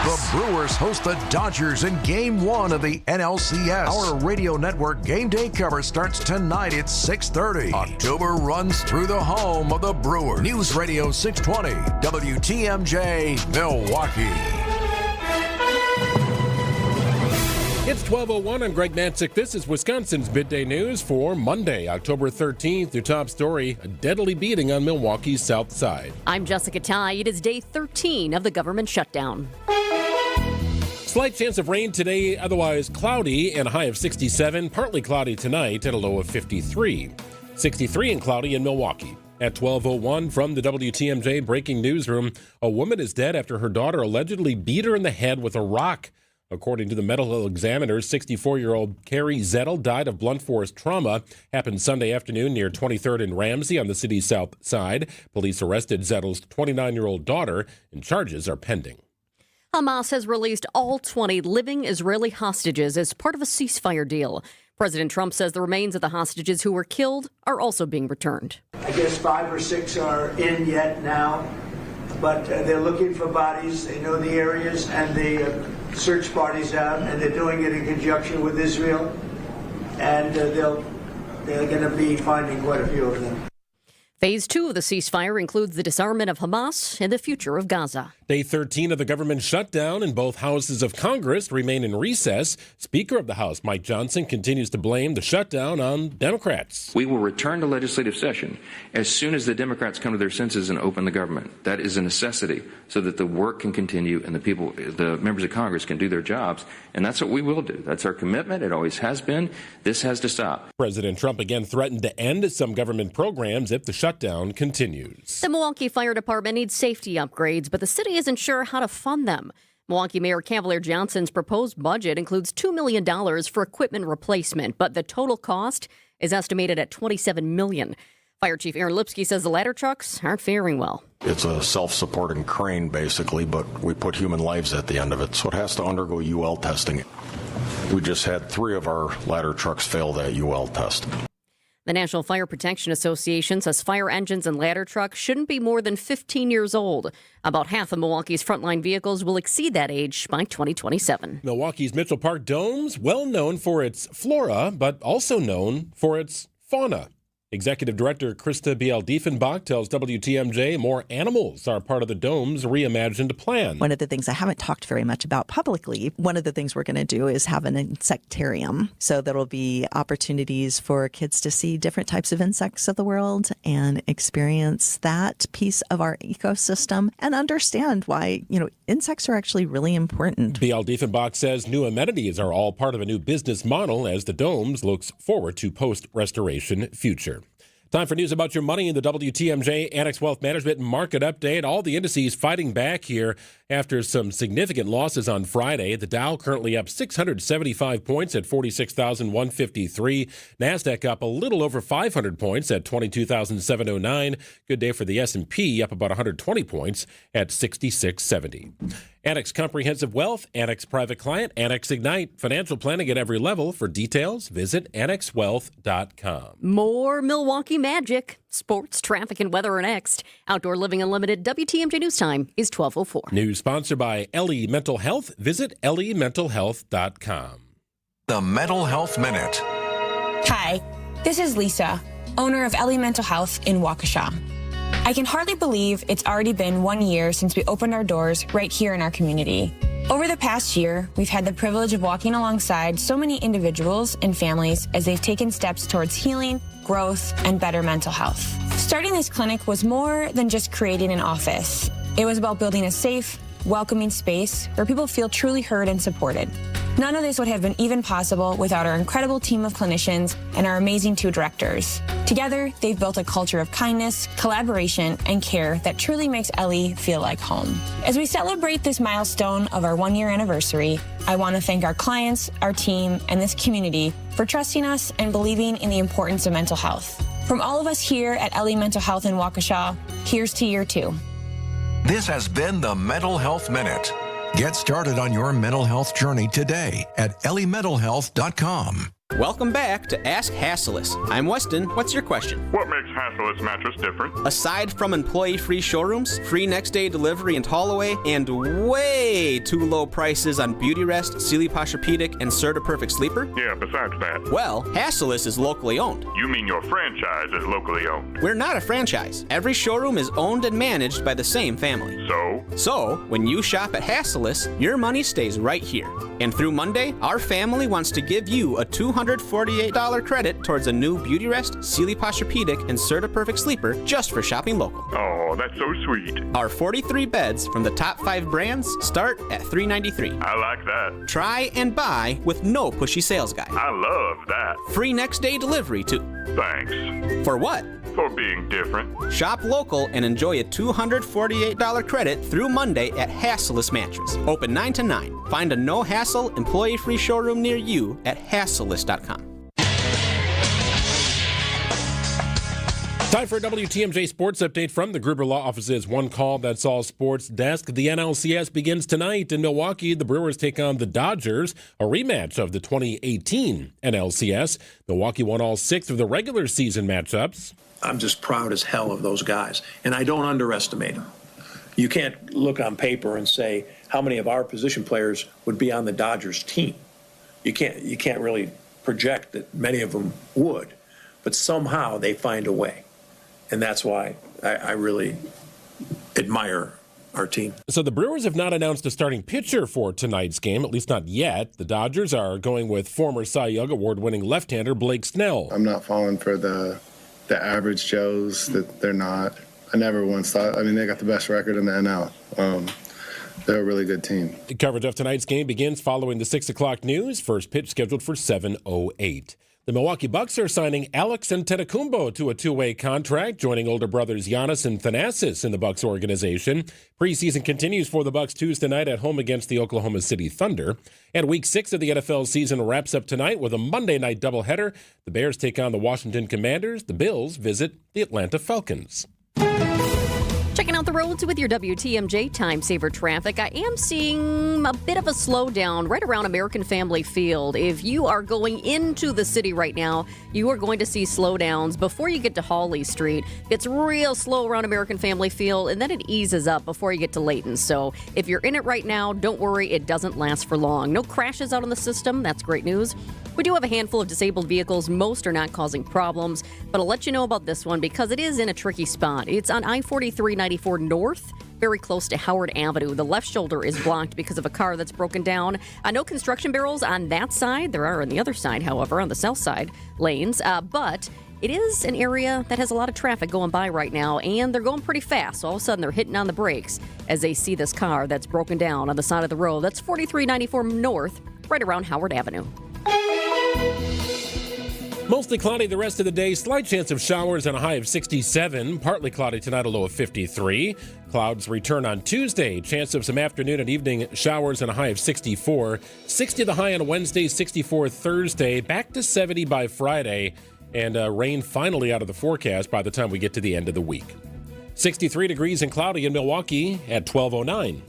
The Brewers host the Dodgers in Game 1 of the NLCS. Our radio network game day coverage starts tonight at 6:30. October runs through the home of the Brewers. News Radio 620, WTMJ, Milwaukee. It's 12:01. I'm Greg Matzek. This is Wisconsin's Midday News for Monday, October 13th. Your top story, a deadly beating on Milwaukee's south side. I'm Jessica Tighe. It is day 13 of the government shutdown. Slight chance of rain today, otherwise cloudy and a high of 67. Partly cloudy tonight at a low of 53. 63 and cloudy in Milwaukee. At 12:01 from the WTMJ breaking newsroom, a woman is dead after her daughter allegedly beat her in the head with a rock. According to the medical examiner, 64-year-old Carrie Zettel died of blunt force trauma. Happened Sunday afternoon near 23rd and Ramsey on the city's south side. Police arrested Zettel's 29-year-old daughter, and charges are pending. Hamas has released all 20 living Israeli hostages as part of a ceasefire deal. President Trump says the remains of the hostages who were killed are also being returned. I guess 5 or 6 are in yet now, but they're looking for bodies. They know the areas, and they search parties out, and they're doing it in conjunction with Israel, and they're going to be finding quite a few of them. Phase 2 of the ceasefire includes the disarmament of Hamas and the future of Gaza. Day 13 of the government shutdown and both houses of Congress remain in recess. Speaker of the House, Mike Johnson, continues to blame the shutdown on Democrats. We will return to legislative session as soon as the Democrats come to their senses and open the government. That is a necessity so that the work can continue and the members of Congress can do their jobs. And that's what we will do. That's our commitment. It always has been. This has to stop. President Trump again threatened to end some government programs if the shutdown continues. The Milwaukee Fire Department needs safety upgrades, but the city isn't sure how to fund them. Milwaukee Mayor Cavalier Johnson's proposed budget includes $2 million for equipment replacement, but the total cost is estimated at $27 million. Fire Chief Aaron Lipsky says the ladder trucks aren't faring well. It's a self-supporting crane, basically, but we put human lives at the end of it, so it has to undergo UL testing. We just had 3 of our ladder trucks fail that UL test. The National Fire Protection Association says fire engines and ladder trucks shouldn't be more than 15 years old. About half of Milwaukee's frontline vehicles will exceed that age by 2027. Milwaukee's Mitchell Park Domes, well known for its flora, but also known for its fauna. Executive Director Krista Biel-Diefenbach tells WTMJ more animals are part of the Dome's reimagined plan. One of the things I haven't talked very much about publicly, one of the things we're going to do is have an insectarium. So there will be opportunities for kids to see different types of insects of the world and experience that piece of our ecosystem and understand why, insects are actually really important. Biel-Diefenbach says new amenities are all part of a new business model as the Domes looks forward to post-restoration future. Time for news about your money in the WTMJ Annex Wealth Management Market Update. All the indices fighting back here after some significant losses on Friday. The Dow currently up 675 points at 46,153. NASDAQ up a little over 500 points at 22,709. Good day for the S&P, up about 120 points at 6670. Annex Comprehensive Wealth, Annex Private Client, Annex Ignite. Financial planning at every level. For details, visit annexwealth.com. More Milwaukee magic. Sports, traffic, and weather are next. Outdoor Living Unlimited WTMJ News Time is 12:04. News sponsored by LE Mental Health. Visit lementalhealth.com. The Mental Health Minute. Hi, this is Lisa, owner of LE Mental Health in Waukesha. I can hardly believe it's already been 1 year since we opened our doors right here in our community. Over the past year, we've had the privilege of walking alongside so many individuals and families as they've taken steps towards healing, growth, and better mental health. Starting this clinic was more than just creating an office. It was about building a safe, welcoming space where people feel truly heard and supported. None of this would have been even possible without our incredible team of clinicians and our amazing 2 directors. Together, they've built a culture of kindness, collaboration, and care that truly makes LE feel like home. As we celebrate this milestone of our 1-year anniversary, I want to thank our clients, our team, and this community for trusting us and believing in the importance of mental health. From all of us here at LE Mental Health in Waukesha, here's to year 2. This has been the Mental Health Minute. Get started on your mental health journey today at lementalhealth.com. Welcome back to Ask Hassleus. I'm Weston. What's your question? What makes Hassleus mattress different? Aside from employee-free showrooms, free next-day delivery and haul-away, and way too low prices on Beautyrest, Sealy Posturepedic, and Serta Perfect Sleeper? Yeah, besides that. Well, Hassleus is locally owned. You mean your franchise is locally owned? We're not a franchise. Every showroom is owned and managed by the same family. So, when you shop at Hassleus, your money stays right here. And through Monday, our family wants to give you a $248 credit towards a new Beautyrest, Sealy Posturepedic, and Serta Perfect Sleeper just for shopping local. Oh, that's so sweet. Our 43 beds from the top 5 brands start at $393. I like that. Try and buy with no pushy sales guy. I love that. Free next day delivery too. Thanks. For what? For being different. Shop local and enjoy a $248 credit through Monday at Hassleus Mattress. Open 9 to 9. Find a no-hassle, employee-free showroom near you at hassleus.com. Time for a WTMJ Sports Update from the Gruber Law Office's One Call That's All Sports desk. The NLCS begins tonight in Milwaukee. The Brewers take on the Dodgers, a rematch of the 2018 NLCS. Milwaukee won all 6 of the regular season matchups. I'm just proud as hell of those guys, and I don't underestimate them. You can't look on paper and say how many of our position players would be on the Dodgers team. You can't really project that many of them would, but somehow they find a way. And that's why I really admire our team. So the Brewers have not announced a starting pitcher for tonight's game, at least not yet. The Dodgers are going with former Cy Young Award-winning left-hander Blake Snell. I'm not falling for the average Joes that they're not. I never once thought, I mean, they got the best record in the NL. They're a really good team. The coverage of tonight's game begins following the 6 o'clock news. First pitch scheduled for 7:08. The Milwaukee Bucks are signing Alex Antetokounmpo to a 2-way contract, joining older brothers Giannis and Thanasis in the Bucks organization. Preseason continues for the Bucks Tuesday night at home against the Oklahoma City Thunder. And Week 6 of the NFL season wraps up tonight with a Monday night doubleheader. The Bears take on the Washington Commanders. The Bills visit the Atlanta Falcons. Checking out the roads with your WTMJ Time Saver traffic. I am seeing a bit of a slowdown right around American Family Field. If you are going into the city right now, you are going to see slowdowns before you get to Hawley Street. It's real slow around American Family Field, and then it eases up before you get to Layton. So if you're in it right now, don't worry, it doesn't last for long. No crashes out on the system. That's great news. We do have a handful of disabled vehicles. Most are not causing problems, but I'll let you know about this one because it is in a tricky spot. It's on I-43-94 North, very close to Howard Avenue. The left shoulder is blocked because of a car that's broken down. No construction barrels on that side. There are on the other side, however, on the south side lanes. But it is an area that has a lot of traffic going by right now, and they're going pretty fast. So all of a sudden, they're hitting on the brakes as they see this car that's broken down on the side of the road. That's 4394 North, right around Howard Avenue. Mostly cloudy the rest of the day. Slight chance of showers and a high of 67. Partly cloudy tonight, a low of 53. Clouds return on Tuesday. Chance of some afternoon and evening showers and a high of 64. 60 the high on Wednesday, 64 Thursday. Back to 70 by Friday. And rain finally out of the forecast by the time we get to the end of the week. 63 degrees and cloudy in Milwaukee at 12:09.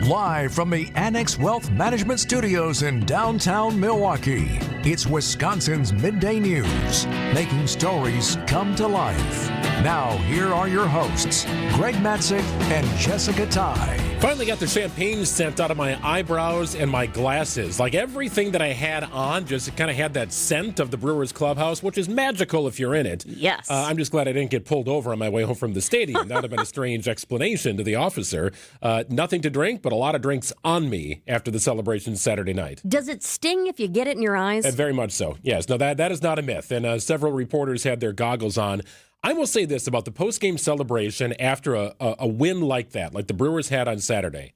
Live from the Annex Wealth Management Studios in downtown Milwaukee, it's Wisconsin's Midday News, making stories come to life. Now, here are your hosts, Greg Matzek and Jessica Tighe. Finally got the champagne scent out of my eyebrows and my glasses. Like everything that I had on just kind of had that scent of the Brewers clubhouse, which is magical if you're in it. Yes. I'm just glad I didn't get pulled over on my way home from the stadium. That would have been a strange explanation to the officer. Nothing to drink, but a lot of drinks on me after the celebration Saturday night. Does it sting if you get it in your eyes? Very much so. Yes. No, that is not a myth. And several reporters had their goggles on. I will say this about the post-game celebration after a win like that, like the Brewers had on Saturday.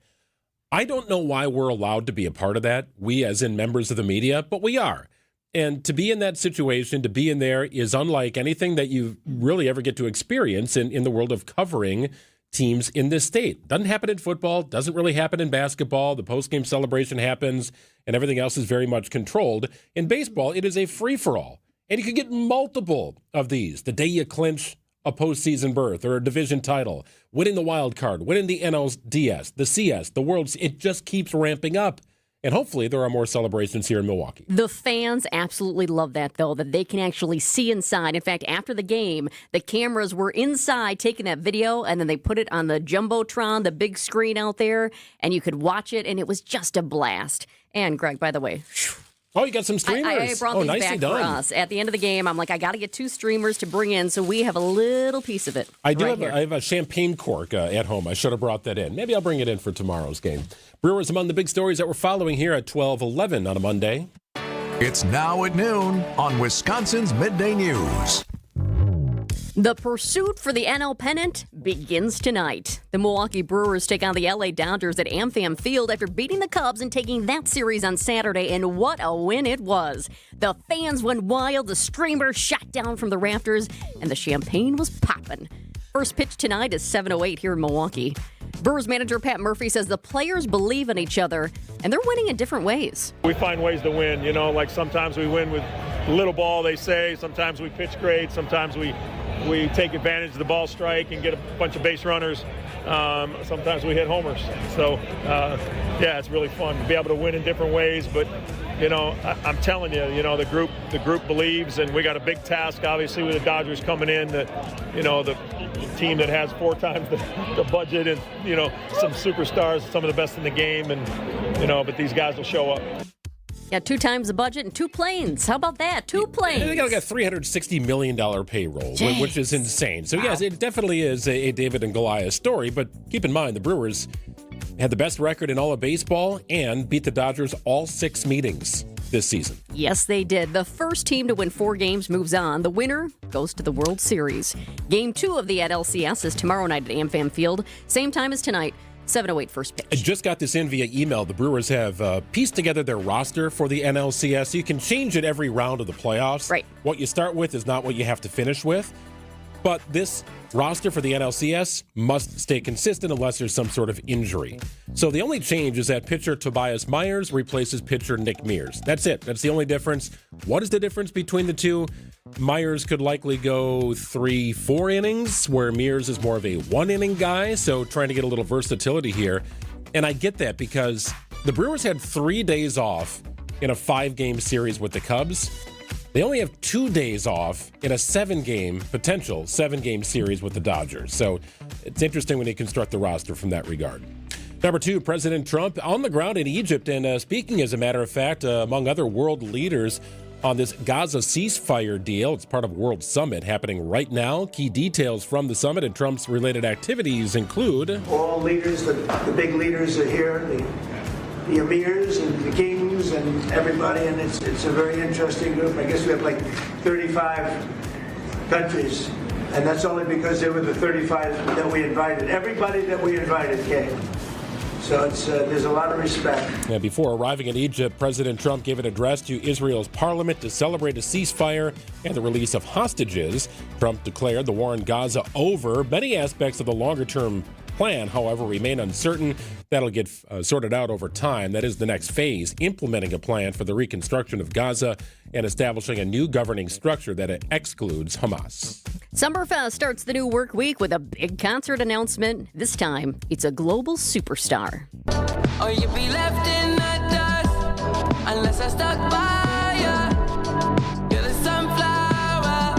I don't know why we're allowed to be a part of that, we as in members of the media, but we are. And to be in that situation, to be in there is unlike anything that you really ever get to experience in the world of covering teams in this state. Doesn't happen in football, doesn't really happen in basketball. The post-game celebration happens, and everything else is very much controlled. In baseball, it is a free-for-all. And you could get multiple of these the day you clinch a postseason berth or a division title, winning the wild card, winning the NLDS, the CS, the World. It just keeps ramping up. And hopefully there are more celebrations here in Milwaukee. The fans absolutely love that, though, that they can actually see inside. In fact, after the game, the cameras were inside taking that video, and then they put it on the Jumbotron, the big screen out there, and you could watch it, and it was just a blast. And, Greg, by the way, oh, you got some streamers. I brought these back for us. At the end of the game, I'm like, I got to get 2 streamers to bring in, so we have a little piece of it. I have a champagne cork at home. I should have brought that in. Maybe I'll bring it in for tomorrow's game. Brewers among the big stories that we're following here at 12:11 on a Monday. It's now at noon on Wisconsin's Midday News. The pursuit for the NL pennant begins tonight. The Milwaukee Brewers take on the LA Dodgers at AmFam Field after beating the Cubs and taking that series on Saturday, and what a win it was. The fans went wild, the streamers shot down from the rafters, and the champagne was popping. First pitch tonight is 7:08 here in Milwaukee. Brewers manager Pat Murphy says the players believe in each other, and they're winning in different ways. We find ways to win, like sometimes we win with little ball, they say. Sometimes we pitch great. Sometimes we take advantage of the ball strike and get a bunch of base runners. Sometimes we hit homers. So, it's really fun to be able to win in different ways. But, I'm telling you, the group believes, and we got a big task, obviously, with the Dodgers coming in. The team that has 4 times the budget and, some superstars, some of the best in the game. And, but these guys will show up. Yeah, 2 times the budget and 2 planes. How about that? 2 planes. They got like a $360 million payroll, which is insane. So, yes, it definitely is a David and Goliath story. But keep in mind, the Brewers had the best record in all of baseball and beat the Dodgers all 6 meetings this season. Yes, they did. The first team to win 4 games moves on. The winner goes to the World Series. Game 2 of the NLCS is tomorrow night at AmFam Field. Same time as tonight. 7:08 first pitch. I just got this in via email. The Brewers have pieced together their roster for the NLCS. You can change it every round of the playoffs. Right. What you start with is not what you have to finish with. But this roster for the NLCS must stay consistent unless there's some sort of injury. So the only change is that pitcher Tobias Myers replaces pitcher Nick Mears. That's it. That's the only difference. What is the difference between the two? Myers could likely go 3-4 innings, where Mears is more of a 1-inning guy, so trying to get a little versatility here. And I get that because the Brewers had 3 days off in a 5-game series with the Cubs. They only have 2 days off in a potential 7-game series with the Dodgers. So it's interesting when you construct the roster from that regard. Number 2, President Trump on the ground in Egypt and speaking, as a matter of fact, among other world leaders on this Gaza ceasefire deal. It's part of a World Summit happening right now. Key details from the summit and Trump's related activities include... All leaders, the big leaders are here, the emirs and the kings and everybody, and it's a very interesting group. I guess we have like 35 countries, and that's only because they were the 35 that we invited. Everybody that we invited came. So there's a lot of respect. Yeah, before arriving in Egypt, President Trump gave an address to Israel's parliament to celebrate a ceasefire and the release of hostages. Trump declared the war in Gaza over. Many aspects of the longer-term plan, however, remain uncertain. That'll get sorted out over time. That is the next phase, implementing a plan for the reconstruction of Gaza and establishing a new governing structure that excludes Hamas. Summerfest starts the new work week with a big concert announcement. This time, it's a global superstar. Or you be left in the dust unless I stuck by ya. You're the sunflower.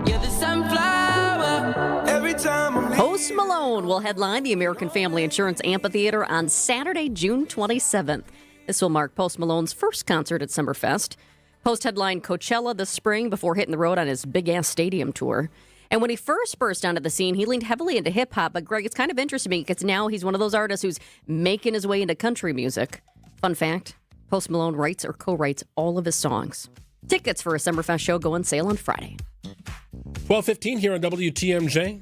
You're the sunflower. Every time I'm Post Malone will headline the American Family Insurance Amphitheater on Saturday, June 27th. This will mark Post Malone's first concert at Summerfest. Post headlined Coachella this spring before hitting the road on his big-ass stadium tour. And when he first burst onto the scene, he leaned heavily into hip-hop. But, Greg, it's kind of interesting to me because now he's one of those artists who's making his way into country music. Fun fact, Post Malone writes or co-writes all of his songs. Tickets for a Summerfest show go on sale on Friday. 12:15 here on WTMJ.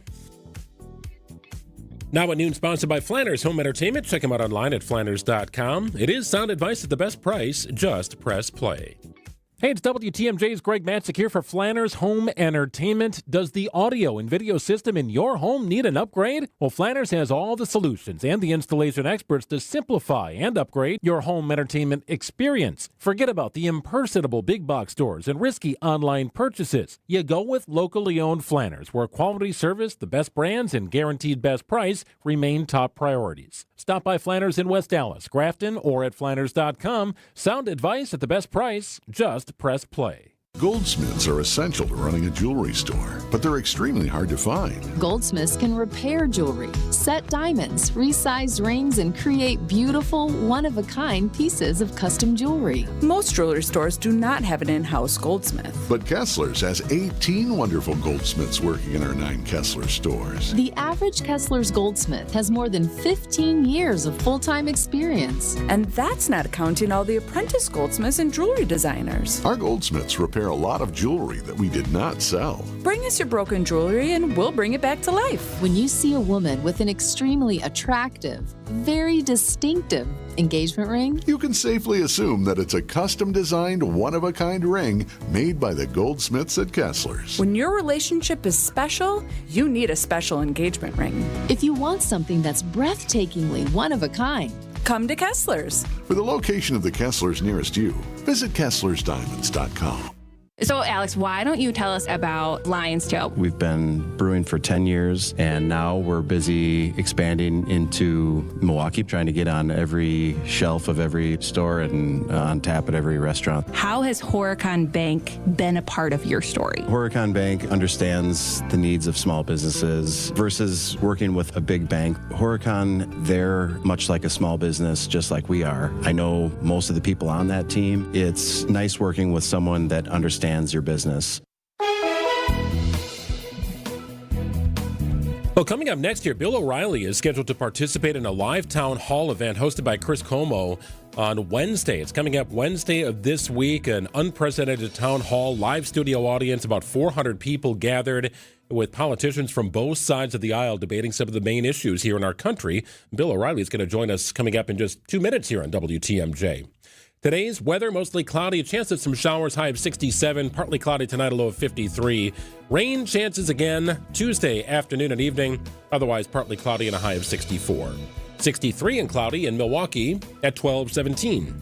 Now at noon, sponsored by Flanners Home Entertainment. Check them out online at flanners.com. It is sound advice at the best price. Just press play. Hey, it's WTMJ's Greg Matzek here for Flanner's Home Entertainment. Does the audio and video system in your home need an upgrade? Well, Flanner's has all the solutions and the installation experts to simplify and upgrade your home entertainment experience. Forget about the impersonable big box stores and risky online purchases. You go with locally owned Flanner's, where quality service, the best brands, and guaranteed best price remain top priorities. Stop by Flanner's in West Dallas, Grafton, or at Flanners.com. Sound advice at the best price. Just press play. Goldsmiths are essential to running a jewelry store, but they're extremely hard to find. Goldsmiths can repair jewelry, set diamonds, resize rings, and create beautiful, one-of-a-kind pieces of custom jewelry. Most jewelry stores do not have an in-house goldsmith. But Kessler's has 18 wonderful goldsmiths working in our 9 Kessler stores. The average Kessler's goldsmith has more than 15 years of full-time experience. And that's not counting all the apprentice goldsmiths and jewelry designers. Our goldsmiths repair a lot of jewelry that we did not sell. Bring us your broken jewelry and we'll bring it back to life. When you see a woman with an extremely attractive, very distinctive engagement ring, you can safely assume that it's a custom-designed, one-of-a-kind ring made by the goldsmiths at Kessler's. When your relationship is special, you need a special engagement ring. If you want something that's breathtakingly one of a kind, come to Kessler's. For the location of the Kessler's nearest you, visit KesslersDiamonds.com. So, Alex, why don't you tell us about Lion's Tail? We've been brewing for 10 years, and now we're busy expanding into Milwaukee, trying to get on every shelf of every store and on tap at every restaurant. How has Horicon Bank been a part of your story? Horicon Bank understands the needs of small businesses versus working with a big bank. Horicon, they're much like a small business, just like we are. I know most of the people on that team. It's nice working with someone that understands your business. Well, coming up next year, Bill O'Reilly is scheduled to participate in a live town hall event hosted by Chris Cuomo on Wednesday. It's coming up Wednesday of this week, an unprecedented town hall, live studio audience, about 400 people gathered with politicians from both sides of the aisle debating some of the main issues here in our country. Bill O'Reilly is going to join us coming up in just 2 minutes here on WTMJ. Today's weather, mostly cloudy, a chance of some showers, high of 67, partly cloudy tonight, a low of 53. Rain chances again Tuesday afternoon and evening, otherwise partly cloudy and a high of 64. 63 and cloudy in Milwaukee at 12:17.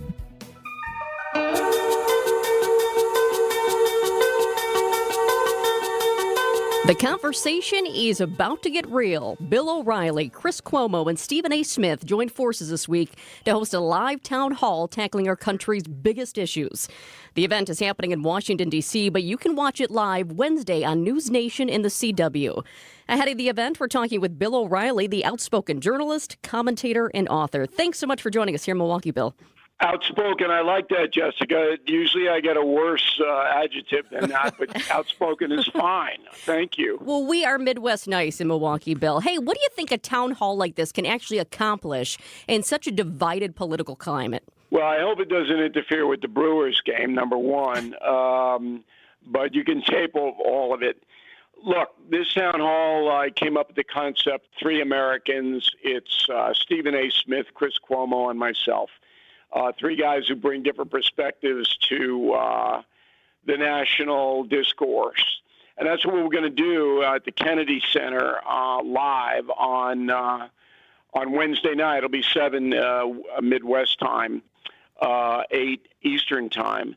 The conversation is about to get real. Bill O'Reilly, Chris Cuomo, and Stephen A. Smith joined forces this week to host a live town hall tackling our country's biggest issues. The event is happening in Washington, D.C., but you can watch it live Wednesday on News Nation in the CW. Ahead of the event, we're talking with Bill O'Reilly, the outspoken journalist, commentator, and author. Thanks so much for joining us here in Milwaukee, Bill. Outspoken, I like that, Jessica. Usually I get a worse adjective than that, but outspoken is fine. Thank you. Well, we are Midwest nice in Milwaukee, Bill. Hey, what do you think a town hall like this can actually accomplish in such a divided political climate? Well, I hope it doesn't interfere with the Brewers game, number one, but you can tape all of it. Look, this town hall, I came up with the concept, 3 Americans. It's Stephen A. Smith, Chris Cuomo, and myself. 3 guys who bring different perspectives to the national discourse. And that's what we're going to do at the Kennedy Center live on Wednesday night. It'll be 7 Midwest time, 8 Eastern time.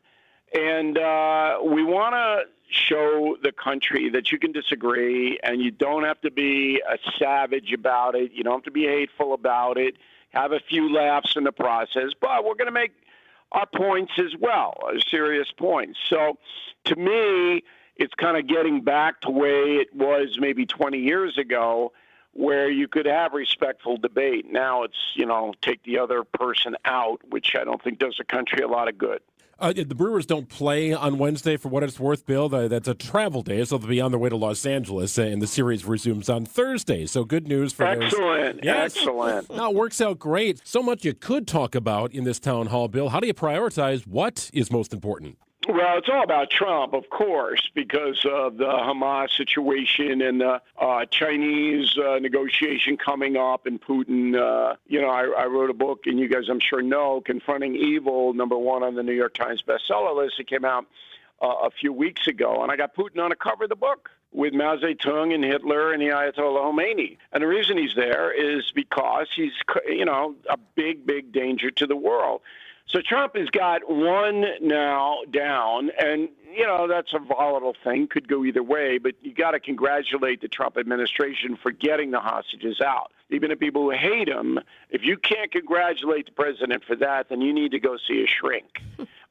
And we want to show the country that you can disagree and you don't have to be a savage about it. You don't have to be hateful about it. Have a few laughs in the process, but we're going to make our points as well, serious points. So to me, it's kind of getting back to way it was maybe 20 years ago where you could have respectful debate. Now it's, take the other person out, which I don't think does the country a lot of good. The Brewers don't play on Wednesday, for what it's worth, Bill. That's a travel day, so they'll be on their way to Los Angeles, and the series resumes on Thursday. So good news for Excellent. those. Yes. Excellent. No, it works out great. So much you could talk about in this town hall, Bill. How do you prioritize what is most important? Well, it's all about Trump, of course, because of the Hamas situation and the Chinese negotiation coming up, and Putin. I wrote a book, and you guys, I'm sure, know, Confronting Evil, #1 on the New York Times bestseller list. It came out a few weeks ago, and I got Putin on the cover of the book with Mao Zedong and Hitler and the Ayatollah Khomeini. And the reason he's there is because he's, a big, big danger to the world. So Trump has got one now down, and, that's a volatile thing, could go either way, but you got to congratulate the Trump administration for getting the hostages out. Even the people who hate him, if you can't congratulate the president for that, then you need to go see a shrink.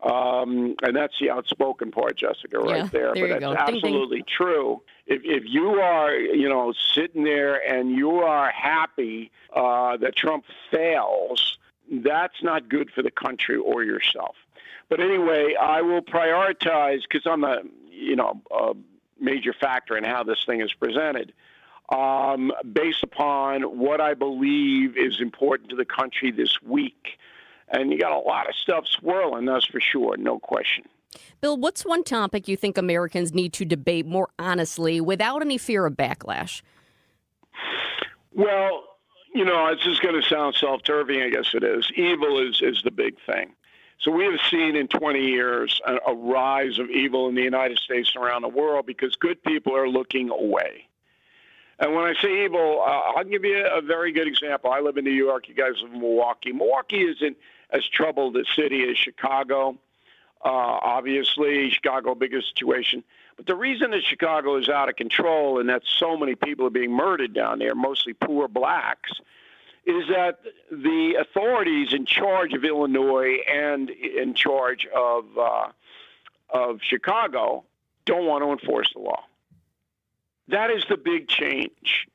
And that's the outspoken part, Jessica, right there. There but you that's go. absolutely Ding, ding. True. If you are, sitting there and you are happy that Trump fails, that's not good for the country or yourself. But anyway, I will prioritize, because I'm a major factor in how this thing is presented, based upon what I believe is important to the country this week. And you got a lot of stuff swirling, that's for sure, no question. Bill, what's one topic you think Americans need to debate more honestly without any fear of backlash? Well, it's just going to sound self-serving, I guess it is. Evil is the big thing. So we have seen in 20 years a rise of evil in the United States and around the world because good people are looking away. And when I say evil, I'll give you a very good example. I live in New York. You guys live in Milwaukee. Milwaukee isn't as troubled a city as Chicago. Obviously, Chicago, biggest situation. But the reason that Chicago is out of control and that so many people are being murdered down there, mostly poor blacks, is that the authorities in charge of Illinois and in charge of Chicago don't want to enforce the law. That is the big change.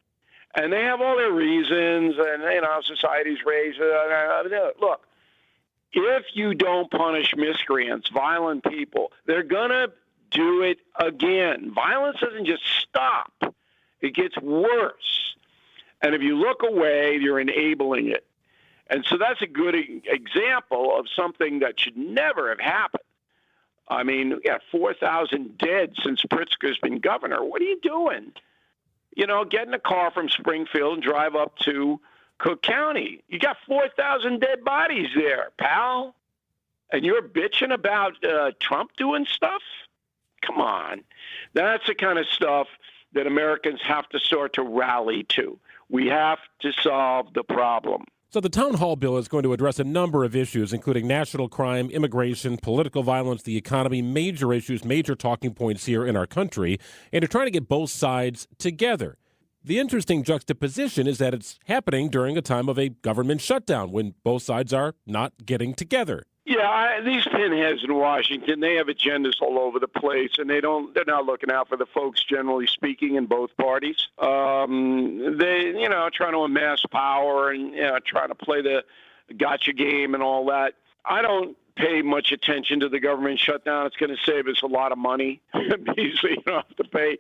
And they have all their reasons, and, society's raised. Look, if you don't punish miscreants, violent people, they're going to do it again. Violence doesn't just stop. It gets worse. And if you look away, you're enabling it. And so that's a good example of something that should never have happened. I mean, we got 4,000 dead since Pritzker's been governor. What are you doing? Get in a car from Springfield and drive up to Cook County. You got 4,000 dead bodies there, pal. And you're bitching about Trump doing stuff? Come on. That's the kind of stuff that Americans have to start to rally to. We have to solve the problem. So the town hall bill is going to address a number of issues, including national crime, immigration, political violence, the economy, major issues, major talking points here in our country, and they're trying to get both sides together. The interesting juxtaposition is that it's happening during a time of a government shutdown when both sides are not getting together. Yeah, these pinheads in Washington, they have agendas all over the place, and they're not looking out for the folks, generally speaking, in both parties. They, trying to amass power and, trying to play the gotcha game and all that. I don't pay much attention to the government shutdown. It's going to save us a lot of money. Usually you don't have to pay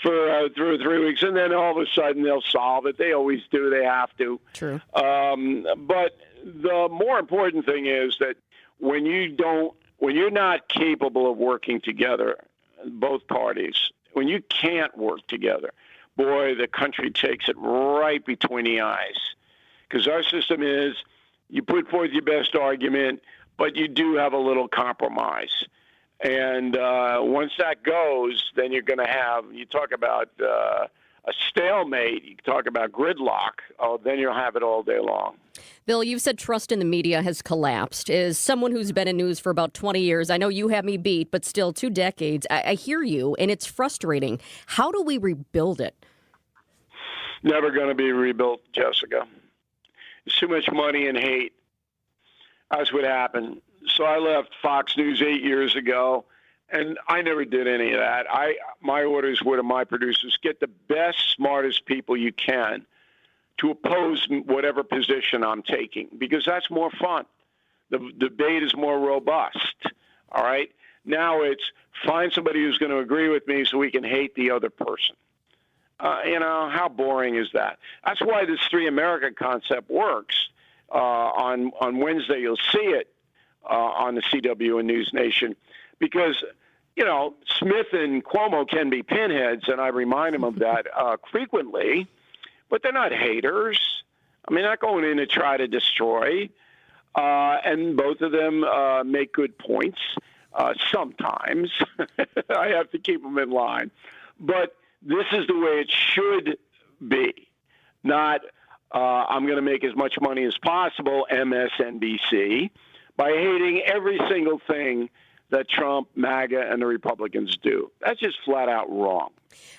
for through 3 weeks, and then all of a sudden they'll solve it. They always do. They have to. True. But the more important thing is that when you're not capable of working together, both parties, when you can't work together, boy, the country takes it right between the eyes. Because our system is you put forth your best argument, but you do have a little compromise. And once that goes, then you're going to have, you talk about a stalemate, you talk about gridlock, then you'll have it all day long. Bill, you've said trust in the media has collapsed. As someone who's been in news for about 20 years, I know you have me beat, but still 2 decades. I hear you, and it's frustrating. How do we rebuild it? Never going to be rebuilt, Jessica. There's too much money and hate. That's what happened. So I left Fox News 8 years ago, and I never did any of that. My orders were to my producers, get the best, smartest people you can to oppose whatever position I'm taking, because that's more fun. The debate is more robust, all right? Now it's find somebody who's going to agree with me so we can hate the other person. How boring is that? That's why this Three America concept works. On Wednesday, you'll see it on the CW and News Nation, because, Smith and Cuomo can be pinheads, and I remind them of that frequently, but they're not haters. I mean, not going in to try to destroy. And both of them make good points. Sometimes I have to keep them in line. But this is the way it should be. Not, I'm going to make as much money as possible, MSNBC, by hating every single thing that Trump, MAGA, and the Republicans do. That's just flat out wrong.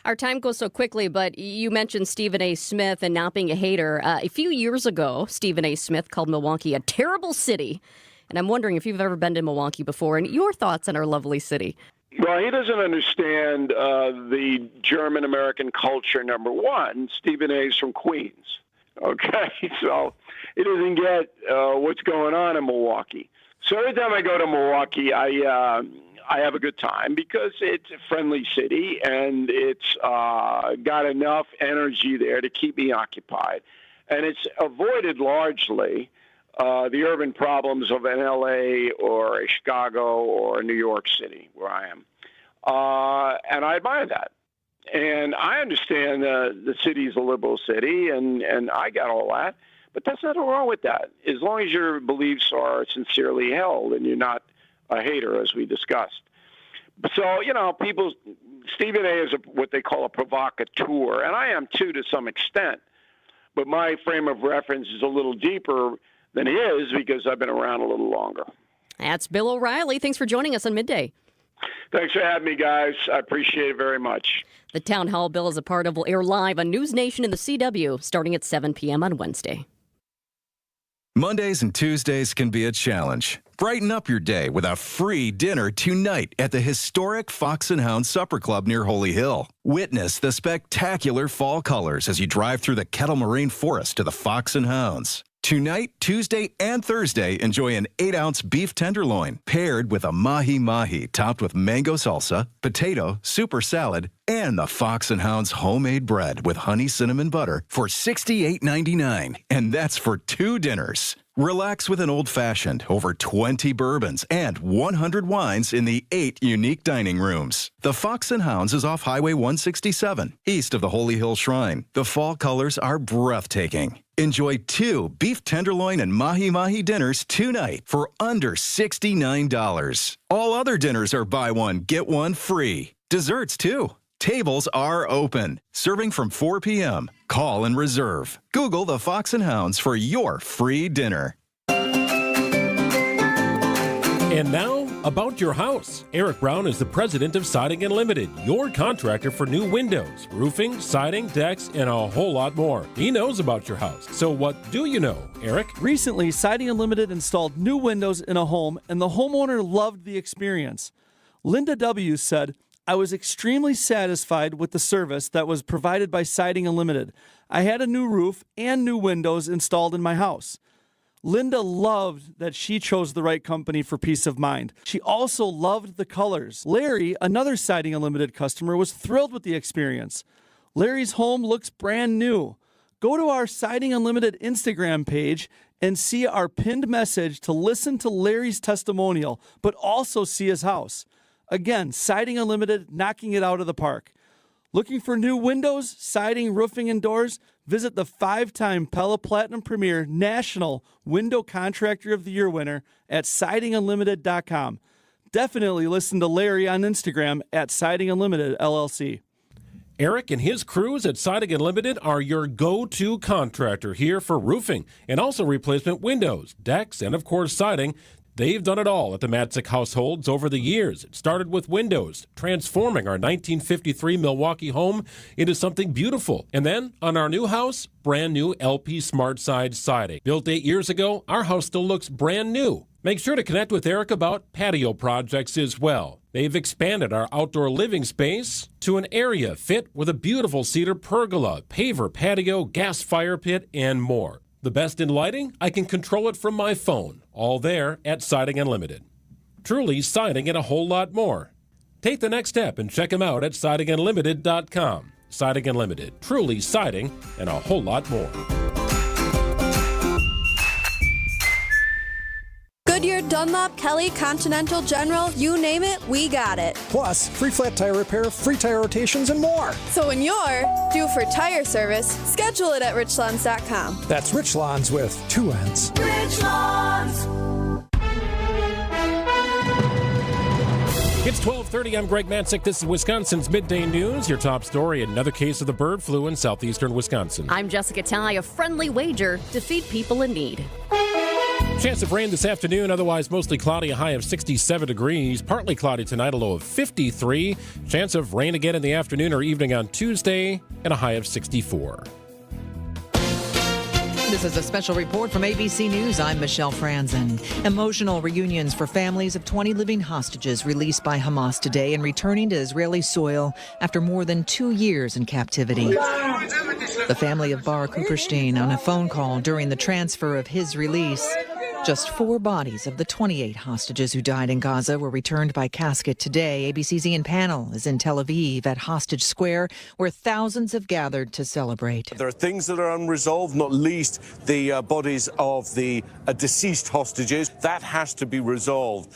Our time goes so quickly, but you mentioned Stephen A. Smith and not being a hater. A few years ago, Stephen A. Smith called Milwaukee a terrible city. And I'm wondering if you've ever been to Milwaukee before and your thoughts on our lovely city. Well, he doesn't understand the German-American culture, number one. Stephen A. is from Queens. Okay, so he doesn't get what's going on in Milwaukee. So every time I go to Milwaukee, I have a good time because it's a friendly city and it's got enough energy there to keep me occupied. And it's avoided largely the urban problems of an L.A. or a Chicago or New York City, where I am. And I admire that. And I understand the city is a liberal city, and I got all that. But there's nothing wrong with that, as long as your beliefs are sincerely held and you're not a hater, as we discussed. So, Stephen A. is what they call a provocateur, and I am too to some extent. But my frame of reference is a little deeper than his because I've been around a little longer. That's Bill O'Reilly. Thanks for joining us on Midday. Thanks for having me, guys. I appreciate it very much. The Town Hall Bill is a part of will air live on News Nation and the CW starting at 7 p.m. on Wednesday. Mondays and Tuesdays can be a challenge. Brighten up your day with a free dinner tonight at the historic Fox and Hound Supper Club near Holy Hill. Witness the spectacular fall colors as you drive through the Kettle Moraine Forest to the Fox and Hounds. Tonight, Tuesday, and Thursday, enjoy an 8-ounce beef tenderloin paired with a mahi-mahi topped with mango salsa, potato, super salad, and the Fox and Hounds homemade bread with honey cinnamon butter for $68.99. And that's for 2 dinners. Relax with an old-fashioned, over 20 bourbons, and 100 wines in the 8 unique dining rooms. The Fox and Hounds is off Highway 167, east of the Holy Hill Shrine. The fall colors are breathtaking. Enjoy 2 beef tenderloin and mahi-mahi dinners tonight for under $69. All other dinners are buy one, get one free. Desserts, too. Tables are open. Serving from 4 p.m. Call and reserve. Google the Fox and Hounds for your free dinner. And now, about your house. Eric Brown is the president of Siding Unlimited, your contractor for new windows, roofing, siding, decks, and a whole lot more. He knows about your house. So what do you know, Eric? Recently, Siding Unlimited installed new windows in a home, and the homeowner loved the experience. Linda W. said, I was extremely satisfied with the service that was provided by Siding Unlimited. I had a new roof and new windows installed in my house. Linda loved that she chose the right company for peace of mind. She also loved the colors. Larry, another Siding Unlimited customer, was thrilled with the experience. Larry's home looks brand new. Go to our Siding Unlimited Instagram page and see our pinned message to listen to Larry's testimonial, but also see his house. Again, Siding Unlimited, knocking it out of the park. Looking for new windows, siding, roofing, and doors? Visit the 5-time Pella Platinum Premier National Window Contractor of the Year winner at sidingunlimited.com. Definitely listen to Larry on Instagram at Siding Unlimited LLC. Eric and his crews at Siding Unlimited are your go-to contractor here for roofing and also replacement windows, decks, and of course siding. They've done it all at the Matzek households over the years. It started with windows, transforming our 1953 Milwaukee home into something beautiful. And then, on our new house, brand new LP Smart Side siding. Built 8 years ago, our house still looks brand new. Make sure to connect with Eric about patio projects as well. They've expanded our outdoor living space to an area fit with a beautiful cedar pergola, paver patio, gas fire pit, and more. The best in lighting? I can control it from my phone. All there at Siding Unlimited. Truly siding and a whole lot more. Take the next step and check them out at sidingunlimited.com. Siding Unlimited. Truly siding and a whole lot more. Goodyear, Dunlop, Kelly, Continental, General, you name it, we got it. Plus, free flat tire repair, free tire rotations, and more. So when you're due for tire service, schedule it at richlawns.com. That's Rich Lawns with 2 N's. Rich Lawns. It's 12:30. I'm Greg Matzek. This is Wisconsin's Midday News. Your top story, another case of the bird flu in southeastern Wisconsin. I'm Jessica Tighe. A friendly wager to feed people in need. Chance of rain this afternoon, otherwise mostly cloudy, a high of 67 degrees. Partly cloudy tonight, a low of 53. Chance of rain again in the afternoon or evening on Tuesday, and a high of 64. This is a special report from ABC News. I'm Michelle Franzen. Emotional reunions for families of 20 living hostages released by Hamas today and returning to Israeli soil after more than 2 years in captivity. The family of Bar Cooperstein on a phone call during the transfer of his release. Just 4 bodies of the 28 hostages who died in Gaza were returned by casket today. ABC's Ian Pannell is in Tel Aviv at Hostage Square, where thousands have gathered to celebrate. There are things that are unresolved, not least the bodies of the deceased hostages. That has to be resolved.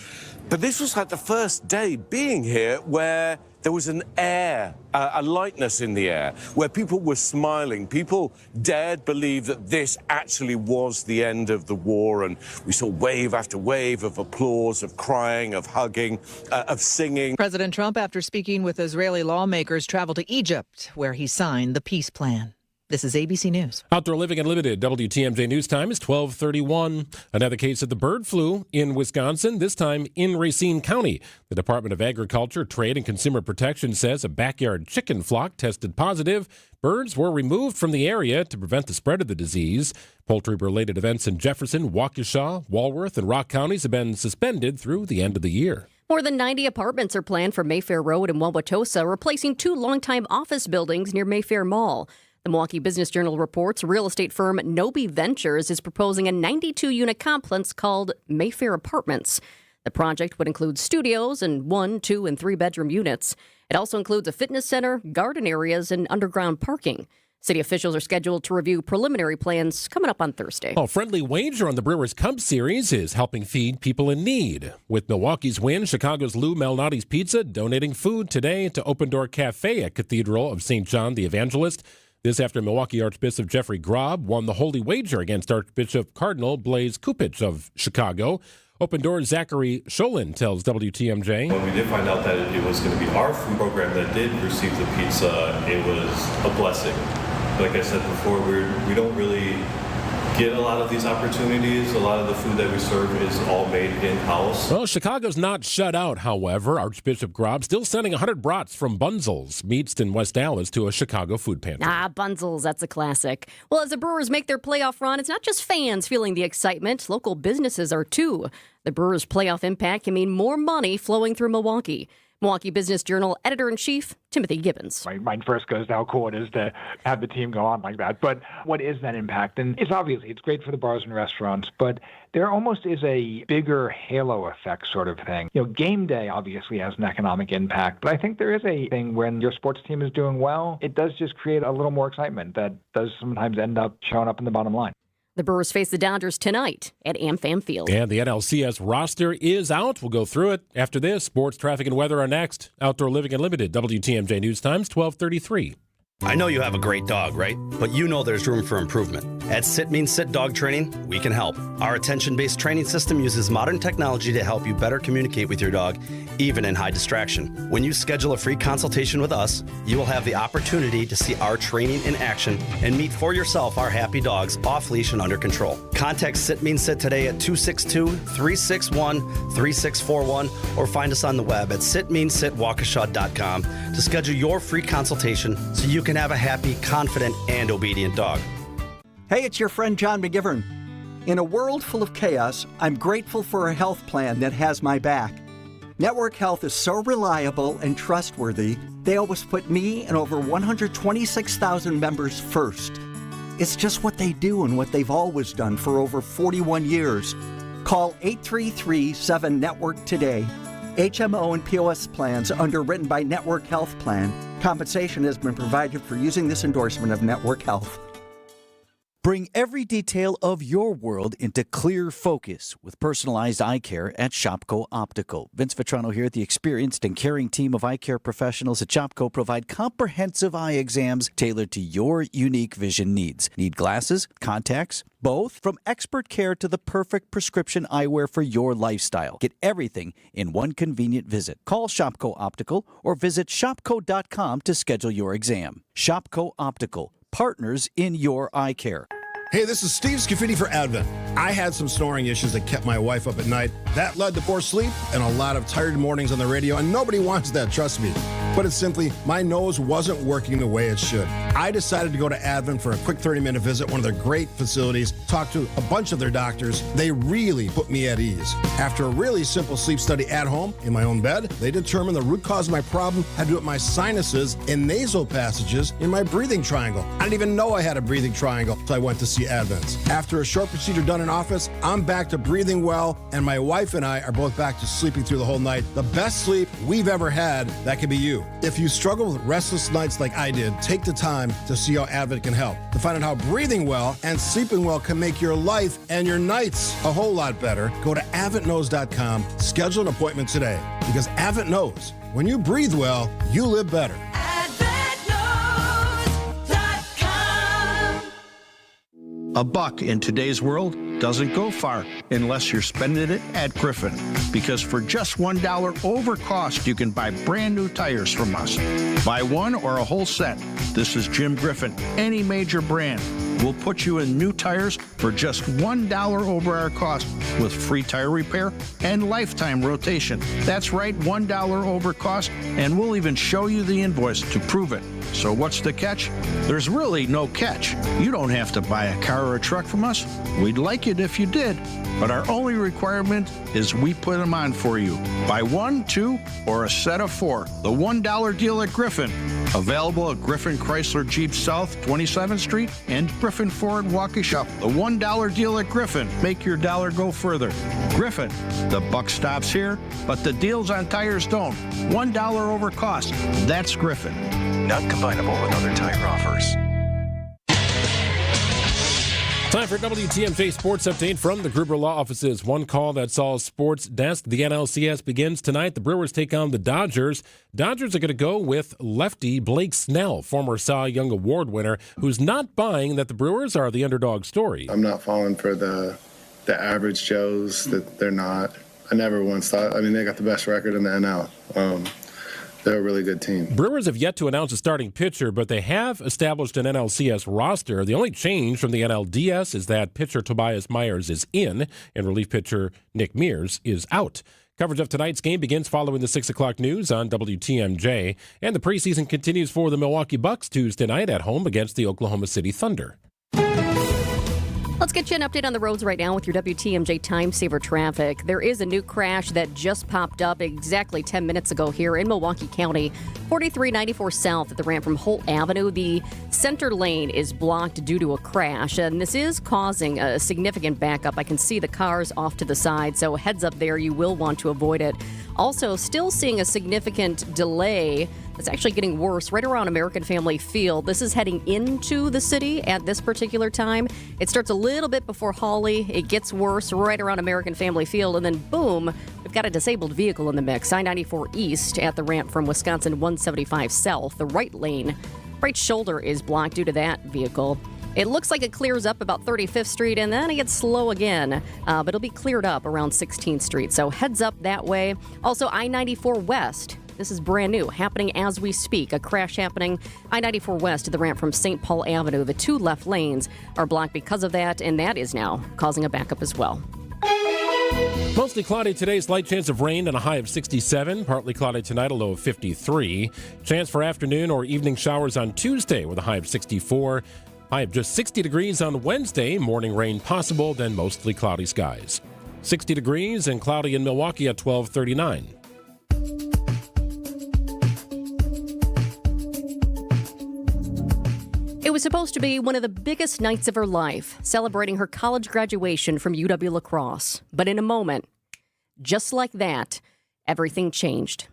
But this was like the first day being here where there was an air, a lightness in the air, where people were smiling. People dared believe that this actually was the end of the war. And we saw wave after wave of applause, of crying, of hugging, of singing. President Trump, after speaking with Israeli lawmakers, traveled to Egypt, where he signed the peace plan. This is ABC News. Outdoor Living Unlimited, WTMJ News Time is 12:31. Another case of the bird flu in Wisconsin, this time in Racine County. The Department of Agriculture, Trade, and Consumer Protection says a backyard chicken flock tested positive. Birds were removed from the area to prevent the spread of the disease. Poultry-related events in Jefferson, Waukesha, Walworth, and Rock counties have been suspended through the end of the year. More than 90 apartments are planned for Mayfair Road in Wauwatosa, replacing 2 longtime office buildings near Mayfair Mall. The Milwaukee Business Journal reports real estate firm Nobe Ventures is proposing a 92-unit complex called Mayfair Apartments. The project would include studios and 1, 2, and 3-bedroom units. It also includes a fitness center, garden areas, and underground parking. City officials are scheduled to review preliminary plans coming up on Thursday. A friendly wager on the Brewers Cubs series is helping feed people in need. With Milwaukee's win, Chicago's Lou Malnati's Pizza donating food today to Open Door Cafe at Cathedral of St. John the Evangelist. This after Milwaukee Archbishop Jeffrey Grob won the holy wager against Archbishop Cardinal Blaise Kupich of Chicago. Open Doors' Zachary Sholin tells WTMJ. When we did find out that it was going to be our food program that did receive the pizza, it was a blessing. Like I said before, we don't really get a lot of these opportunities. A lot of the food that we serve is all made in-house. Well, Chicago's not shut out, however. Archbishop Grob still sending 100 brats from Bunzel's Meats in West Dallas to a Chicago food pantry. Bunzel's, that's a classic. Well, as the Brewers make their playoff run, it's not just fans feeling the excitement. Local businesses are too. The Brewers' playoff impact can mean more money flowing through Milwaukee. Milwaukee Business Journal editor-in-chief Timothy Gibbons. My mind first goes to how cool it is to have the team go on like that. But what is that impact? And it's great for the bars and restaurants, but there almost is a bigger halo effect sort of thing. Game day obviously has an economic impact, but I think there is a thing when your sports team is doing well, it does just create a little more excitement that does sometimes end up showing up in the bottom line. The Brewers face the Dodgers tonight at AmFam Field. And the NLCS roster is out. We'll go through it after this. Sports, traffic, and weather are next. Outdoor Living Unlimited, WTMJ News Times, 12:33. I know you have a great dog, right? But you know there's room for improvement. At Sit Means Sit Dog Training, we can help. Our attention-based training system uses modern technology to help you better communicate with your dog, even in high distraction. When you schedule a free consultation with us, you will have the opportunity to see our training in action and meet for yourself our happy dogs off leash and under control. Contact Sit Means Sit today at 262-361-3641 or find us on the web at sitmeansitwaukesha.com to schedule your free consultation so you can have a happy, confident, and obedient dog. Hey, it's your friend John McGivern. In a world full of chaos, I'm grateful for a health plan that has my back. Network Health is so reliable and trustworthy, they always put me and over 126,000 members first. It's just what they do and what they've always done for over 41 years. Call 833-7-NETWORK today. HMO and POS plans underwritten by Network Health Plan. Compensation has been provided for using this endorsement of Network Health. Bring every detail of your world into clear focus with personalized eye care at Shopko Optical. Vince Vitrano here. The experienced and caring team of eye care professionals at Shopko provide comprehensive eye exams tailored to your unique vision needs. Need glasses, contacts, both? From expert care to the perfect prescription eyewear for your lifestyle. Get everything in one convenient visit. Call Shopko Optical or visit shopko.com to schedule your exam. Shopko Optical. Partners in your eye care. Hey, this is Steve Scafidi for Advent. I had some snoring issues that kept my wife up at night. That led to poor sleep and a lot of tired mornings on the radio, and nobody wants that, trust me. But it's simply, my nose wasn't working the way it should. I decided to go to Advent for a quick 30-minute visit, one of their great facilities, talk to a bunch of their doctors. They really put me at ease. After a really simple sleep study at home, in my own bed, they determined the root cause of my problem had to do with my sinuses and nasal passages in my breathing triangle. I didn't even know I had a breathing triangle, so I went to see Advent. After a short procedure done in office, I'm back to breathing well, and my wife and I are both back to sleeping through the whole night. The best sleep we've ever had, that could be you. If you struggle with restless nights like I did, take the time to see how Advent can help. To find out how breathing well and sleeping well can make your life and your nights a whole lot better, go to AdventKnows.com, schedule an appointment today. Because Advent knows, when you breathe well, you live better. A buck in today's world doesn't go far unless you're spending it at Griffin. Because for just $1 over cost, you can buy brand new tires from us. Buy one or a whole set. This is Jim Griffin. Any major brand. We'll put you in new tires for just $1 over our cost with free tire repair and lifetime rotation. That's right, $1 over cost, and we'll even show you the invoice to prove it. So what's the catch? There's really no catch. You don't have to buy a car or a truck from us. We'd like it if you did, but our only requirement is we put them on for you. Buy one, two, or a set of four. The $1 deal at Griffin. Available at Griffin Chrysler Jeep South 27th Street and Griffin Ford Waukesha. The $1 deal at Griffin. Make your dollar go further. Griffin, the buck stops here, but the deals on tires don't. $1 over cost. That's Griffin. Not combinable with other tire offers. Time for WTMJ Sports Update from the Gruber Law Offices. One call that Saul's sports desk. The NLCS begins tonight. The Brewers take on the Dodgers. Dodgers are going to go with lefty Blake Snell, former Cy Young Award winner, who's not buying that the Brewers are the underdog story. I'm not falling for the average Joes that they're not. I never once thought, they got the best record in the NL. They're a really good team. Brewers have yet to announce a starting pitcher, but they have established an NLCS roster. The only change from the NLDS is that pitcher Tobias Myers is in, and relief pitcher Nick Mears is out. Coverage of tonight's game begins following the 6 o'clock news on WTMJ, and the preseason continues for the Milwaukee Bucks Tuesday night at home against the Oklahoma City Thunder. Let's get you an update on the roads right now with your WTMJ Time Saver traffic. There is a new crash that just popped up exactly 10 minutes ago here in Milwaukee County. 4394 south at the ramp from Holt Avenue. The center lane is blocked due to a crash, and this is causing a significant backup. I can see the cars off to the side, so heads up there. You will want to avoid it. Also, still seeing a significant delay. It's actually getting worse right around American Family Field. This is heading into the city at this particular time. It starts a little bit before Hawley. It gets worse right around American Family Field. And then, boom, we've got a disabled vehicle in the mix. I-94 east at the ramp from Wisconsin 175 south. The right shoulder is blocked due to that vehicle. It looks like it clears up about 35th Street, and then it gets slow again. But it'll be cleared up around 16th Street. So heads up that way. Also, I-94 west. This is brand new, happening as we speak. A crash happening I-94 west to the ramp from St. Paul Avenue. The two left lanes are blocked because of that, and that is now causing a backup as well. Mostly cloudy today, slight chance of rain and a high of 67. Partly cloudy tonight, a low of 53. Chance for afternoon or evening showers on Tuesday with a high of 64. High of just 60 degrees on Wednesday. Morning rain possible, then mostly cloudy skies. 60 degrees and cloudy in Milwaukee at 12:39. It was supposed to be one of the biggest nights of her life, celebrating her college graduation from UW La Crosse. But in a moment, just like that, everything changed.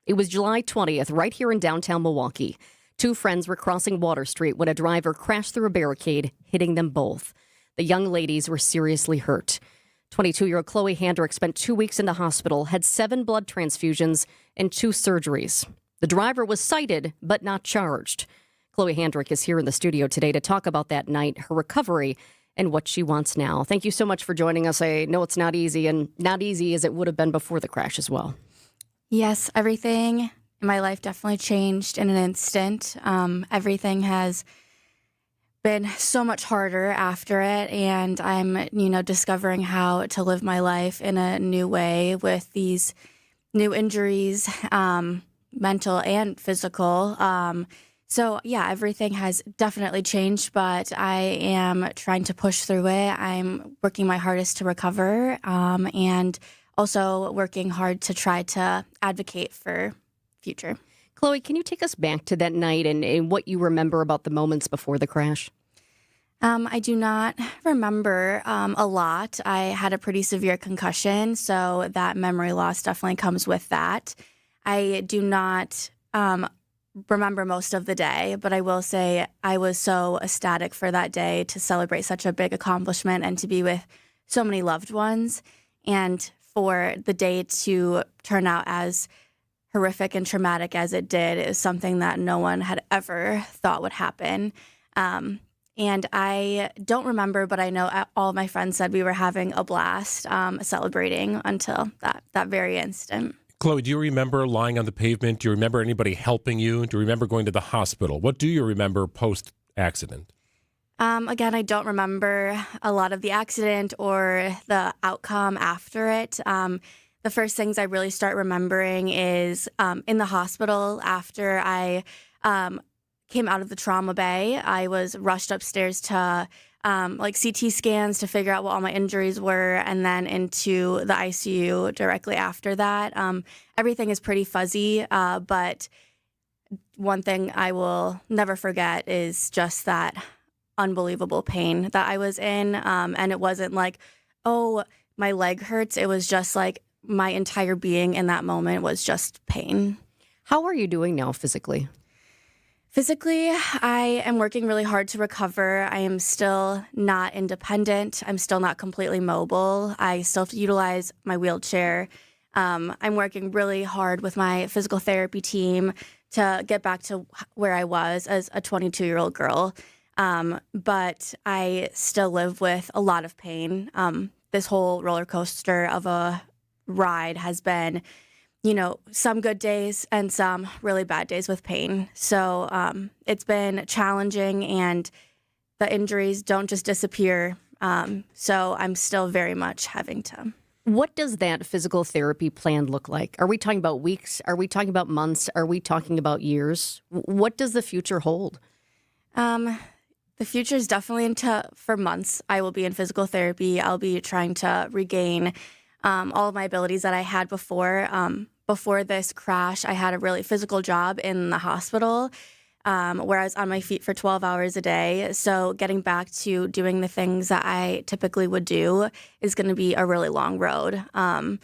It was July 20th, right here in downtown Milwaukee. Two friends were crossing Water Street when a driver crashed through a barricade, hitting them both. The young ladies were seriously hurt. 22-year-old Chloe Handrick spent 2 weeks in the hospital, had 7 blood transfusions, and 2 surgeries. The driver was cited, but not charged. Chloe Handrick is here in the studio today to talk about that night, her recovery, and what she wants now. Thank you so much for joining us. I know it's not easy, and not easy as it would have been before the crash as well. Yes, everything in my life definitely changed in an instant. Everything has been so much harder after it, and I'm, discovering how to live my life in a new way with these new injuries, mental and physical. So, yeah, everything has definitely changed, but I am trying to push through it. I'm working my hardest to recover, and also working hard to try to advocate for future. Chloe, can you take us back to that night and what you remember about the moments before the crash? I do not remember a lot. I had a pretty severe concussion, so that memory loss definitely comes with that. I do not remember most of the day, but I will say I was so ecstatic for that day to celebrate such a big accomplishment and to be with so many loved ones, and for the day to turn out as horrific and traumatic as it did is something that no one had ever thought would happen. And I don't remember, but I know all of my friends said we were having a blast celebrating until that very instant. Chloe, do you remember lying on the pavement? Do you remember anybody helping you? Do you remember going to the hospital? What do you remember post-accident? Again, I don't remember a lot of the accident or the outcome after it. The first things I really start remembering is in the hospital after I came out of the trauma bay. I was rushed upstairs to CT scans to figure out what all my injuries were, and then into the ICU directly after that. Everything is pretty fuzzy, but one thing I will never forget is just that unbelievable pain that I was in. And it wasn't like, oh, my leg hurts. It was just like my entire being in that moment was just pain. How are you doing now physically? Physically, I am working really hard to recover. I am still not independent. I'm still not completely mobile. I still have to utilize my wheelchair. I'm working really hard with my physical therapy team to get back to where I was as a 22-year-old girl. But I still live with a lot of pain. This whole roller coaster of a ride has been, some good days and some really bad days with pain. So it's been challenging, and the injuries don't just disappear. So I'm still very much having to. What does that physical therapy plan look like? Are we talking about weeks? Are we talking about months? Are we talking about years? What does the future hold? The future is definitely for months. I will be in physical therapy. I'll be trying to regain all of my abilities that I had before. Before this crash, I had a really physical job in the hospital where I was on my feet for 12 hours a day. So getting back to doing the things that I typically would do is going to be a really long road. And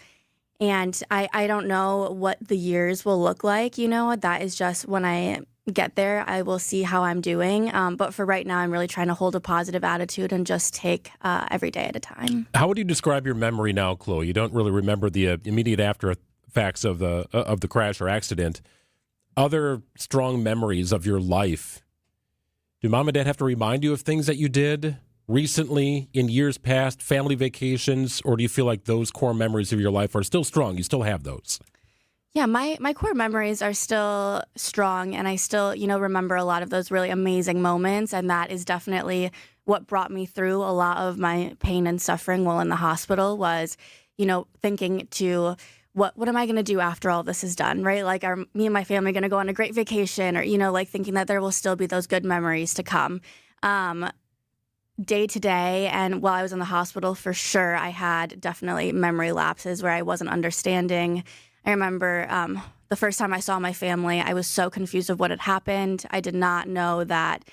I don't know what the years will look like. That is just when I get there, I will see how I'm doing. But for right now, I'm really trying to hold a positive attitude and just take every day at a time. How would you describe your memory now, Chloe? You don't really remember the immediate after effects of the crash or accident. Other strong memories of your life. Do mom and dad have to remind you of things that you did recently, in years past, family vacations, or do you feel like those core memories of your life are still strong? You still have those? Yeah, my core memories are still strong, and I still, remember a lot of those really amazing moments, and that is definitely what brought me through a lot of my pain and suffering while in the hospital was, thinking to what am I going to do after all this is done, right? Like, are me and my family going to go on a great vacation, or, thinking that there will still be those good memories to come. Day to day, and while I was in the hospital, for sure, I had definitely memory lapses where I wasn't understanding. I remember the first time I saw my family, I was so confused of what had happened. I did not know that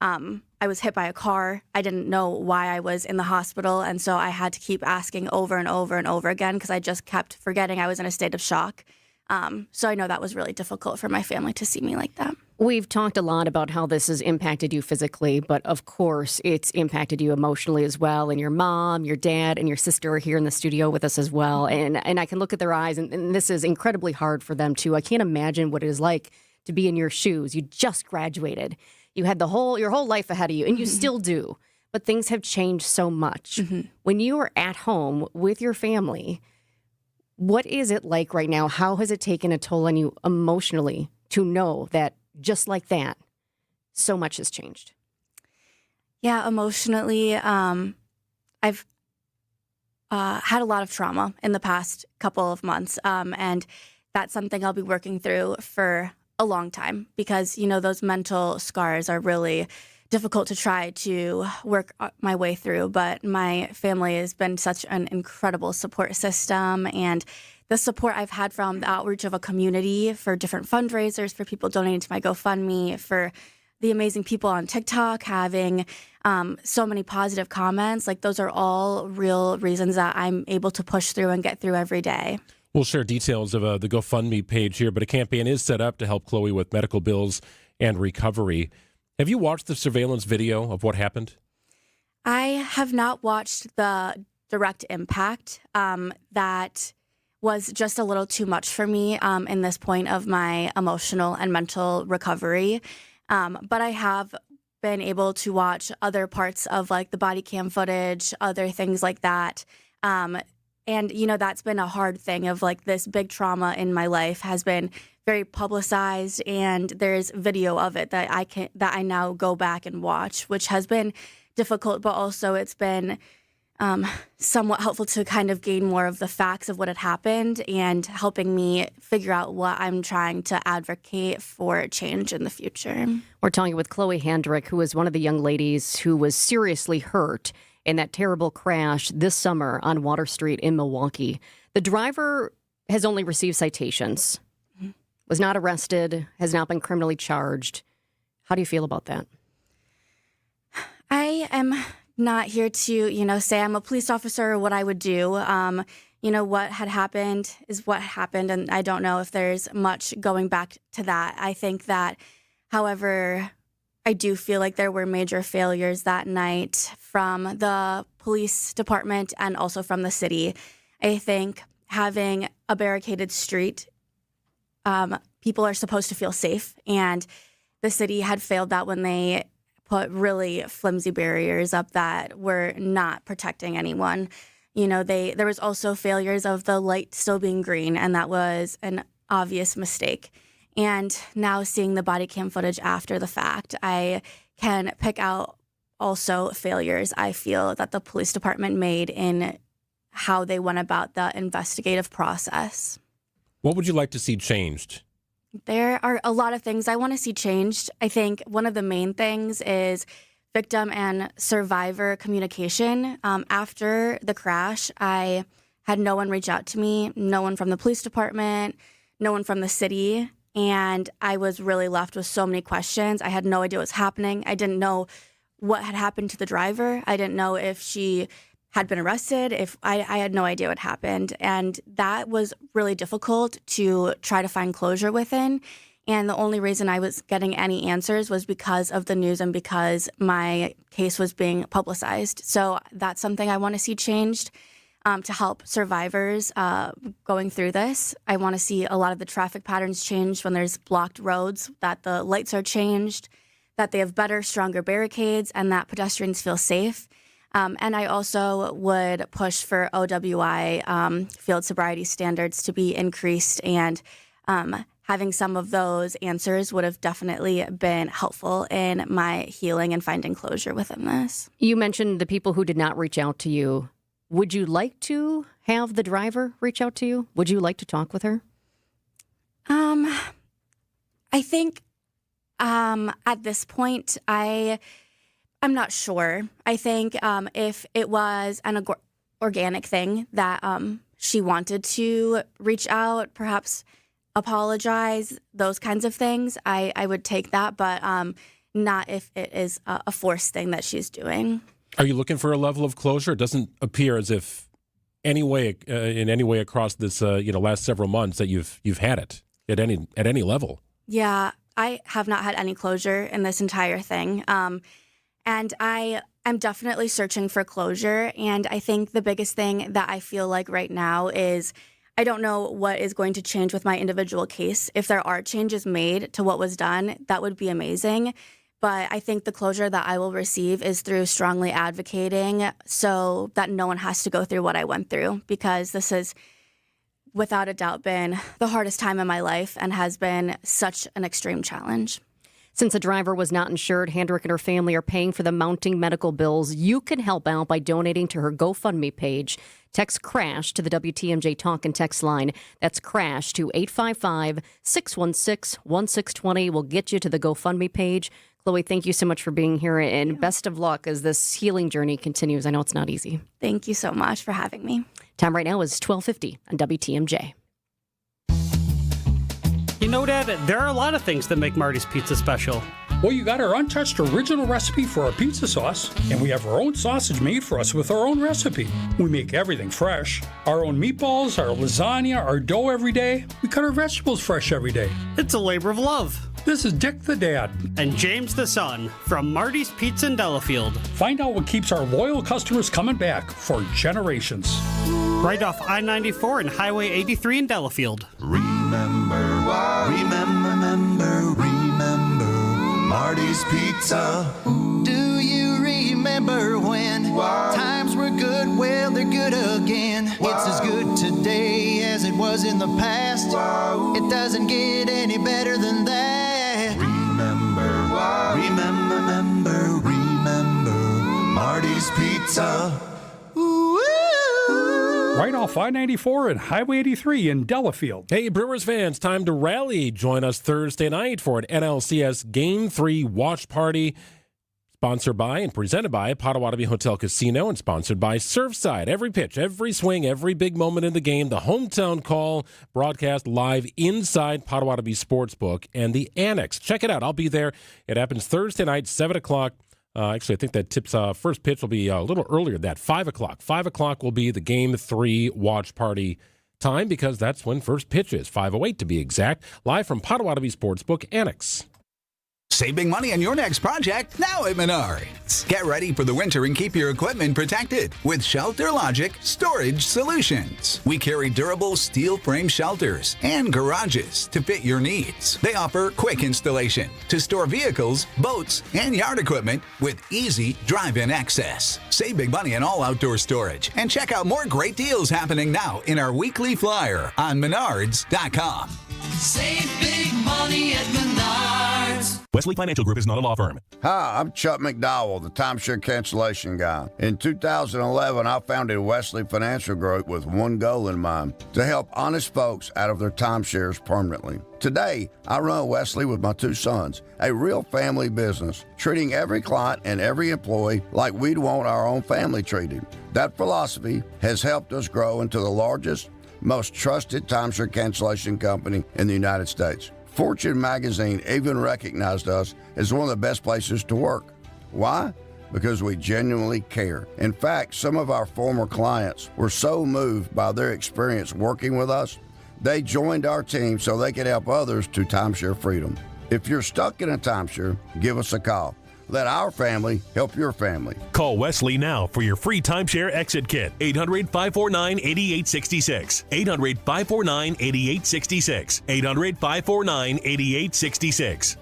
I was hit by a car. I didn't know why I was in the hospital, and so I had to keep asking over and over and over again because I just kept forgetting I was in a state of shock. So I know that was really difficult for my family to see me like that. We've talked a lot about how this has impacted you physically, but of course it's impacted you emotionally as well. And your mom, your dad, and your sister are here in the studio with us as well. And I can look at their eyes, and this is incredibly hard for them too. I can't imagine what it is like to be in your shoes. You just graduated. You had your whole life ahead of you, and you still do. But things have changed so much. When you are at home with your family, what is it like right now? How has it taken a toll on you emotionally to know that just like that, so much has changed? Yeah, emotionally, I've had a lot of trauma in the past couple of months, and that's something I'll be working through for a long time because, those mental scars are really difficult to try to work my way through. But my family has been such an incredible support system, and the support I've had from the outreach of a community for different fundraisers, for people donating to my GoFundMe, for the amazing people on TikTok having so many positive comments, like those are all real reasons that I'm able to push through and get through every day. We'll share details of the GoFundMe page here, but a campaign is set up to help Chloe with medical bills and recovery. Have you watched the surveillance video of what happened? I have not watched the direct impact. That was just a little too much for me in this point of my emotional and mental recovery. But I have been able to watch other parts of like the body cam footage, other things like that. And, that's been a hard thing of like this big trauma in my life has been very publicized, and there's video of it that I now go back and watch, which has been difficult, but also it's been somewhat helpful to kind of gain more of the facts of what had happened and helping me figure out what I'm trying to advocate for change in the future. We're talking with Chloe Handrick, who is one of the young ladies who was seriously hurt in that terrible crash this summer on Water Street in Milwaukee. The driver has only received citations, was not arrested, has not been criminally charged. How do you feel about that? I am not here to, say I'm a police officer or what I would do. What had happened is what happened, and I don't know if there's much going back to that. I think that, however, I do feel like there were major failures that night from the police department and also from the city. I think having a barricaded street, people are supposed to feel safe, and the city had failed that when they put really flimsy barriers up that were not protecting anyone. There was also failures of the light still being green, and that was an obvious mistake. And now seeing the body cam footage after the fact, I can pick out also failures I feel that the police department made in how they went about the investigative process. What would you like to see changed? There are a lot of things I want to see changed. I think one of the main things is victim and survivor communication. After the crash, I had no one reach out to me, no one from the police department, no one from the city, and I was really left with so many questions. I had no idea what was happening. I didn't know what had happened to the driver. I didn't know if she had been arrested, if I had no idea what happened. And that was really difficult to try to find closure within. And the only reason I was getting any answers was because of the news and because my case was being publicized. So that's something I want to see changed to help survivors going through this. I want to see a lot of the traffic patterns change when there's blocked roads, that the lights are changed, that they have better, stronger barricades, and that pedestrians feel safe. And I also would push for OWI field sobriety standards to be increased, and having some of those answers would have definitely been helpful in my healing and finding closure within this. You mentioned the people who did not reach out to you. Would you like to have the driver reach out to you? Would you like to talk with her? I think at this point, I'm not sure. I think if it was an organic thing that she wanted to reach out, perhaps apologize, those kinds of things, I would take that, but not if it is a forced thing that she's doing. Are you looking for a level of closure? It doesn't appear as if in any way across this last several months that you've had it at any level. Yeah, I have not had any closure in this entire thing. And I am definitely searching for closure. And I think the biggest thing that I feel like right now is I don't know what is going to change with my individual case. If there are changes made to what was done, that would be amazing. But I think the closure that I will receive is through strongly advocating so that no one has to go through what I went through, because this has without a doubt been the hardest time in my life and has been such an extreme challenge. Since the driver was not insured, Handrick and her family are paying for the mounting medical bills. You can help out by donating to her GoFundMe page. Text CRASH to the WTMJ Talk and Text line. That's CRASH to 855-616-1620. We'll get you to the GoFundMe page. Chloe, thank you so much for being here, and best of luck as this healing journey continues. I know it's not easy. Thank you so much for having me. Time right now is 12:50 on WTMJ. You know, Dad, there are a lot of things that make Marty's Pizza special. Well, you got our untouched original recipe for our pizza sauce, and we have our own sausage made for us with our own recipe. We make everything fresh. Our own meatballs, our lasagna, our dough every day. We cut our vegetables fresh every day. It's a labor of love. This is Dick the Dad. And James the Son from Marty's Pizza in Delafield. Find out what keeps our loyal customers coming back for generations. Right off I-94 and Highway 83 in Delafield. Remember Marty's Pizza. Do you remember when times were good? Well, they're good again. It's as good today as it was in the past. It doesn't get any better than that. Remember Marty's Pizza. Right off I-94 and Highway 83 in Delafield. Hey, Brewers fans, time to rally. Join us Thursday night for an NLCS Game 3 watch party. Sponsored by and presented by Potawatomi Hotel Casino and sponsored by Surfside. Every pitch, every swing, every big moment in the game, the hometown call, broadcast live inside Potawatomi Sportsbook and the Annex. Check it out. I'll be there. It happens Thursday night, 7 o'clock. Actually, I think that tips first pitch will be a little earlier than that, 5 o'clock. 5 o'clock will be the Game 3 watch party time because that's when first pitch is, 5:08 to be exact, live from Potawatomi Sportsbook Annex. Save big money on your next project now at Menards. Get ready for the winter and keep your equipment protected with Shelter Logic Storage Solutions. We carry durable steel frame shelters and garages to fit your needs. They offer quick installation to store vehicles, boats, and yard equipment with easy drive-in access. Save big money on all outdoor storage and check out more great deals happening now in our weekly flyer on Menards.com. Save big money at Menards. Wesley Financial Group is not a law firm. Hi, I'm Chuck McDowell, the timeshare cancellation guy. In 2011, I founded Wesley Financial Group with one goal in mind, to help honest folks out of their timeshares permanently. Today, I run Wesley with my two sons, a real family business, treating every client and every employee like we'd want our own family treated. That philosophy has helped us grow into the largest, most trusted timeshare cancellation company in the United States. Fortune magazine even recognized us as one of the best places to work. Why? Because we genuinely care. In fact, some of our former clients were so moved by their experience working with us, they joined our team so they could help others to timeshare freedom. If you're stuck in a timeshare, give us a call. Let our family help your family. Call Wesley now for your free timeshare exit kit. 800-549-8866. 800-549-8866. 800-549-8866.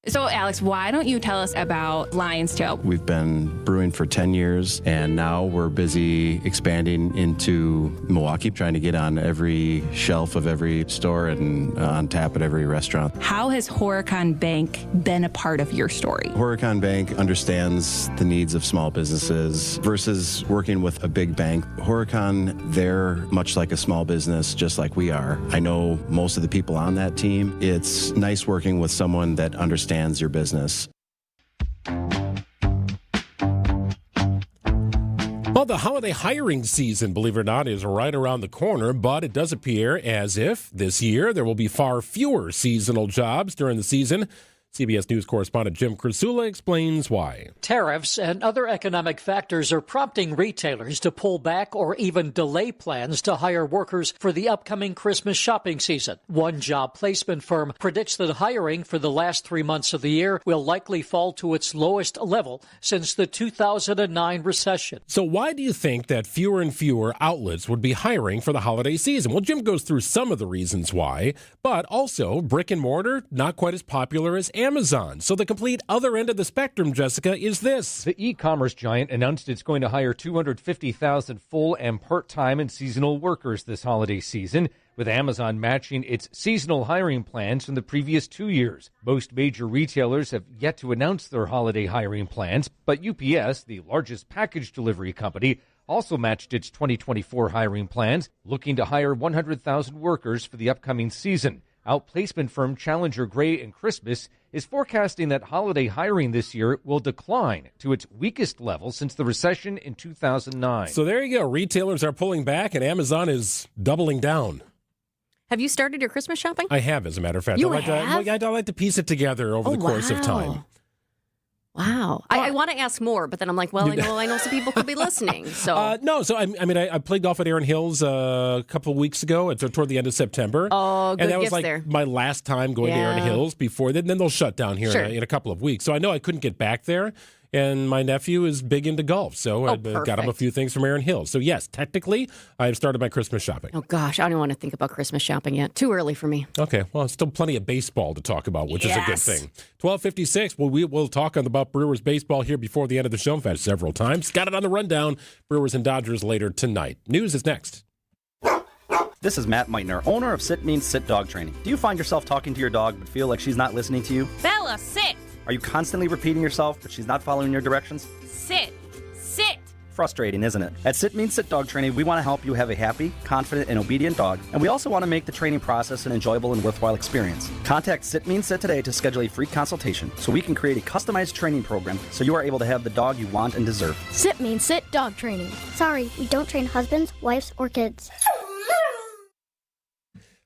So, Alex, why don't you tell us about Lion's Tail? We've been brewing for 10 years, and now we're busy expanding into Milwaukee, trying to get on every shelf of every store and on tap at every restaurant. How has Horicon Bank been a part of your story? Horicon Bank understands the needs of small businesses versus working with a big bank. Horicon, they're much like a small business, just like we are. I know most of the people on that team. It's nice working with someone that understands your business. Well, the holiday hiring season, believe it or not, is right around the corner, but it does appear as if this year there will be far fewer seasonal jobs during the season. CBS News correspondent Jim Krasula explains why. Tariffs and other economic factors are prompting retailers to pull back or even delay plans to hire workers for the upcoming Christmas shopping season. One job placement firm predicts that hiring for the last 3 months of the year will likely fall to its lowest level since the 2009 recession. So why do you think that fewer and fewer outlets would be hiring for the holiday season? Well, Jim goes through some of the reasons why, but also brick and mortar, not quite as popular as Amazon. So the complete other end of the spectrum, Jessica, is this. The e-commerce giant announced it's going to hire 250,000 full and part-time and seasonal workers this holiday season, with Amazon matching its seasonal hiring plans from the previous 2 years. Most major retailers have yet to announce their holiday hiring plans, but UPS, the largest package delivery company, also matched its 2024 hiring plans, looking to hire 100,000 workers for the upcoming season. Outplacement firm Challenger Gray & Christmas is forecasting that holiday hiring this year will decline to its weakest level since the recession in 2009. So there you go. Retailers are pulling back and Amazon is doubling down. Have you started your Christmas shopping? I have, as a matter of fact. You I have? like to piece it together over the course of time. Wow. I want to ask more, but then I'm like, well, I know some people could be listening. So I played golf at Erin Hills a couple of weeks ago, toward the end of September. Oh, good and that was gifts like there. my last time going to Erin Hills before. Then they'll shut down here Sure. in a couple of weeks. So I know I couldn't get back there. And my nephew is big into golf, so I got him a few things from Erin Hills. So yes, technically, I've started my Christmas shopping. Oh gosh, I don't want to think about Christmas shopping yet. Too early for me. Okay, well, still plenty of baseball to talk about, which is a good thing. 12:56. Well, we'll talk about Brewers baseball here before the end of the show. I've had several times. Got it on the rundown. Brewers and Dodgers later tonight. News is next. This is Matt Meitner, owner of Sit Means Sit Dog Training. Do you find yourself talking to your dog but feel like she's not listening to you? Bella, sit! Are you constantly repeating yourself but she's not following your directions? Sit! Sit! Frustrating, isn't it? At Sit Means Sit Dog Training, we want to help you have a happy, confident, and obedient dog, and we also want to make the training process an enjoyable and worthwhile experience. Contact Sit Means Sit today to schedule a free consultation so we can create a customized training program so you are able to have the dog you want and deserve. Sit Means Sit Dog Training. Sorry, we don't train husbands, wives, or kids.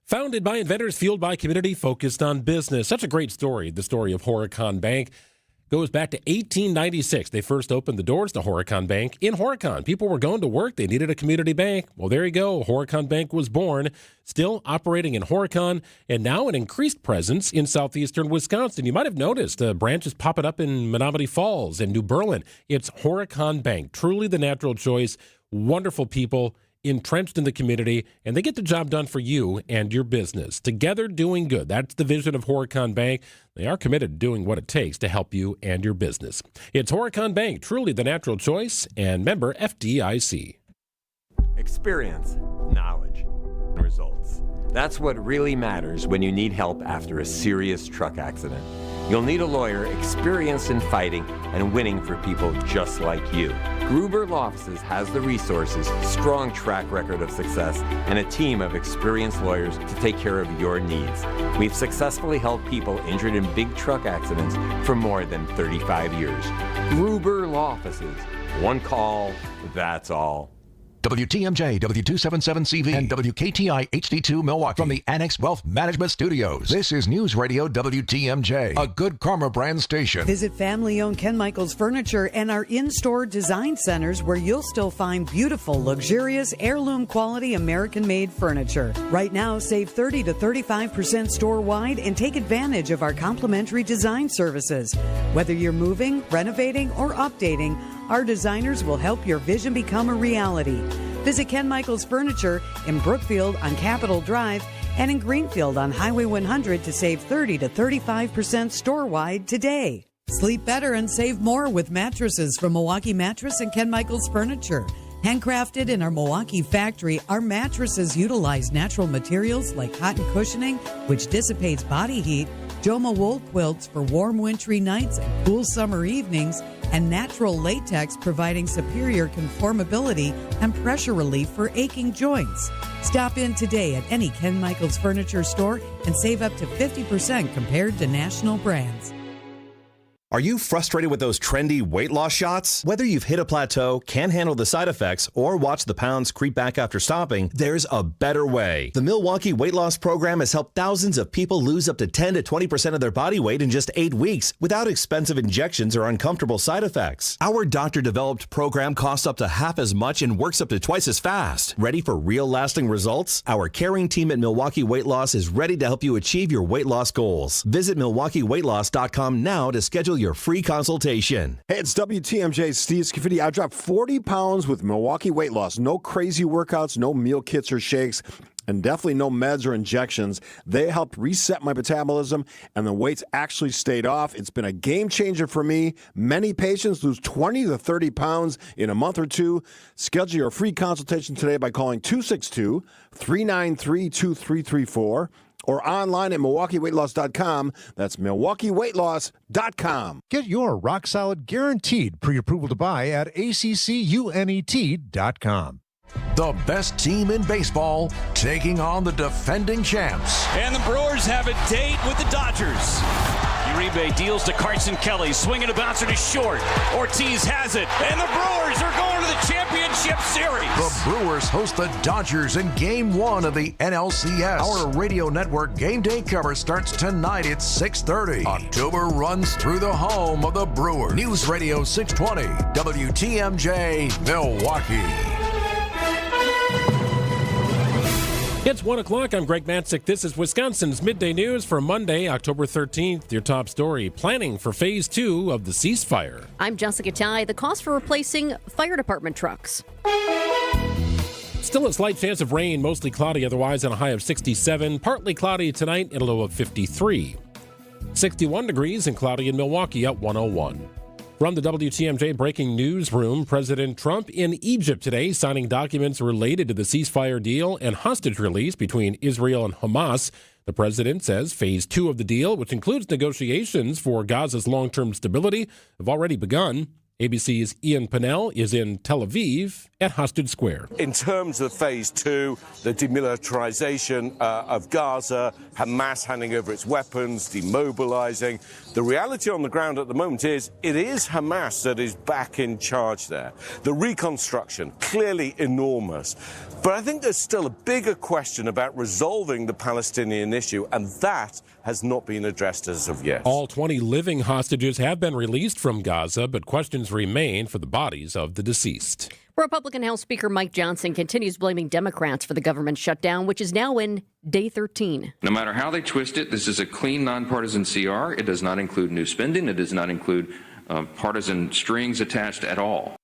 Founded by inventors, fueled by community, focused on business. Such a great story. The story of Horicon Bank goes back to 1896. They first opened the doors to Horicon Bank in Horicon. People were going to work. They needed a community bank. Well, there you go. Horicon Bank was born, still operating in Horicon, and now an increased presence in southeastern Wisconsin. You might have noticed branches popping up in Menominee Falls and New Berlin. It's Horicon Bank, truly the natural choice. Wonderful people, entrenched in the community, and they get the job done for you and your business. Together doing good. That's the vision of Horicon Bank. They are committed to doing what it takes to help you and your business. It's Horicon Bank, truly the natural choice, and member FDIC. Experience, knowledge, results. That's what really matters when you need help after a serious truck accident. You'll need a lawyer experienced in fighting and winning for people just like you. Gruber Law Offices has the resources, strong track record of success, and a team of experienced lawyers to take care of your needs. We've successfully helped people injured in big truck accidents for more than 35 years. Gruber Law Offices. One call, that's all. WTMJ, W277CV, and WKTI HD2 Milwaukee from the Annex Wealth Management Studios. This is News Radio WTMJ, a Good Karma brand station. Visit family-owned Ken Michaels Furniture and our in-store design centers where you'll still find beautiful, luxurious, heirloom quality American-made furniture. Right now, save 30 to 35% store-wide and take advantage of our complimentary design services. Whether you're moving, renovating, or updating, our designers will help your vision become a reality. Visit Ken Michaels Furniture in Brookfield on Capitol Drive and in Greenfield on Highway 100 to save 30 to 35% store-wide today. Sleep better and save more with mattresses from Milwaukee Mattress and Ken Michaels Furniture. Handcrafted in our Milwaukee factory, our mattresses utilize natural materials like cotton cushioning, which dissipates body heat, Joma wool quilts for warm wintry nights and cool summer evenings, and natural latex providing superior conformability and pressure relief for aching joints. Stop in today at any Ken Michaels Furniture store and save up to 50% compared to national brands. Are you frustrated with those trendy weight loss shots? Whether you've hit a plateau, can't handle the side effects, or watch the pounds creep back after stopping, there's a better way. The Milwaukee Weight Loss Program has helped thousands of people lose up to 10 to 20% of their body weight in just 8 weeks without expensive injections or uncomfortable side effects. Our doctor-developed program costs up to half as much and works up to twice as fast. Ready for real lasting results? Our caring team at Milwaukee Weight Loss is ready to help you achieve your weight loss goals. Visit MilwaukeeWeightLoss.com now to schedule your free consultation. Hey, it's WTMJ's Steve Scafidi. I dropped 40 pounds with Milwaukee Weight Loss. No crazy workouts, no meal kits or shakes, and definitely no meds or injections. They helped reset my metabolism, and the weights actually stayed off. It's been a game changer for me. Many patients lose 20 to 30 pounds in a month or two. Schedule your free consultation today by calling 262-393-2334. or online at MilwaukeeWeightLoss.com. That's MilwaukeeWeightLoss.com. Get your rock solid guaranteed pre-approval to buy at ACCUNET.com. The best team in baseball taking on the defending champs. And the Brewers have a date with the Dodgers. Uribe deals to Carson Kelly, swinging a bouncer to short. Ortiz has it, and the Brewers are going to the championship series. The Brewers host the Dodgers in Game 1 of the NLCS. Our radio network game day coverage starts tonight at 6:30. October runs through the home of the Brewers. News Radio 620, WTMJ, Milwaukee. It's 1 o'clock. I'm Greg Matzek. This is Wisconsin's Midday News for Monday, October 13th. Your top story, planning for Phase 2 of the ceasefire. I'm Jessica Tighe. The cost for replacing fire department trucks. Still a slight chance of rain, mostly cloudy otherwise, on a high of 67. Partly cloudy tonight at a low of 53. 61 degrees and cloudy in Milwaukee at 101. From the WTMJ Breaking News Room, President Trump in Egypt today signing documents related to the ceasefire deal and hostage release between Israel and Hamas. The president says Phase 2 of the deal, which includes negotiations for Gaza's long-term stability, have already begun. ABC's Ian Pennell is in Tel Aviv at Hostage Square. In terms of Phase 2, the demilitarization of Gaza, Hamas handing over its weapons, demobilizing, the reality on the ground at the moment is it is Hamas that is back in charge there. The reconstruction, clearly enormous. But I think there's still a bigger question about resolving the Palestinian issue, and that has not been addressed as of yet. All 20 living hostages have been released from Gaza, but questions remain for the bodies of the deceased. Republican House Speaker Mike Johnson continues blaming Democrats for the government shutdown, which is now in day 13. No matter how they twist it, this is a clean, nonpartisan CR. It does not include new spending. It does not include partisan strings attached at all.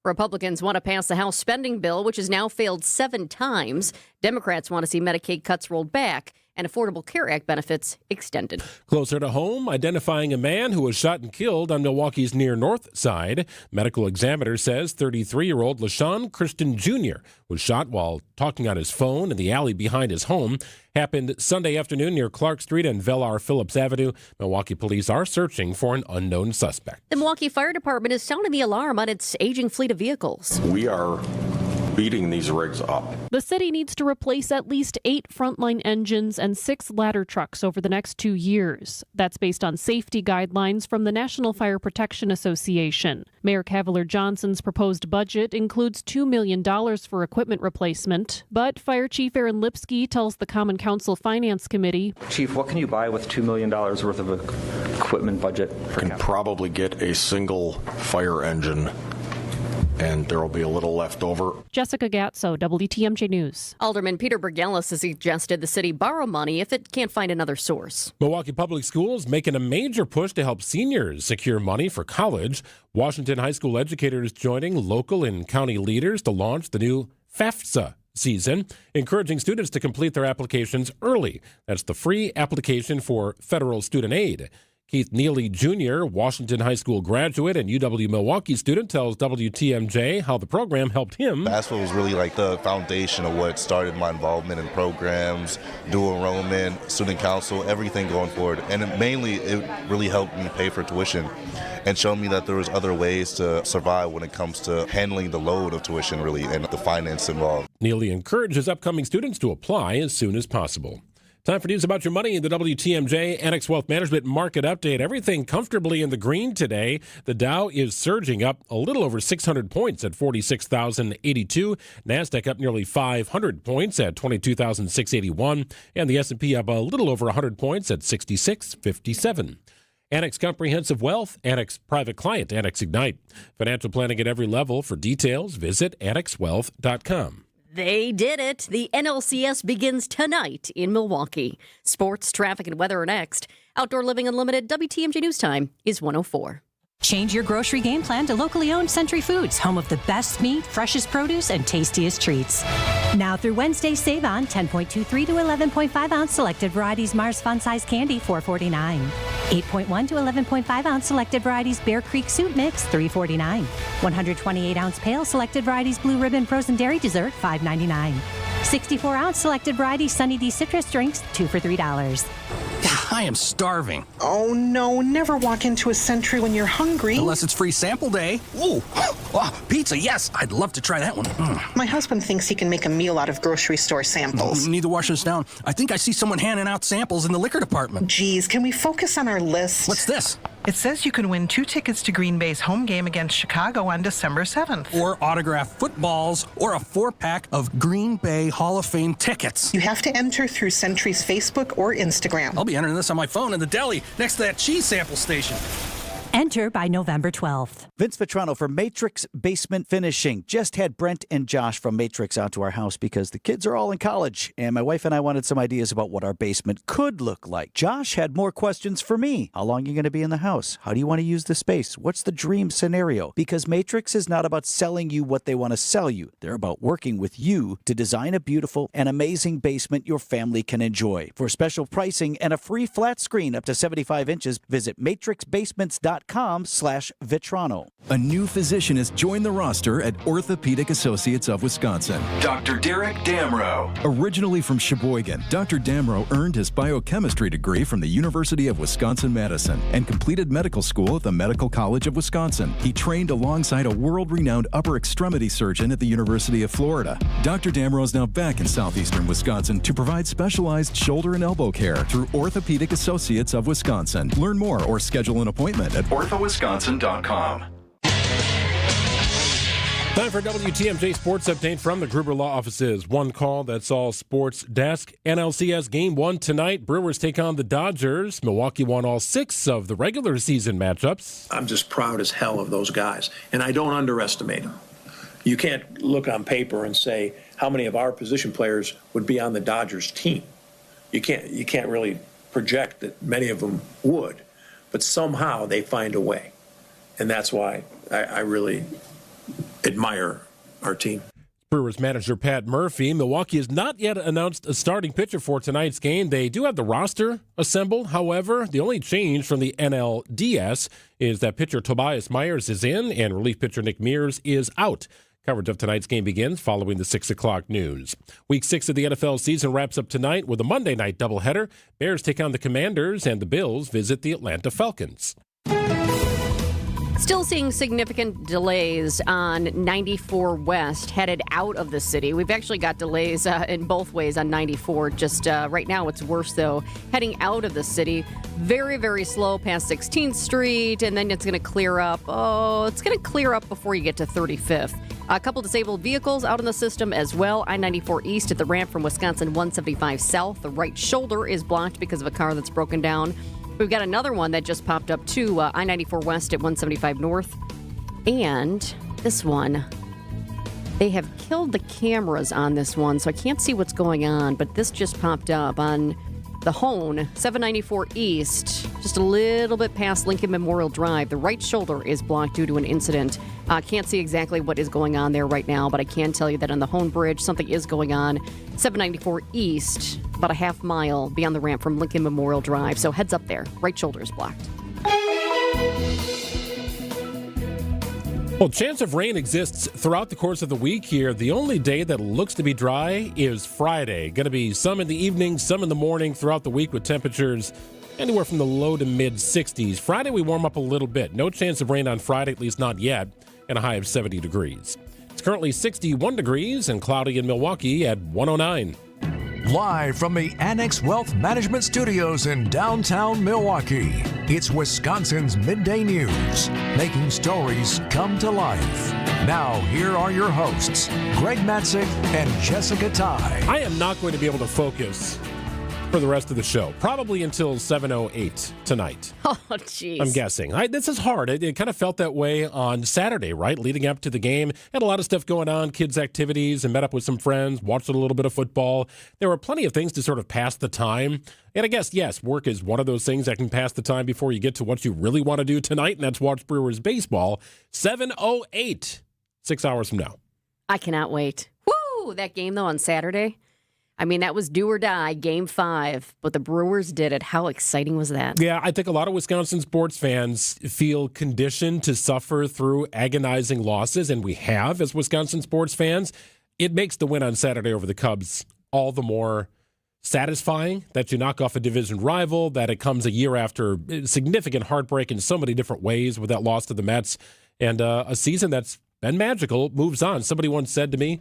Republicans want to pass the House spending bill, which has now failed 7 times. Democrats want to see Medicaid cuts rolled back and Affordable Care Act benefits extended. Closer to home, identifying a man who was shot and killed on Milwaukee's near north side. Medical examiner says 33-year-old LaShawn Christian Jr. was shot while talking on his phone in the alley behind his home. Happened Sunday afternoon near Clark Street and Velar Phillips Avenue. Milwaukee police are searching for an unknown suspect. The Milwaukee Fire Department is sounding the alarm on its aging fleet of vehicles. We are beating these rigs up. The city needs to replace at least 8 frontline engines and 6 ladder trucks over the next 2 years. That's based on safety guidelines from the National Fire Protection Association. Mayor Cavalier Johnson's proposed budget includes $2 million for equipment replacement, but Fire Chief Aaron Lipsky tells the Common Council Finance Committee, Chief, what can you buy with $2 million worth of equipment budget? You can probably get a single fire engine, and there will be a little left over. Jessica Gatso, WTMJ News. Alderman Peter Bergelis has suggested the city borrow money if it can't find another source. Milwaukee Public Schools making a major push to help seniors secure money for college. Washington high school educators joining local and county leaders to launch the new FAFSA season, encouraging students to complete their applications early. That's the free application for federal student aid. Keith Neely Jr., Washington High School graduate and UW-Milwaukee student, tells WTMJ how the program helped him. Basketball was really like the foundation of what started my involvement in programs, dual enrollment, student council, everything going forward. And it really helped me pay for tuition and showed me that there was other ways to survive when it comes to handling the load of tuition, really, and the finance involved. Neely encourages upcoming students to apply as soon as possible. Time for news about your money in the WTMJ Annex Wealth Management Market Update. Everything comfortably in the green today. The Dow is surging up a little over 600 points at 46,082. NASDAQ up nearly 500 points at 22,681. And the S&P up a little over 100 points at 6657. Annex Comprehensive Wealth, Annex Private Client, Annex Ignite. Financial planning at every level. For details, visit annexwealth.com. They did it. The NLCS begins tonight in Milwaukee. Sports, traffic, and weather are next. Outdoor Living Unlimited WTMJ News Time is 1:04. Change your grocery game plan to locally owned Century Foods, home of the best meat, freshest produce, and tastiest treats. Now through Wednesday, save on 10.23 to 11.5 ounce selected varieties Mars Fun Size Candy, $4.49. 8.1 to 11.5 ounce selected varieties Bear Creek Soup Mix, $3.49. 128 ounce pale selected varieties Blue Ribbon Frozen Dairy Dessert, $5.99. 64 ounce selected varieties Sunny D Citrus Drinks, 2 for $3. I am starving. Oh no, never walk into a Century when you're hungry. Unless it's free sample day. Ooh, pizza, yes. I'd love to try that one. My husband thinks he can make a meal out of grocery store samples. Need to wash this down. I think I see someone handing out samples in the liquor department. Geez, can we focus on our list? What's this? It says you can win 2 tickets to Green Bay's home game against Chicago on December 7th. Or autographed footballs, or a 4-pack of Green Bay Hall of Fame tickets. You have to enter through Century's Facebook or Instagram. I'll be entering this on my phone in the deli next to that cheese sample station. Enter by November 12th. Vince Vitrano for Matrix Basement Finishing. Just had Brent and Josh from Matrix out to our house because the kids are all in college, and my wife and I wanted some ideas about what our basement could look like. Josh had more questions for me. How long are you going to be in the house? How do you want to use the space? What's the dream scenario? Because Matrix is not about selling you what they want to sell you. They're about working with you to design a beautiful and amazing basement your family can enjoy. For special pricing and a free flat screen up to 75 inches, visit matrixbasements.com/Vitrano. A new physician has joined the roster at Orthopedic Associates of Wisconsin. Dr. Derek Damrow. Originally from Sheboygan, Dr. Damrow earned his biochemistry degree from the University of Wisconsin-Madison and completed medical school at the Medical College of Wisconsin. He trained alongside a world-renowned upper extremity surgeon at the University of Florida. Dr. Damrow is now back in southeastern Wisconsin to provide specialized shoulder and elbow care through Orthopedic Associates of Wisconsin. Learn more or schedule an appointment at orthowisconsin.com. Time for WTMJ Sports Update from the Gruber Law Offices. One call, that's all sports desk. NLCS Game 1 tonight. Brewers take on the Dodgers. Milwaukee won all 6 of the regular season matchups. I'm just proud as hell of those guys, and I don't underestimate them. You can't look on paper and say how many of our position players would be on the Dodgers team. You can't really project that many of them would, but somehow they find a way. And that's why I really admire our team. Brewers manager Pat Murphy. Milwaukee has not yet announced a starting pitcher for tonight's game. They do have the roster assembled. However, the only change from the NLDS is that pitcher Tobias Myers is in and relief pitcher Nick Mears is out. Coverage of tonight's game begins following the 6 o'clock news. Week 6 of the NFL season wraps up tonight with a Monday night doubleheader. Bears take on the Commanders and the Bills visit the Atlanta Falcons. Still seeing significant delays on 94 West headed out of the city. We've actually got delays in both ways on 94. Just right now it's worse, though. Heading out of the city, very, very slow past 16th Street, and then it's going to clear up. Oh, it's going to clear up before you get to 35th. A couple disabled vehicles out in the system as well. I-94 East at the ramp from Wisconsin 175 South. The right shoulder is blocked because of a car that's broken down. We've got another one that just popped up, too, I-94 West at 175 North. And this one, they have killed the cameras on this one, so I can't see what's going on. But this just popped up on the Hone, 794 East, just a little bit past Lincoln Memorial Drive. The right shoulder is blocked due to an incident. Can't see exactly what is going on there right now, but I can tell you that on the Hone Bridge, something is going on. 794 East, about a half mile beyond the ramp from Lincoln Memorial Drive. So heads up there. Right shoulder is blocked. Well, chance of rain exists throughout the course of the week here. The only day that looks to be dry is Friday. Going to be some in the evening, some in the morning throughout the week with temperatures anywhere from the low to mid 60s. Friday, we warm up a little bit. No chance of rain on Friday, at least not yet, and a high of 70 degrees. It's currently 61 degrees and cloudy in Milwaukee at 109. Live from the Annex Wealth Management Studios in downtown Milwaukee, it's Wisconsin's Midday News, making stories come to life. Now, here are your hosts, Greg Matzek and Jessica Tighe. I am not going to be able to focus for the rest of the show, probably until 7:08 tonight. Oh, jeez. I'm guessing. This is hard. It kind of felt that way on Saturday, right? Leading up to the game. Had a lot of stuff going on, kids' activities, and met up with some friends, watched a little bit of football. There were plenty of things to sort of pass the time. And I guess, yes, work is one of those things that can pass the time before you get to what you really want to do tonight, and that's watch Brewers baseball. 7:08, 6 hours from now. I cannot wait. Woo! That game, though, on Saturday. I mean, that was do or die, Game 5, but the Brewers did it. How exciting was that? Yeah, I think a lot of Wisconsin sports fans feel conditioned to suffer through agonizing losses, and we have as Wisconsin sports fans. It makes the win on Saturday over the Cubs all the more satisfying that you knock off a division rival, that it comes a year after significant heartbreak in so many different ways with that loss to the Mets, and a season that's been magical moves on. Somebody once said to me,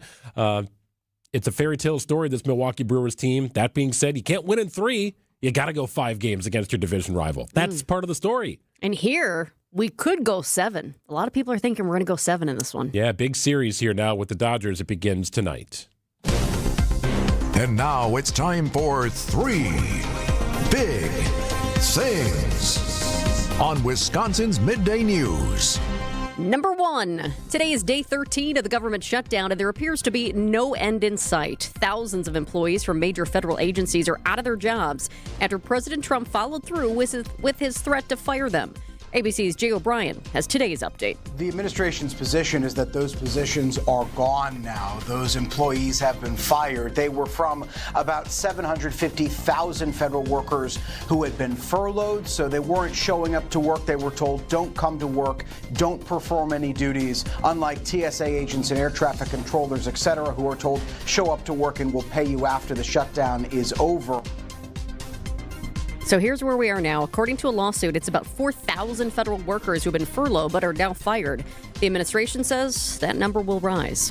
it's a fairy tale story, this Milwaukee Brewers team. That being said, you can't win in 3. You got to go 5 games against your division rival. That's part of the story. And here, we could go 7. A lot of people are thinking we're going to go 7 in this one. Yeah, big series here now with the Dodgers. It begins tonight. And now it's time for 3 Big Things on Wisconsin's Midday News. Number 1, today is day 13 of the government shutdown, and there appears to be no end in sight. Thousands of employees from major federal agencies are out of their jobs after President Trump followed through with his threat to fire them. ABC's Jay O'Brien has today's update. The administration's position is that those positions are gone now. Those employees have been fired. They were from about 750,000 federal workers who had been furloughed, so they weren't showing up to work. They were told, don't come to work, don't perform any duties, unlike TSA agents and air traffic controllers, etc., who are told, show up to work and we'll pay you after the shutdown is over. So here's where we are now. According to a lawsuit, it's about 4,000 federal workers who've been furloughed but are now fired. The administration says that number will rise.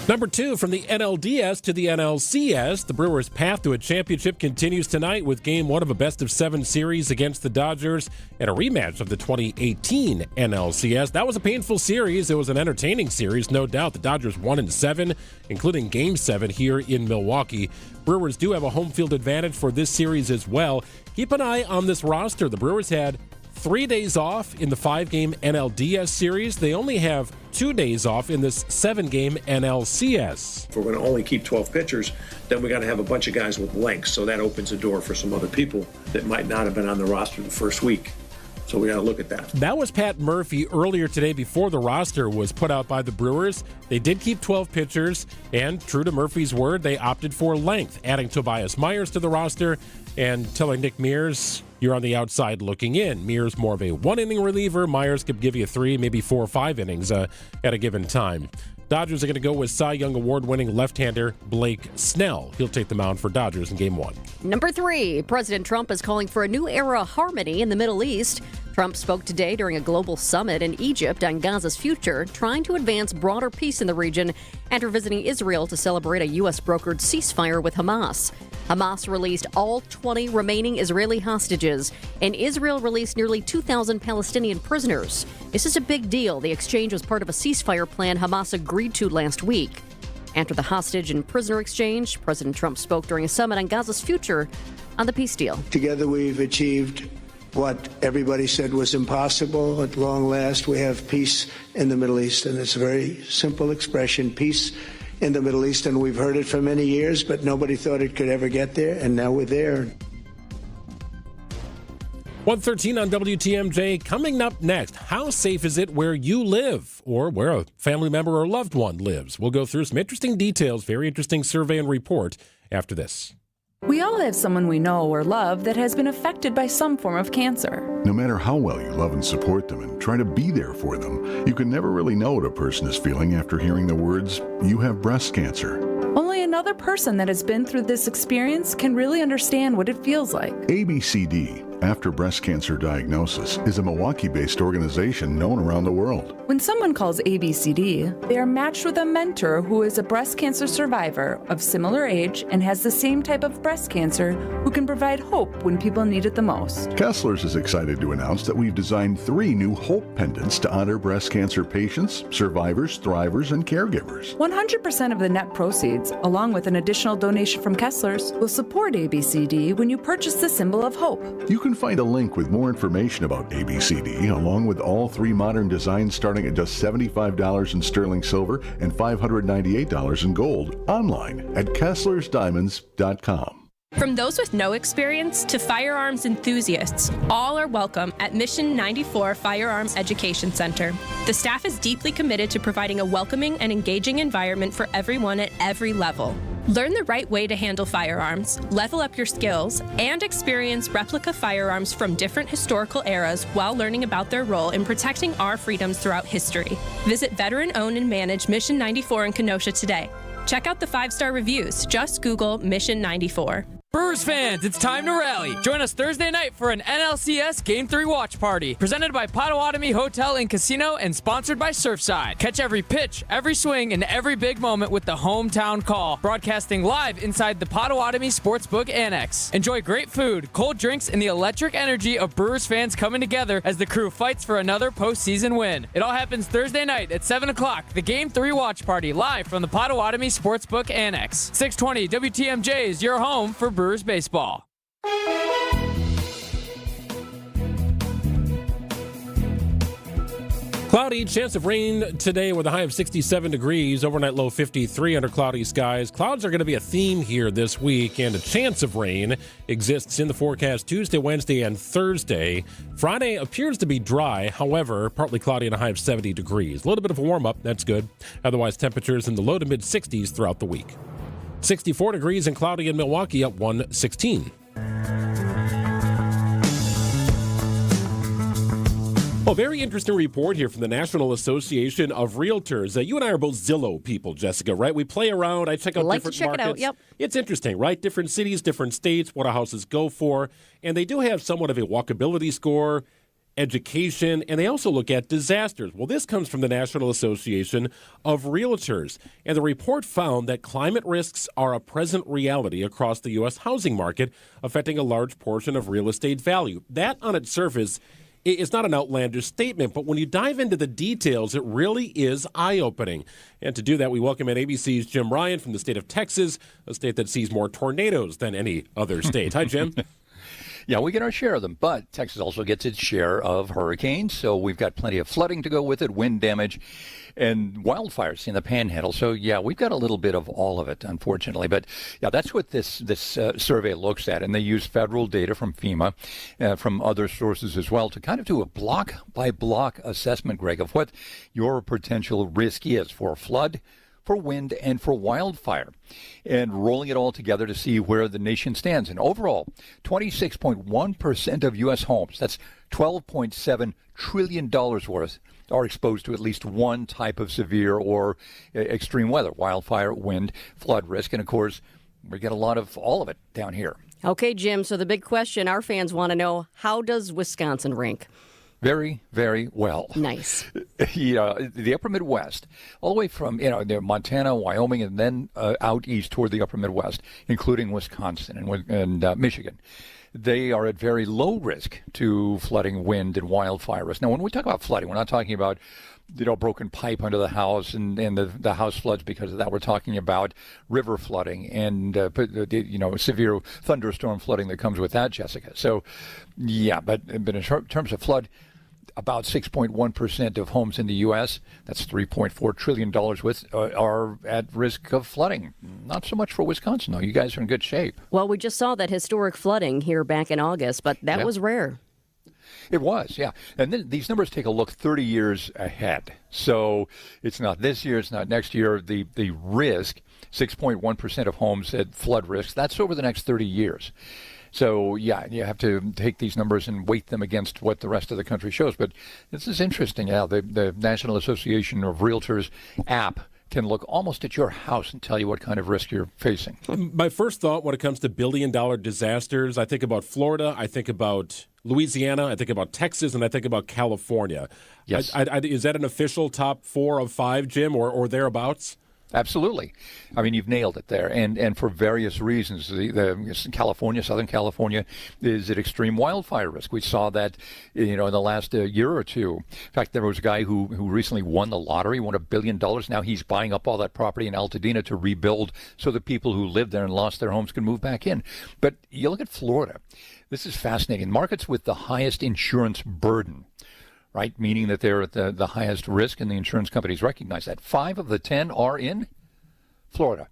Number 2, from the NLDS to the NLCS, the Brewers' path to a championship continues tonight with Game 1 of a best-of-7 series against the Dodgers and a rematch of the 2018 NLCS. That was a painful series. It was an entertaining series, no doubt. The Dodgers won in 7, including Game 7 here in Milwaukee. Brewers do have a home field advantage for this series as well. Keep an eye on this roster. The Brewers had 3 days off in the 5-game NLDS series. They only have 2 days off in this 7-game NLCS. If we're going to only keep 12 pitchers, then we got to have a bunch of guys with length. So that opens the door for some other people that might not have been on the roster the first week. So we got to look at that. That was Pat Murphy earlier today before the roster was put out by the Brewers. They did keep 12 pitchers, and true to Murphy's word, they opted for length, adding Tobias Myers to the roster and telling Nick Mears, you're on the outside looking in. Mears more of a 1-inning reliever. Myers could give you 3, maybe 4 or 5 innings at a given time. Dodgers are going to go with Cy Young Award-winning left-hander Blake Snell. He'll take the mound for Dodgers in Game 1. Number 3, President Trump is calling for a new era of harmony in the Middle East. Trump spoke today during a global summit in Egypt on Gaza's future, trying to advance broader peace in the region after visiting Israel to celebrate a U.S.-brokered ceasefire with Hamas. Hamas released all 20 remaining Israeli hostages, and Israel released nearly 2,000 Palestinian prisoners. This is a big deal. The exchange was part of a ceasefire plan Hamas agreed to last week. After the hostage and prisoner exchange, President Trump spoke during a summit on Gaza's future on the peace deal. Together we've achieved what everybody said was impossible. At long last, we have peace in the Middle East, and it's a very simple expression, peace in the Middle East, and we've heard it for many years, but nobody thought it could ever get there, and now we're there. 1:13 on WTMJ. Coming up next, how safe is it where you live or where a family member or loved one lives? We'll go through some interesting details, very interesting survey and report after this. We all have someone we know or love that has been affected by some form of cancer. No matter how well you love and support them and try to be there for them, you can never really know what a person is feeling after hearing the words, "You have breast cancer." Only another person that has been through this experience can really understand what it feels like. ABCD, After Breast Cancer Diagnosis is a Milwaukee-based organization known around the world. When someone calls ABCD, they are matched with a mentor who is a breast cancer survivor of similar age and has the same type of breast cancer who can provide hope when people need it the most. Kessler's is excited to announce that we've designed 3 new Hope pendants to honor breast cancer patients, survivors, thrivers, and caregivers. 100% of the net proceeds, along with an additional donation from Kessler's, will support ABCD when you purchase the symbol of hope. You can find a link with more information about ABCD, along with all 3 modern designs starting at just $75 in sterling silver and $598 in gold, online at KesslersDiamonds.com. From those with no experience to firearms enthusiasts, all are welcome at Mission 94 Firearms Education Center. The staff is deeply committed to providing a welcoming and engaging environment for everyone at every level. Learn the right way to handle firearms, level up your skills, and experience replica firearms from different historical eras while learning about their role in protecting our freedoms throughout history. Visit veteran-owned and managed Mission 94 in Kenosha today. Check out the 5-star reviews. Just Google Mission 94. Brewers fans, it's time to rally. Join us Thursday night for an NLCS Game 3 watch party, presented by Potawatomi Hotel and Casino and sponsored by Surfside. Catch every pitch, every swing, and every big moment with the Hometown Call, broadcasting live inside the Potawatomi Sportsbook Annex. Enjoy great food, cold drinks, and the electric energy of Brewers fans coming together as the crew fights for another postseason win. It all happens Thursday night at 7 o'clock, the Game 3 watch party, live from the Potawatomi Sportsbook Annex. 620 WTMJ is your home for Brewers baseball. Cloudy, chance of rain today with a high of 67 degrees, overnight low 53 under cloudy skies. Clouds are going to be a theme here this week, and a chance of rain exists in the forecast Tuesday, Wednesday, and Thursday. Friday appears to be dry, however, partly cloudy and a high of 70 degrees. A little bit of a warm-up, that's good. Otherwise, temperatures in the low to mid-60s throughout the week. 64 degrees and cloudy in Milwaukee at 116. Well, very interesting report here from the National Association of Realtors. You and I are both Zillow people, Jessica, right? We play around. I check out different markets. It out, yep. It's interesting, right? Different cities, different states, what our houses go for. And they do have somewhat of a walkability score, education, and they also look at disasters. Well, this comes from the National Association of Realtors, and the report found that climate risks are a present reality across the U.S. housing market, affecting a large portion of real estate value. That, on its surface, is not an outlandish statement, but when you dive into the details, it really is eye-opening. And to do that, we welcome in ABC's Jim Ryan from the state of Texas, a state that sees more tornadoes than any other state. Hi, Jim. Yeah, we get our share of them, but Texas also gets its share of hurricanes, so we've got plenty of flooding to go with it, wind damage, and wildfires in the Panhandle. So, yeah, we've got a little bit of all of it, unfortunately. But, yeah, that's what this survey looks at, and they use federal data from FEMA, from other sources as well, to kind of do a block-by-block assessment, Greg, of what your potential risk is for flood, for wind, and for wildfire, and rolling it all together to see where the nation stands. And overall, 26.1% of U.S. homes, that's $12.7 trillion worth, are exposed to at least one type of severe or extreme weather, wildfire, wind, flood risk. And, of course, we get a lot of all of it down here. Okay, Jim, so the big question our fans want to know, how does Wisconsin rank? Very, very well. Nice. The upper Midwest, all the way from Montana, Wyoming, and then out east toward the upper Midwest, including Wisconsin and Michigan. They are at very low risk to flooding, wind, and wildfire risk. Now, when we talk about flooding, we're not talking about broken pipe under the house and the house floods because of that. We're talking about river flooding and severe thunderstorm flooding that comes with that, Jessica. So, yeah, but in terms of flood, about 6.1% of homes in the U.S., that's $3.4 trillion are at risk of flooding. Not so much for Wisconsin, though. You guys are in good shape. Well, we just saw that historic flooding here back in August, but that was rare. It was, yeah. And then these numbers take a look 30 years ahead. So it's not this year, it's not next year. The risk, 6.1% of homes at flood risk, that's over the next 30 years. So, yeah, you have to take these numbers and weight them against what the rest of the country shows. But this is interesting. Yeah, the National Association of Realtors app can look almost at your house and tell you what kind of risk you're facing. My first thought when it comes to billion-dollar disasters, I think about Florida, I think about Louisiana, I think about Texas, and I think about California. Yes. Is that an official top 4 of 5, Jim, or thereabouts? Absolutely. I mean, you've nailed it there. And for various reasons, the California, Southern California, is at extreme wildfire risk. We saw that, in the last year or two. In fact, there was a guy who recently won the lottery, won $1 billion. Now he's buying up all that property in Altadena to rebuild so the people who lived there and lost their homes can move back in. But you look at Florida. This is fascinating. Markets with the highest insurance burden, right? Meaning that they're at the highest risk, and the insurance companies recognize that. 5 of the 10 are in Florida.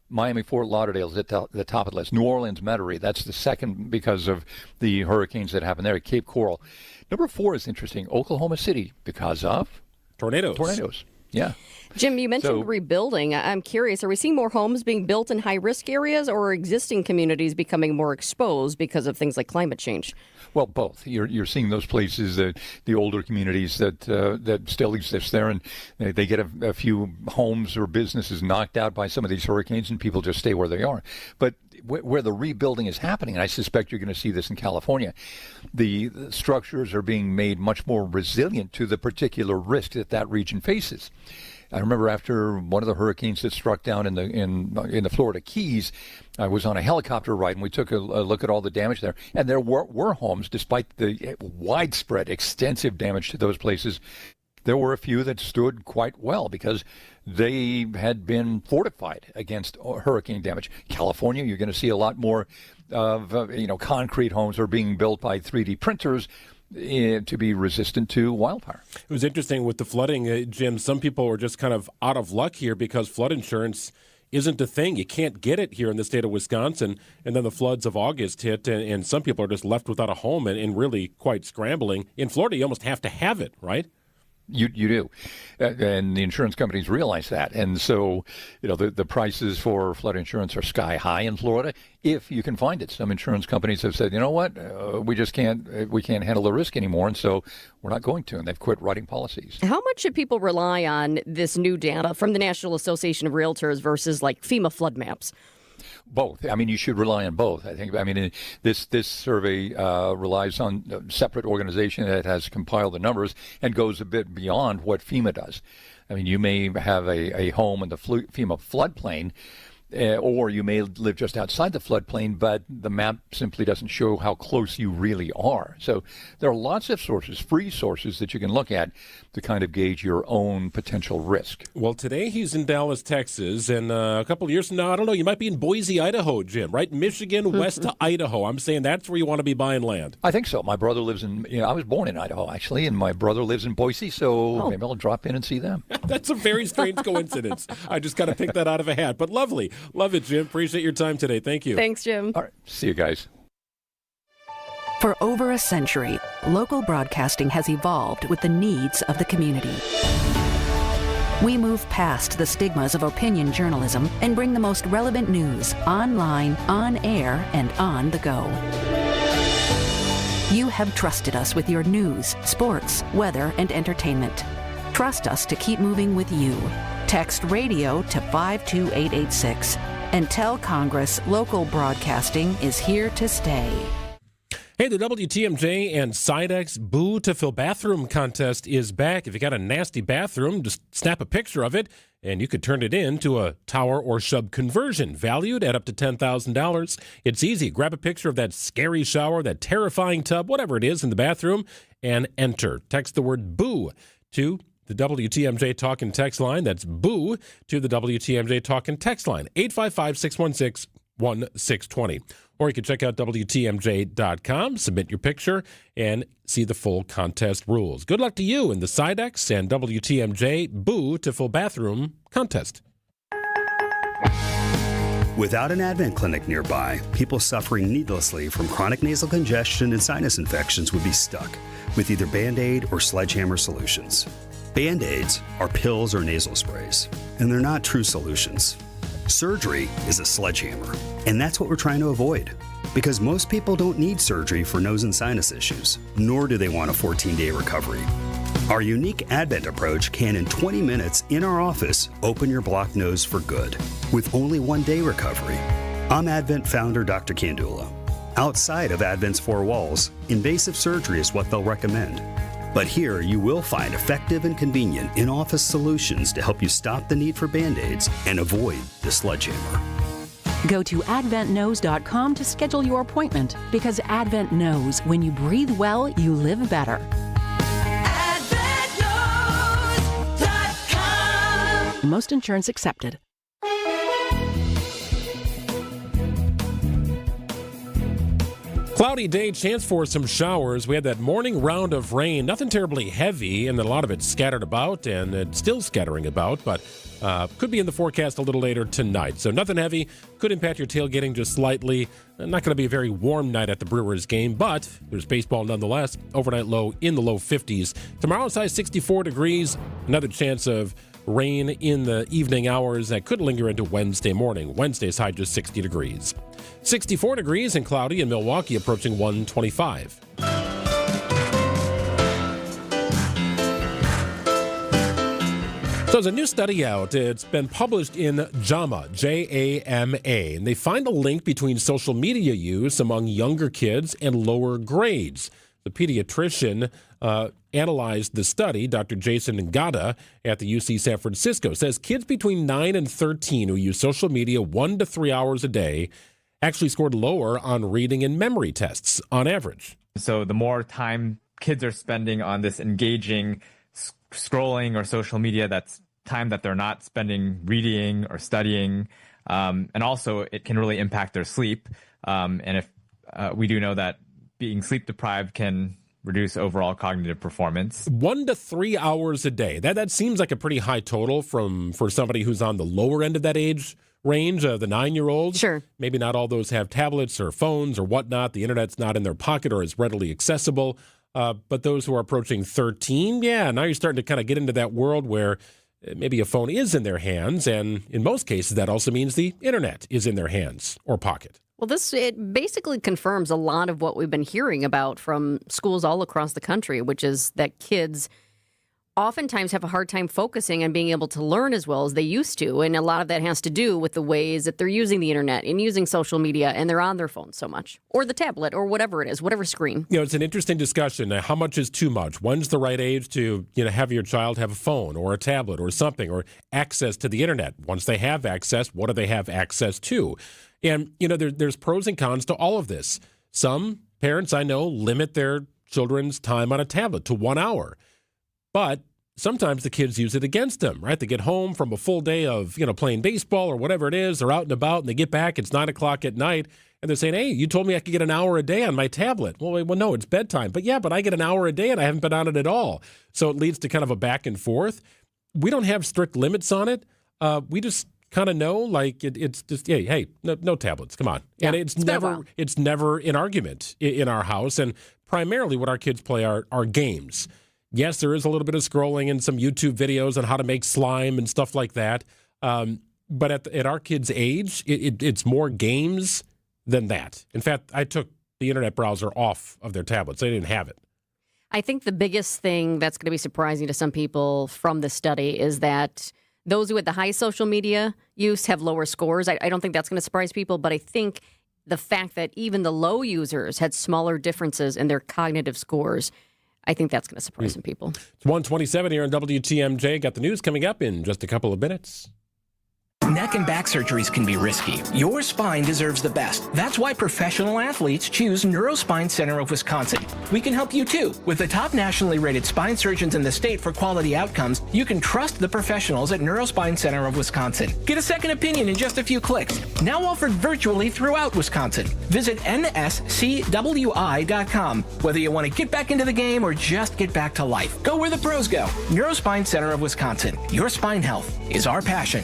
Miami, Fort Lauderdale is at the top of the list. New Orleans, Metairie, that's the second because of the hurricanes that happened there at Cape Coral. Number 4 is interesting. Oklahoma City, because of tornadoes. Yeah. Jim, you mentioned rebuilding. I'm curious, are we seeing more homes being built in high-risk areas, or are existing communities becoming more exposed because of things like climate change? Well, both. You're seeing those places, the older communities that still exist there, and they get a few homes or businesses knocked out by some of these hurricanes, and people just stay where they are. But where the rebuilding is happening, and I suspect you're going to see this in California, the structures are being made much more resilient to the particular risk that region faces. I remember after one of the hurricanes that struck down in the Florida Keys, I was on a helicopter ride, and we took a look at all the damage there. And there were homes, despite the widespread, extensive damage to those places. There were a few that stood quite well because they had been fortified against hurricane damage. California, you're going to see a lot more of concrete homes are being built by 3D printers to be resistant to wildfire. It was interesting with the flooding, Jim. Some people were just kind of out of luck here because flood insurance isn't a thing. You can't get it here in the state of Wisconsin. And then the floods of August hit, and some people are just left without a home and really quite scrambling. In Florida, you almost have to have it, right? You do. And the insurance companies realize that. And so, the prices for flood insurance are sky high in Florida if you can find it. Some insurance companies have said, you know what, we can't handle the risk anymore, and so we're not going to. And they've quit writing policies. How much should people rely on this new data from the National Association of Realtors versus like FEMA flood maps? Both. I mean, you should rely on both. I think. I mean, this survey relies on a separate organization that has compiled the numbers and goes a bit beyond what FEMA does. I mean, you may have a home in the FEMA floodplain, or you may live just outside the floodplain, but the map simply doesn't show how close you really are. So there are lots of sources, free sources, that you can look at to kind of gauge your own potential risk. Well, today he's in Dallas, Texas, and a couple of years from now, I don't know, you might be in Boise, Idaho, Jim, right? Michigan, west to Idaho. I'm saying that's where you want to be buying land. I think so. My brother lives I was born in Idaho, actually, and my brother lives in Boise, so maybe I'll drop in and see them. That's a very strange coincidence. I just got to pick that out of a hat, but lovely. Love it, Jim. Appreciate your time today. Thank you. Thanks, Jim. All right. See you guys. For over a century, local broadcasting has evolved with the needs of the community. We move past the stigmas of opinion journalism and bring the most relevant news online, on air, and on the go. You have trusted us with your news, sports, weather, and entertainment. Trust us to keep moving with you. Text radio to 52886 and tell Congress local broadcasting is here to stay. Hey, the WTMJ and Sidex Boo to Fill Bathroom Contest is back. If you got a nasty bathroom, just snap a picture of it, and you could turn it into a tower or shub conversion, valued at up to $10,000. It's easy. Grab a picture of that scary shower, that terrifying tub, whatever it is in the bathroom, and enter. Text the word BOO to the WTMJ Talk and Text line. That's BOO to the WTMJ Talk and Text line, 855-616-1620. Or you can check out WTMJ.com, submit your picture, and see the full contest rules. Good luck to you in the Sidex and WTMJ Boo to Fill Bathroom Contest. Without an Advent clinic nearby, people suffering needlessly from chronic nasal congestion and sinus infections would be stuck with either Band-Aid or Sledgehammer solutions. Band-Aids are pills or nasal sprays, and they're not true solutions. Surgery is a sledgehammer, and that's what we're trying to avoid. Because most people don't need surgery for nose and sinus issues, nor do they want a 14-day recovery. Our unique Advent approach can, in 20 minutes in our office, open your blocked nose for good, with only 1 day recovery. I'm Advent founder Dr. Kandula. Outside of Advent's four walls, invasive surgery is what they'll recommend. But here you will find effective and convenient in-office solutions to help you stop the need for Band-Aids and avoid the sledgehammer. Go to adventknows.com to schedule your appointment, because Advent knows when you breathe well, you live better. Most insurance accepted. Cloudy day, chance for some showers. We had that morning round of rain, nothing terribly heavy, and then a lot of it scattered about, and it's still scattering about, but could be in the forecast a little later tonight. So nothing heavy, could impact your tailgating just slightly. Not going to be a very warm night at the Brewers game, but there's baseball nonetheless. Overnight low in the low 50s. Tomorrow's high 64 degrees, another chance of rain in the evening hours that could linger into Wednesday morning. Wednesday's high just 60 degrees. 64 degrees and cloudy in Milwaukee, approaching 125. So there's a new study out. It's been published in JAMA, J-A-M-A, and they find a link between social media use among younger kids and lower grades. The pediatrician analyzed the study. Dr. Jason Ngata at the UC San Francisco says kids between 9 and 13 who use social media 1 to 3 hours a day actually scored lower on reading and memory tests on average. So the more time kids are spending on this engaging scrolling or social media, that's time that they're not spending reading or studying. And also it can really impact their sleep. And if we do know that being sleep deprived can reduce overall cognitive performance. 1 to 3 hours a day. That seems like a pretty high total for somebody who's on the lower end of that age range, the 9-year-olds. Sure. Maybe not all those have tablets or phones or whatnot. The internet's not in their pocket or is readily accessible. But those who are approaching 13, now you're starting to kind of get into that world where maybe a phone is in their hands. And in most cases, that also means the internet is in their hands or pocket. Well, it basically confirms a lot of what we've been hearing about from schools all across the country, which is that kids oftentimes have a hard time focusing and being able to learn as well as they used to. And a lot of that has to do with the ways that they're using the internet and using social media, and they're on their phone so much, or the tablet, or whatever it is, whatever screen. It's an interesting discussion. How much is too much? When's the right age to have your child have a phone or a tablet or something, or access to the internet? Once they have access, what do they have access to? And, there's pros and cons to all of this. Some parents I know limit their children's time on a tablet to 1 hour. But sometimes the kids use it against them, right? They get home from a full day of, playing baseball or whatever it is. They're out and about, and they get back. It's 9 o'clock at night, and they're saying, hey, you told me I could get an hour a day on my tablet. Well, no, it's bedtime. But I get an hour a day, and I haven't been on it at all. So it leads to kind of a back and forth. We don't have strict limits on it. We just kind of know, it's just, hey, no tablets, come on. Yeah, and it's never an argument in our house. And primarily what our kids play are games. Yes, there is a little bit of scrolling and some YouTube videos on how to make slime and stuff like that. But at our kids' age, it's more games than that. In fact, I took the internet browser off of their tablets. They didn't have it. I think the biggest thing that's going to be surprising to some people from this study is that those who had the high social media use have lower scores. I don't think that's going to surprise people, but I think the fact that even the low users had smaller differences in their cognitive scores, I think that's going to surprise some people. It's 1:27 here on WTMJ. Got the news coming up in just a couple of minutes. Neck and back surgeries can be risky. Your spine deserves the best. That's why professional athletes choose Neurospine Center of Wisconsin. We can help you too. With the top nationally rated spine surgeons in the state for quality outcomes, you can trust the professionals at Neurospine Center of Wisconsin. Get a second opinion in just a few clicks. Now offered virtually throughout Wisconsin. Visit nscwi.com. Whether you want to get back into the game or just get back to life, go where the pros go. Neurospine Center of Wisconsin. Your spine health is our passion.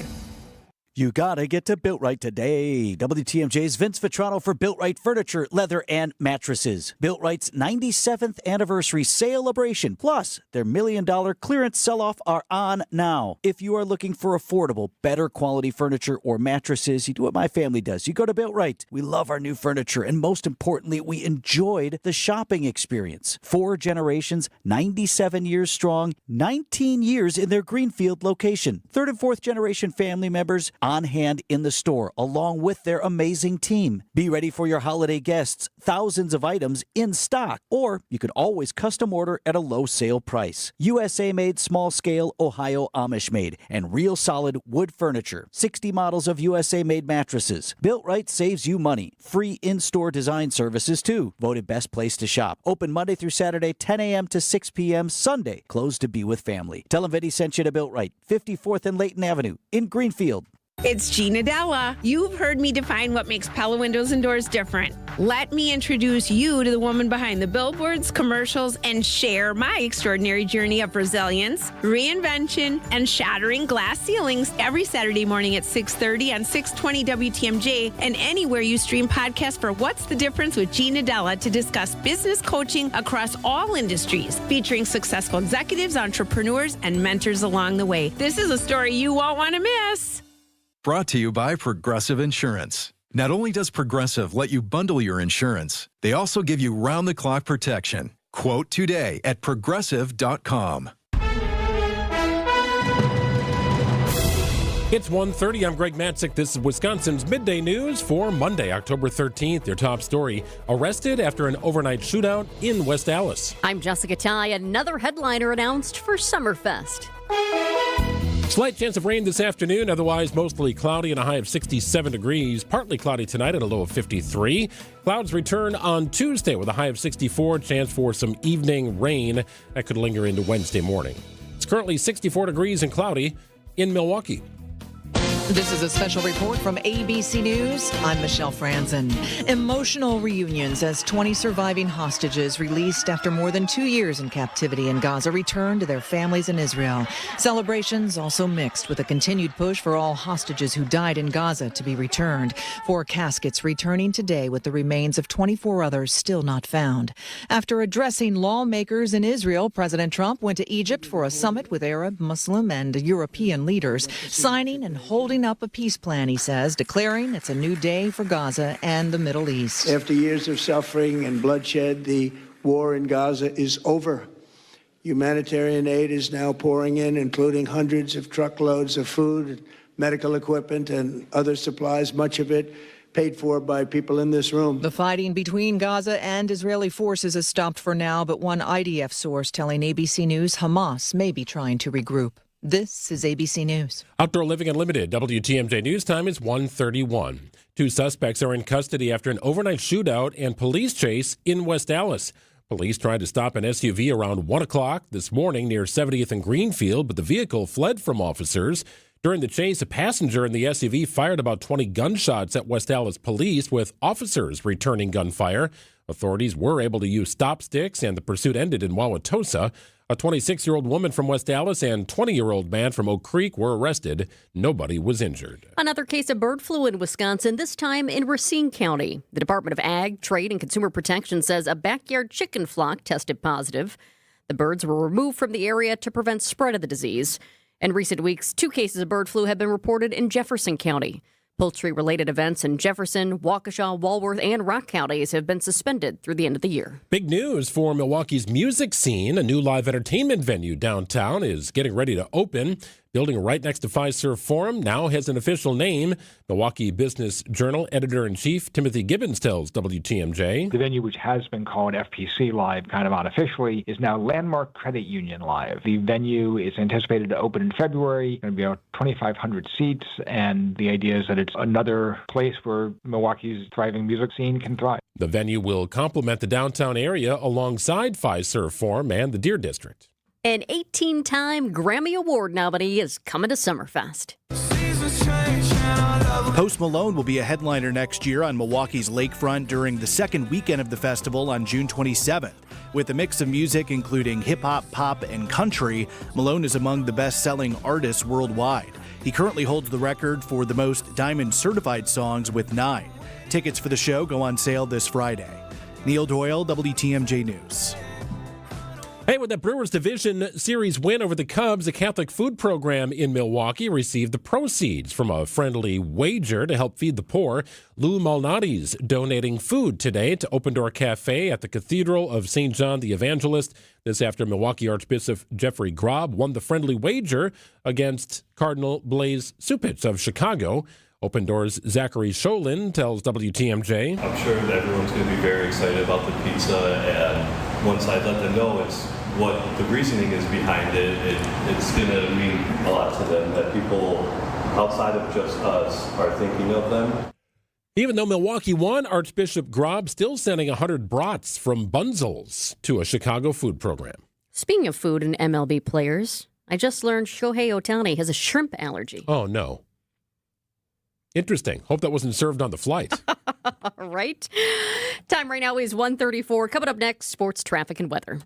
You gotta get to Built Right today. WTMJ's Vince Vitrano for Built Right furniture, leather, and mattresses. Built Right's 97th anniversary celebration, plus their $1 million clearance sell-off are on now. If you are looking for affordable, better quality furniture or mattresses, you do what my family does. You go to Built Right. We love our new furniture, and most importantly, we enjoyed the shopping experience. 4 generations, 97 years strong, 19 years in their Greenfield location. 3rd and 4th generation family members on hand in the store, along with their amazing team. Be ready for your holiday guests. Thousands of items in stock. Or you can always custom order at a low sale price. USA made, small scale, Ohio Amish made, and real solid wood furniture. 60 models of USA made mattresses. Built Right saves you money. Free in-store design services too. Voted best place to shop. Open Monday through Saturday, 10 a.m. to 6 p.m. Sunday. Closed to be with family. Tell them Vinny sent you to Built Right. 54th and Layton Avenue in Greenfield. It's Gina Della. You've heard me define what makes Pella Windows and Doors different. Let me introduce you to the woman behind the billboards, commercials, and share my extraordinary journey of resilience, reinvention, and shattering glass ceilings every Saturday morning at 6:30 on 620 WTMJ and anywhere you stream podcasts for What's the Difference with Gina Della to discuss business coaching across all industries, featuring successful executives, entrepreneurs, and mentors along the way. This is a story you won't want to miss. Brought to you by Progressive Insurance. Not only does Progressive let you bundle your insurance, they also give you round-the-clock protection. Quote today at Progressive.com. It's 1:30. I'm Greg Matzek. This is Wisconsin's Midday News for Monday, October 13th. Your top story, arrested after an overnight shootout in West Allis. I'm Jessica Tighe. Another headliner announced for Summerfest. Slight chance of rain this afternoon, otherwise mostly cloudy and a high of 67 degrees. Partly cloudy tonight and a low of 53. Clouds return on Tuesday with a high of 64. Chance for some evening rain that could linger into Wednesday morning. It's currently 64 degrees and cloudy in Milwaukee. This is a special report from ABC News. I'm Michelle Franzen. Emotional reunions as 20 surviving hostages released after more than 2 years in captivity in Gaza return to their families in Israel. Celebrations also mixed with a continued push for all hostages who died in Gaza to be returned. 4 caskets returning today with the remains of 24 others still not found. After addressing lawmakers in Israel, President Trump went to Egypt for a summit with Arab, Muslim, and European leaders, signing and holding up a peace plan, he says, declaring it's a new day for Gaza and the Middle East. After years of suffering and bloodshed, the war in Gaza is over. Humanitarian aid is now pouring in, including hundreds of truckloads of food, medical equipment, and other supplies, much of it paid for by people in this room. The fighting between Gaza and Israeli forces has stopped for now, but one IDF source telling ABC News Hamas may be trying to regroup. This is ABC News. Outdoor Living Unlimited, WTMJ News Time is 1:31. 2 suspects are in custody after an overnight shootout and police chase in West Allis. Police tried to stop an SUV around 1 o'clock this morning near 70th and Greenfield, but the vehicle fled from officers. During the chase, a passenger in the SUV fired about 20 gunshots at West Allis police, with officers returning gunfire. Authorities were able to use stop sticks, and the pursuit ended in Wauwatosa. A 26-year-old woman from West Allis and 20-year-old man from Oak Creek were arrested. Nobody was injured. Another case of bird flu in Wisconsin, this time in Racine County. The Department of Ag, Trade, and Consumer Protection says a backyard chicken flock tested positive. The birds were removed from the area to prevent spread of the disease. In recent weeks, 2 cases of bird flu have been reported in Jefferson County. Poultry-related events in Jefferson, Waukesha, Walworth, and Rock counties have been suspended through the end of the year. Big news for Milwaukee's music scene. A new live entertainment venue downtown is getting ready to open. Building right next to Fiserv Forum now has an official name. Milwaukee Business Journal editor-in-chief Timothy Gibbons tells WTMJ. The venue, which has been called FPC Live kind of unofficially, is now Landmark Credit Union Live. The venue is anticipated to open in February. It's going to be about 2,500 seats, and the idea is that it's another place where Milwaukee's thriving music scene can thrive. The venue will complement the downtown area alongside Fiserv Forum and the Deer District. An 18-time Grammy Award nominee is coming to Summerfest. Post Malone will be a headliner next year on Milwaukee's lakefront during the second weekend of the festival on June 27th. With a mix of music including hip-hop, pop, and country, Malone is among the best-selling artists worldwide. He currently holds the record for the most Diamond certified songs with 9. Tickets for the show go on sale this Friday. Neil Doyle, WTMJ News. Hey, with the Brewers Division Series win over the Cubs, a Catholic food program in Milwaukee received the proceeds from a friendly wager to help feed the poor. Lou Malnati's donating food today to Open Door Cafe at the Cathedral of St. John the Evangelist. This after Milwaukee Archbishop Jeffrey Grob won the friendly wager against Cardinal Blaise Supich of Chicago. Open Doors' Zachary Sholin tells WTMJ. I'm sure that everyone's going to be very excited about the pizza, and once I let them know it's what the reasoning is behind it, it's going to mean a lot to them, that people outside of just us are thinking of them. Even though Milwaukee won, Archbishop Grob still sending 100 brats from Bunzel's to a Chicago food program. Speaking of food and MLB players, I just learned Shohei Ohtani has a shrimp allergy. Oh, no. Interesting. Hope that wasn't served on the flight. Right? Time right now is 1:34. Coming up next, sports, traffic, and weather.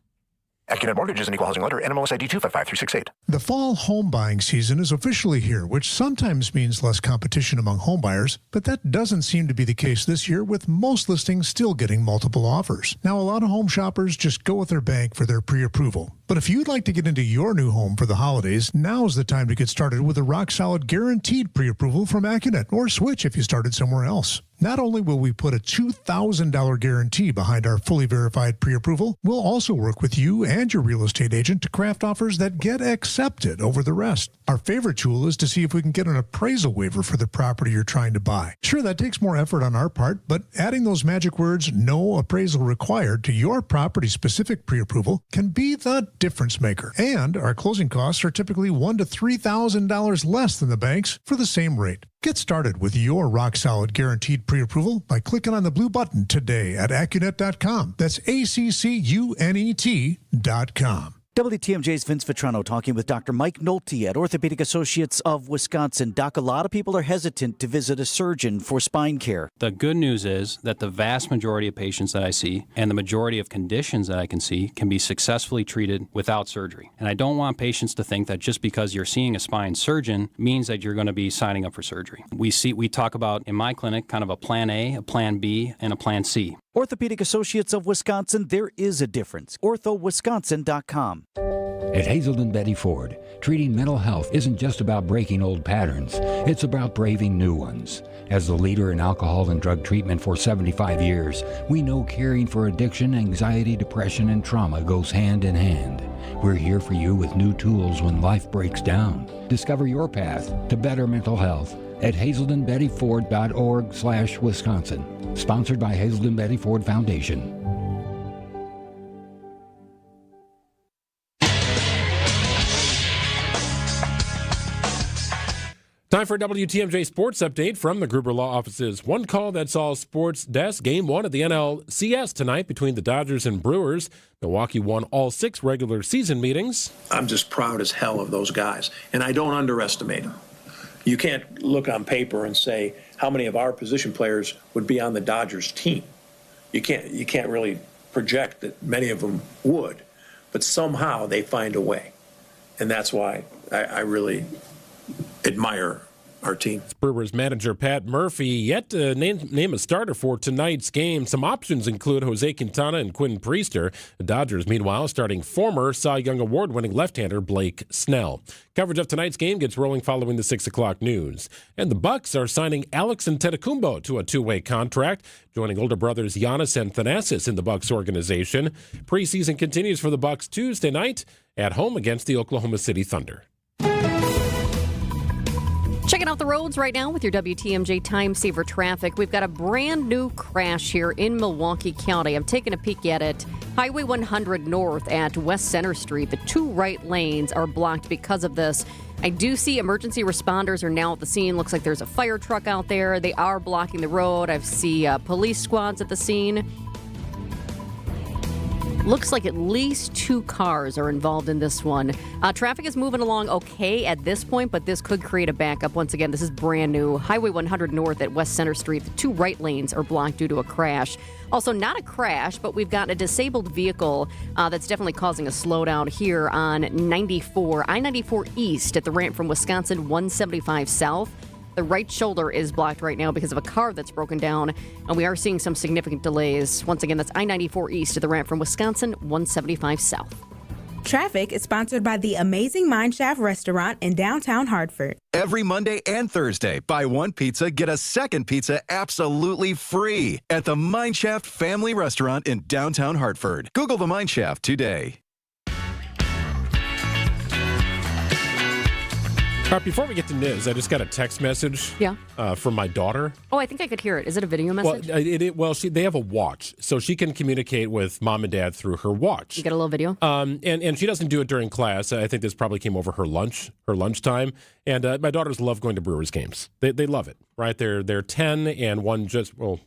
AccuNet Mortgage is an equal housing lender. NMLS ID 255368. The fall home buying season is officially here, which sometimes means less competition among home buyers, but that doesn't seem to be the case this year, with most listings still getting multiple offers. Now, a lot of home shoppers just go with their bank for their pre-approval. But if you'd like to get into your new home for the holidays, now's the time to get started with a rock-solid guaranteed pre-approval from AccuNet, or switch if you started somewhere else. Not only will we put a $2,000 guarantee behind our fully verified pre-approval, we'll also work with you and your real estate agent to craft offers that get accepted over the rest. Our favorite tool is to see if we can get an appraisal waiver for the property you're trying to buy. Sure, that takes more effort on our part, but adding those magic words, "no appraisal required," to your property-specific pre-approval can be the difference maker. And our closing costs are typically $1,000 to $3,000 less than the banks for the same rate. Get started with your rock-solid guaranteed pre-approval by clicking on the blue button today at AccuNet.com. That's ACCUNET.com. WTMJ's Vince Vitrano talking with Dr. Mike Nolte at Orthopedic Associates of Wisconsin. Doc, a lot of people are hesitant to visit a surgeon for spine care. The good news is that the vast majority of patients that I see and the majority of conditions that I can see can be successfully treated without surgery. And I don't want patients to think that just because you're seeing a spine surgeon means that you're going to be signing up for surgery. We talk about, in my clinic, kind of a plan A, a plan B, and a plan C. Orthopedic Associates of Wisconsin, there is a difference. OrthoWisconsin.com. At Hazelden Betty Ford, treating mental health isn't just about breaking old patterns. It's about braving new ones. As the leader in alcohol and drug treatment for 75 years, we know caring for addiction, anxiety, depression, and trauma goes hand in hand. We're here for you with new tools when life breaks down. Discover your path to better mental health at hazeldenbettyford.org/Wisconsin. Sponsored by Hazelden Betty Ford Foundation. Time for a WTMJ Sports Update from the Gruber Law Office's One Call That's All Sports Desk. Game 1 of the NLCS tonight between the Dodgers and Brewers. Milwaukee won all 6 regular season meetings. I'm just proud as hell of those guys, and I don't underestimate them. You can't look on paper and say how many of our position players would be on the Dodgers team. You can't really project that many of them would, but somehow they find a way, and that's why I really admire our team. Brewers manager Pat Murphy yet to name a starter for tonight's game. Some options include Jose Quintana and Quinn Priester. The Dodgers, meanwhile, starting former Cy Young Award-winning left-hander Blake Snell. Coverage of tonight's game gets rolling following the 6 o'clock news. And the Bucks are signing Alex Antetokounmpo to a 2-way contract, joining older brothers Giannis and Thanasis in the Bucks organization. Preseason continues for the Bucks Tuesday night at home against the Oklahoma City Thunder. Checking out the roads right now with your WTMJ Time Saver traffic. We've got a brand new crash here in Milwaukee County. I'm taking a peek at it. Highway 100 north at West Center Street. The 2 right lanes are blocked because of this. I do see emergency responders are now at the scene. Looks like there's a fire truck out there. They are blocking the road. I see police squads at the scene. Looks like at least 2 cars are involved in this one. Traffic is moving along okay at this point, but this could create a backup. Once again, this is brand new. Highway 100 North at West Center Street. The 2 right lanes are blocked due to a crash. Also, not a crash, but we've got a disabled vehicle that's definitely causing a slowdown here on 94, I-94 East at the ramp from Wisconsin 175 South. The right shoulder is blocked right now because of a car that's broken down, and we are seeing some significant delays. Once again, that's I-94 East at the ramp from Wisconsin 175 South. Traffic is sponsored by the Amazing Mineshaft Restaurant in downtown Hartford. Every Monday and Thursday, buy 1 pizza, get a second pizza absolutely free at the Mineshaft Family Restaurant in downtown Hartford. Google the Mineshaft today. All right, before we get to news, I just got a text message from my daughter. Oh, I think I could hear it. Is it a video message? Well, they have a watch, so she can communicate with mom and dad through her watch. You got a little video? And she doesn't do it during class. I think this probably came over her lunchtime. And my daughters love going to Brewers games. They love it, right? They're 10, and one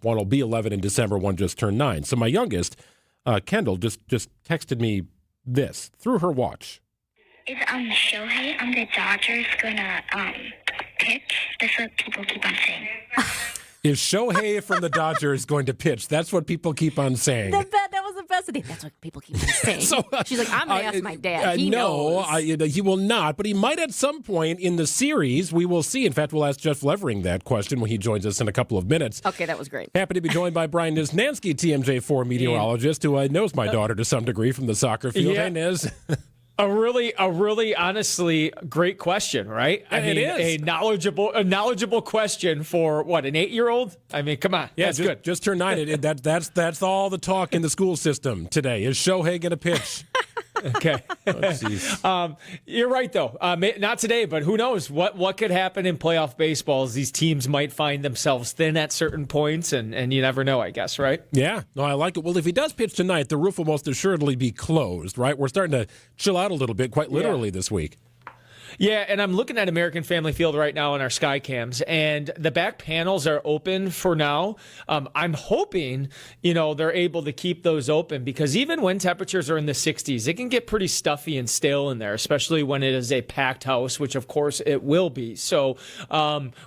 will be 11 in December. One just turned 9. So my youngest, Kendall, just texted me this through her watch. Is Shohei on the Dodgers gonna pitch? That's what people keep on saying. Is Shohei from the Dodgers going to pitch? That's what people keep on saying. That was the best idea. That's what people keep on saying. She's like, I'm going to ask my dad. He knows. He will not, but he might at some point in the series. We will see. In fact, we'll ask Jeff Levering that question when he joins us in a couple of minutes. Okay, that was great. Happy to be joined by Brian Niznansky, TMJ4 meteorologist, who knows my daughter to some degree from the soccer field. Yeah. Hey, Niz. A really honestly great question, right? I mean, it is. a knowledgeable question for what, an 8-year-old? I mean, come on. Yeah, that's good. Just turned 9. That's all the talk in the school system today. Is Shohei going to pitch? Okay. You're right, though. Not today, but who knows what could happen in playoff baseball as these teams might find themselves thin at certain points, and you never know, I guess, right? Yeah. No, I like it. Well, if he does pitch tonight, the roof will most assuredly be closed, right? We're starting to chill out a little bit, quite literally, this week. Yeah, and I'm looking at American Family Field right now on our sky cams, and the back panels are open for now. I'm hoping, they're able to keep those open, because even when temperatures are in the 60s, it can get pretty stuffy and stale in there, especially when it is a packed house, which of course it will be. So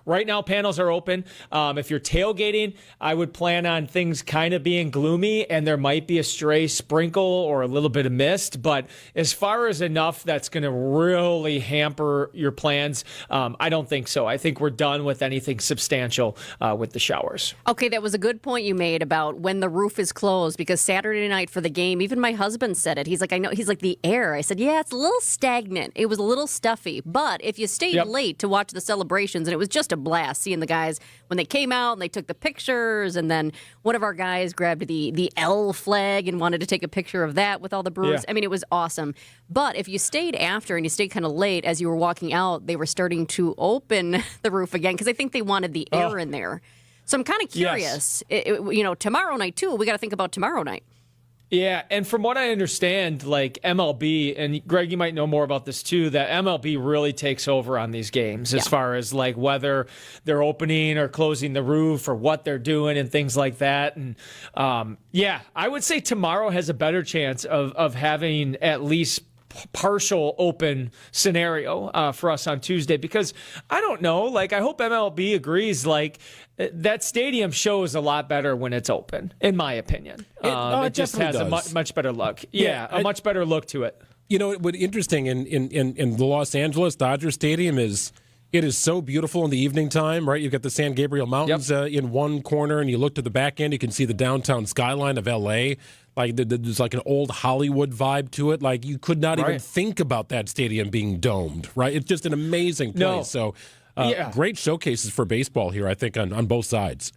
right now, panels are open. If you're tailgating, I would plan on things kind of being gloomy, and there might be a stray sprinkle or a little bit of mist. But as far as enough that's going to really hamper your plans, I don't think so. I think we're done with anything substantial with the showers. Okay, that was a good point you made about when the roof is closed, because Saturday night for the game, even my husband said it. He's like, I know. He's like, the air. I said, yeah, it's a little stagnant. It was a little stuffy. But if you stayed late to watch the celebrations, and it was just a blast seeing the guys when they came out and they took the pictures, and then one of our guys grabbed the L flag and wanted to take a picture of that with all the Brewers. Yeah. I mean, it was awesome. But if you stayed after and you stayed kind of late, as you were walking out, they were starting to open the roof again, because I think they wanted the air in there. So I'm kind of curious. Yes. Tomorrow night, too, we got to think about tomorrow night. Yeah, and from what I understand, like MLB, and Greg, you might know more about this too, that MLB really takes over on these games as far as like whether they're opening or closing the roof or what they're doing and things like that. And I would say tomorrow has a better chance of having at least partial open scenario for us on Tuesday, because I don't know, like I hope MLB agrees, like that stadium shows a lot better when it's open, in my opinion. It just has a much better look. A much better look to it. What's interesting in the Los Angeles Dodger Stadium is it is so beautiful in the evening time, right? You've got the San Gabriel Mountains in one corner, and you look to the back end, you can see the downtown skyline of L.A., like there's like an old Hollywood vibe to it. Like you could not even think about that stadium being domed, right? It's just an amazing place. So great showcases for baseball here, I think, on both sides.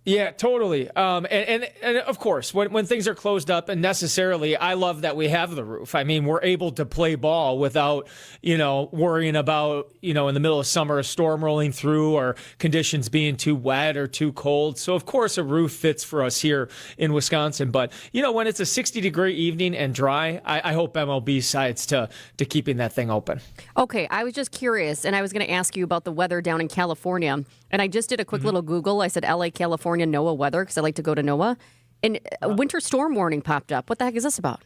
Yeah, totally. And of course, when things are closed up, and necessarily, I love that we have the roof. I mean, we're able to play ball without, worrying about, in the middle of summer, a storm rolling through or conditions being too wet or too cold. So, of course, a roof fits for us here in Wisconsin. But, when it's a 60-degree evening and dry, I hope MLB sides to keeping that thing open. Okay, I was just curious, and I was going to ask you about the weather down in California. And I just did a quick little Google. I said LA, California, NOAA weather, because I like to go to NOAA. And a winter storm warning popped up. What the heck is this about?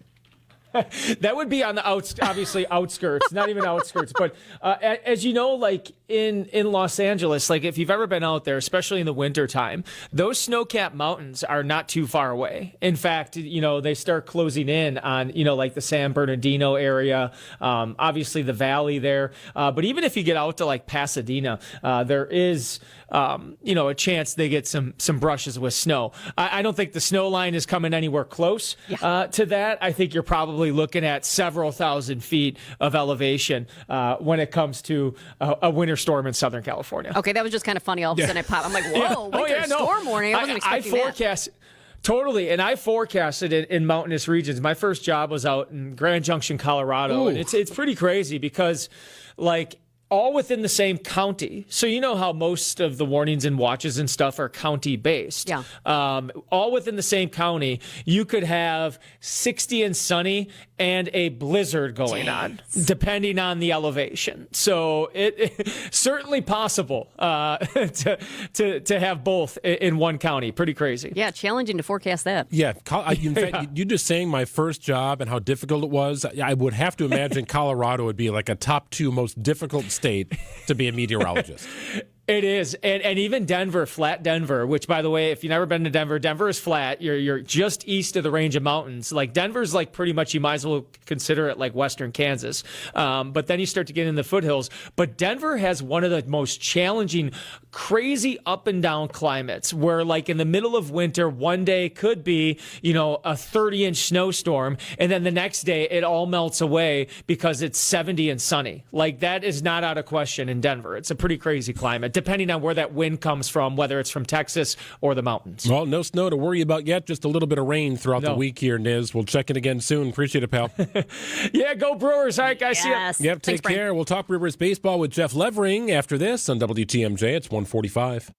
That would be on the obviously outskirts, not even outskirts. But as you know, like in Los Angeles, like if you've ever been out there, especially in the wintertime, those snow-capped mountains are not too far away. In fact, they start closing in on, like the San Bernardino area, obviously the valley there. But even if you get out to like Pasadena, there is, a chance they get some brushes with snow. I don't think the snow line is coming anywhere close to that. I think you're probably looking at several thousand feet of elevation when it comes to a winter storm in Southern California. Okay, that was just kind of funny. All of a sudden I pop. I'm like, whoa, winter storm warning. I wasn't expecting that. Totally, and I forecasted it in mountainous regions. My first job was out in Grand Junction, Colorado, and it's pretty crazy because, like, all within the same county. So you know how most of the warnings and watches and stuff are county-based. Yeah. All within the same county, you could have 60 and sunny and a blizzard going on, depending on the elevation. So it certainly possible to have both in one county. Pretty crazy. Yeah, challenging to forecast that. Yeah. In fact, you just saying my first job and how difficult it was, I would have to imagine Colorado would be like a top 2 most difficult state to be a meteorologist. It is. And even Denver, flat Denver, which, by the way, if you've never been to Denver, Denver is flat. You're just east of the range of mountains. Like Denver's like pretty much, you might as well consider it like Western Kansas. But then you start to get in the foothills. But Denver has one of the most challenging, crazy up and down climates where like in the middle of winter, one day could be, a 30-inch snowstorm. And then the next day it all melts away because it's 70 and sunny. Like that is not out of question in Denver. It's a pretty crazy climate, depending on where that wind comes from, whether it's from Texas or the mountains. Well, no snow to worry about yet. Just a little bit of rain throughout the week here, Niz. We'll check in again soon. Appreciate it, pal. Yeah, go Brewers. All right, guys. Yes. See ya. Yep, take care. We'll talk Brewers baseball with Jeff Levering after this on WTMJ. It's 1:45.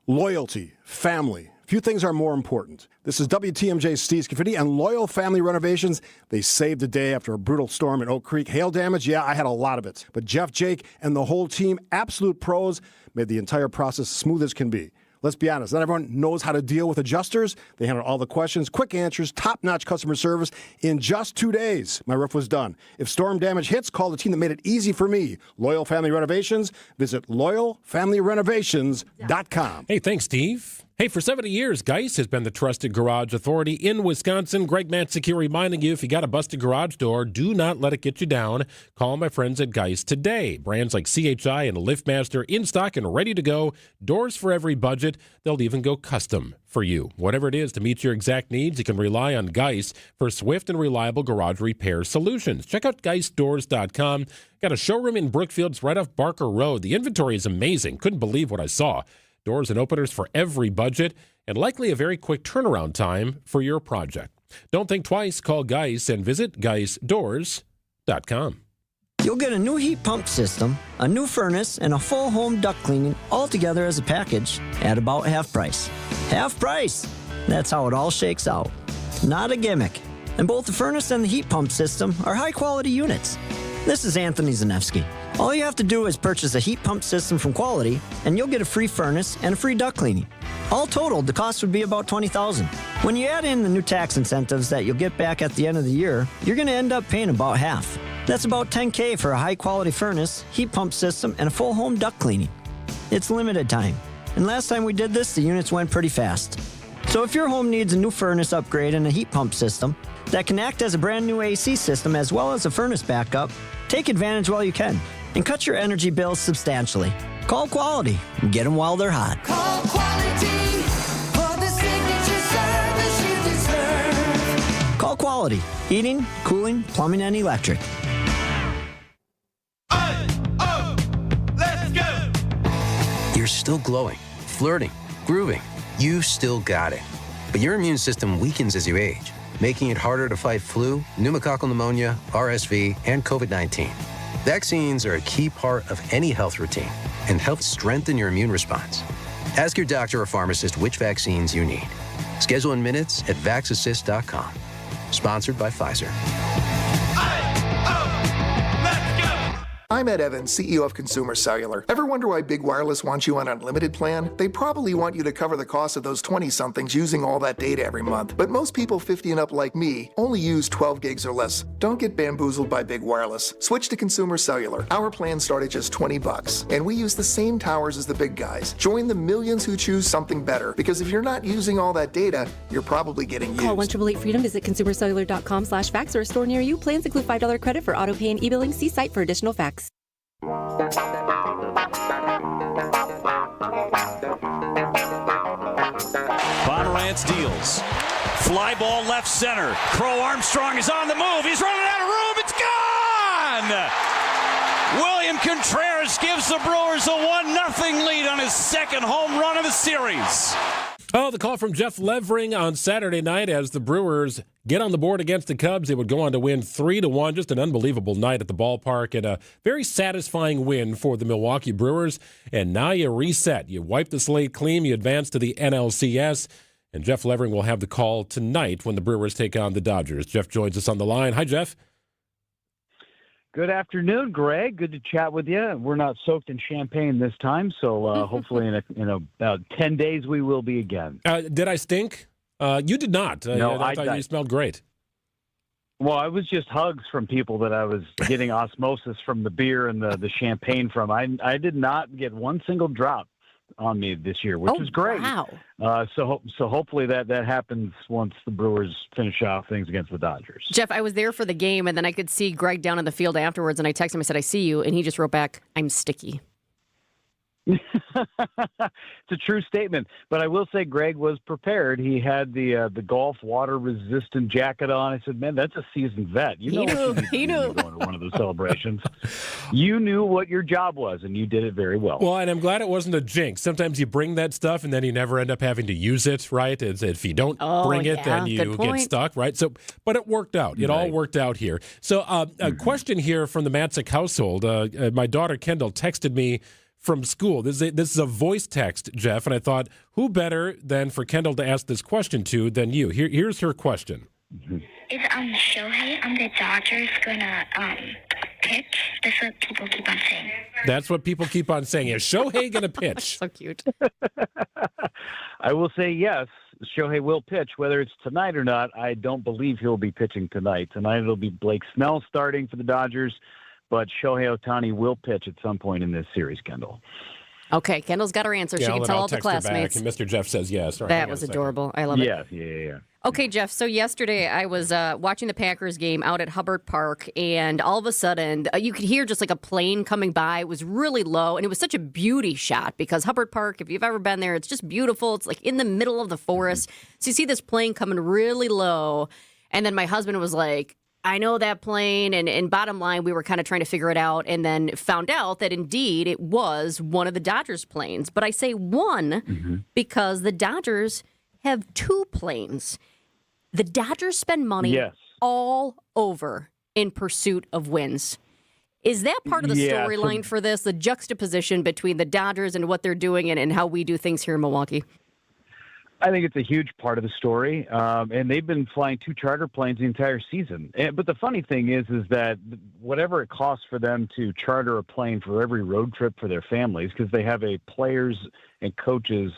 Loyalty, family. Few things are more important. This is WTMJ's Steve Scafidi and Loyal Family Renovations. They saved the day after a brutal storm in Oak Creek. Hail damage, yeah, I had a lot of it. But Jeff, Jake, and the whole team, absolute pros, made the entire process smooth as can be. Let's be honest, not everyone knows how to deal with adjusters. They handle all the questions, quick answers, top-notch customer service. In just 2 days, my roof was done. If storm damage hits, call the team that made it easy for me. Loyal Family Renovations. Visit loyalfamilyrenovations.com. Hey, thanks, Steve. Hey, for 70 years, Geis has been the trusted garage authority in Wisconsin. Greg Matzek here reminding you, if you got a busted garage door, do not let it get you down. Call my friends at Geis today. Brands like CHI and LiftMaster in stock and ready to go. Doors for every budget. They'll even go custom for you. Whatever it is to meet your exact needs, you can rely on Geis for swift and reliable garage repair solutions. Check out GeisDoors.com. Got a showroom in Brookfield. It's right off Barker Road. The inventory is amazing. Couldn't believe what I saw. Doors and openers for every budget, and likely a very quick turnaround time for your project. Don't think twice. Call Geis and visit GeisDoors.com. You'll get a new heat pump system, a new furnace, and a full home duct cleaning all together as a package at about half price. Half price! That's how it all shakes out. Not a gimmick. And both the furnace and the heat pump system are high-quality units. This is Anthony Zanevsky. All you have to do is purchase a heat pump system from Quality, and you'll get a free furnace and a free duct cleaning. All totaled, the cost would be about $20,000. When you add in the new tax incentives that you'll get back at the end of the year, you're going to end up paying about half. That's about $10,000 for a high-quality furnace, heat pump system, and a full home duct cleaning. It's limited time, and last time we did this, the units went pretty fast. So if your home needs a new furnace upgrade and a heat pump system that can act as a brand new AC system as well as a furnace backup, take advantage while you can and cut your energy bills substantially. Call Quality and get them while they're hot. Call Quality for the signature service you deserve. Call Quality. Heating, cooling, plumbing, and electric. Let's go! You're still glowing, flirting, grooving. You still got it. But your immune system weakens as you age, making it harder to fight flu, pneumococcal pneumonia, RSV, and COVID-19. Vaccines are a key part of any health routine and help strengthen your immune response. Ask your doctor or pharmacist which vaccines you need. Schedule in minutes at vaxassist.com. Sponsored by Pfizer. I'm Ed Evans, CEO of Consumer Cellular. Ever wonder why Big Wireless wants you on an unlimited plan? They probably want you to cover the cost of those 20-somethings using all that data every month. But most people 50 and up like me only use 12 gigs or less. Don't get bamboozled by Big Wireless. Switch to Consumer Cellular. Our plans start at just $20, and we use the same towers as the big guys. Join the millions who choose something better, because if you're not using all that data, you're probably getting used. Call 1-888-FREEDOM, visit consumercellular.com/facts or a store near you. Plans include $5 credit for auto pay and e-billing. See site for additional facts. Pomerantz deals. Fly ball left center. Crow Armstrong is on the move. He's running out of room. It's gone! William Contreras gives the Brewers a 1-0 lead on his second home run of the series. Oh, the call from Jeff Levering on Saturday night as the Brewers get on the board against the Cubs. They would go on to win 3-1. Just an unbelievable night at the ballpark and a very satisfying win for the Milwaukee Brewers. And now you reset. You wipe the slate clean. You advance to the NLCS. And Jeff Levering will have the call tonight when the Brewers take on the Dodgers. Jeff joins us on the line. Hi, Jeff. Good afternoon, Greg. Good to chat with you. We're not soaked in champagne this time, so hopefully in about 10 days we will be again. Did I stink? You did not. No, I thought you smelled great. Well, I was just hugs from people that I was getting osmosis from the beer and the champagne from. I did not get one single drop on me this year, which is great. Wow. So hopefully that happens once the Brewers finish off things against the Dodgers. Jeff, I was there for the game, and then I could see Greg down in the field afterwards, and I texted him. I said, I see you. And he just wrote back, I'm sticky. It's a true statement, but I will say Greg was prepared. He had the golf water resistant jacket on. I said, "Man, that's a seasoned vet. You know He knew. Going to one of those celebrations. You knew what your job was, and you did it very well." Well, and I'm glad it wasn't a jinx. Sometimes you bring that stuff, and then you never end up having to use it, right? If you don't bring it, then you get stuck, right? So, but it worked out. It all worked out here. So, a question here from the Matzek household. My daughter Kendall texted me from school. This is a voice text, Jeff, and I thought, who better than for Kendall to ask this question to than you? Here's her question. Is Shohei on the Dodgers gonna pitch? That's what people keep on saying. That's what people keep on saying. Is Shohei going to pitch? So cute. I will say yes. Shohei will pitch, whether it's tonight or not. I don't believe he'll be pitching tonight. Tonight it'll be Blake Snell starting for the Dodgers. But Shohei Ohtani will pitch at some point in this series, Kendall. Okay, Kendall's got her answer. She can tell all the classmates. And Mr. Jeff says yes. Right, that was adorable. I love it. Yeah. Okay, Jeff, so yesterday I was watching the Packers game out at Hubbard Park, and all of a sudden you could hear just like a plane coming by. It was really low, and it was such a beauty shot because Hubbard Park, if you've ever been there, it's just beautiful. It's like in the middle of the forest. So you see this plane coming really low, and then my husband was like, I know that plane, and bottom line, we were kind of trying to figure it out and then found out that indeed it was one of the Dodgers planes. But I say one because the Dodgers have two planes. The Dodgers spend money all over in pursuit of wins. Is that part of the storyline for this, the juxtaposition between the Dodgers and what they're doing and how we do things here in Milwaukee? I think it's a huge part of the story, and they've been flying two charter planes the entire season. But the funny thing is that whatever it costs for them to charter a plane for every road trip for their families, because they have a players and coaches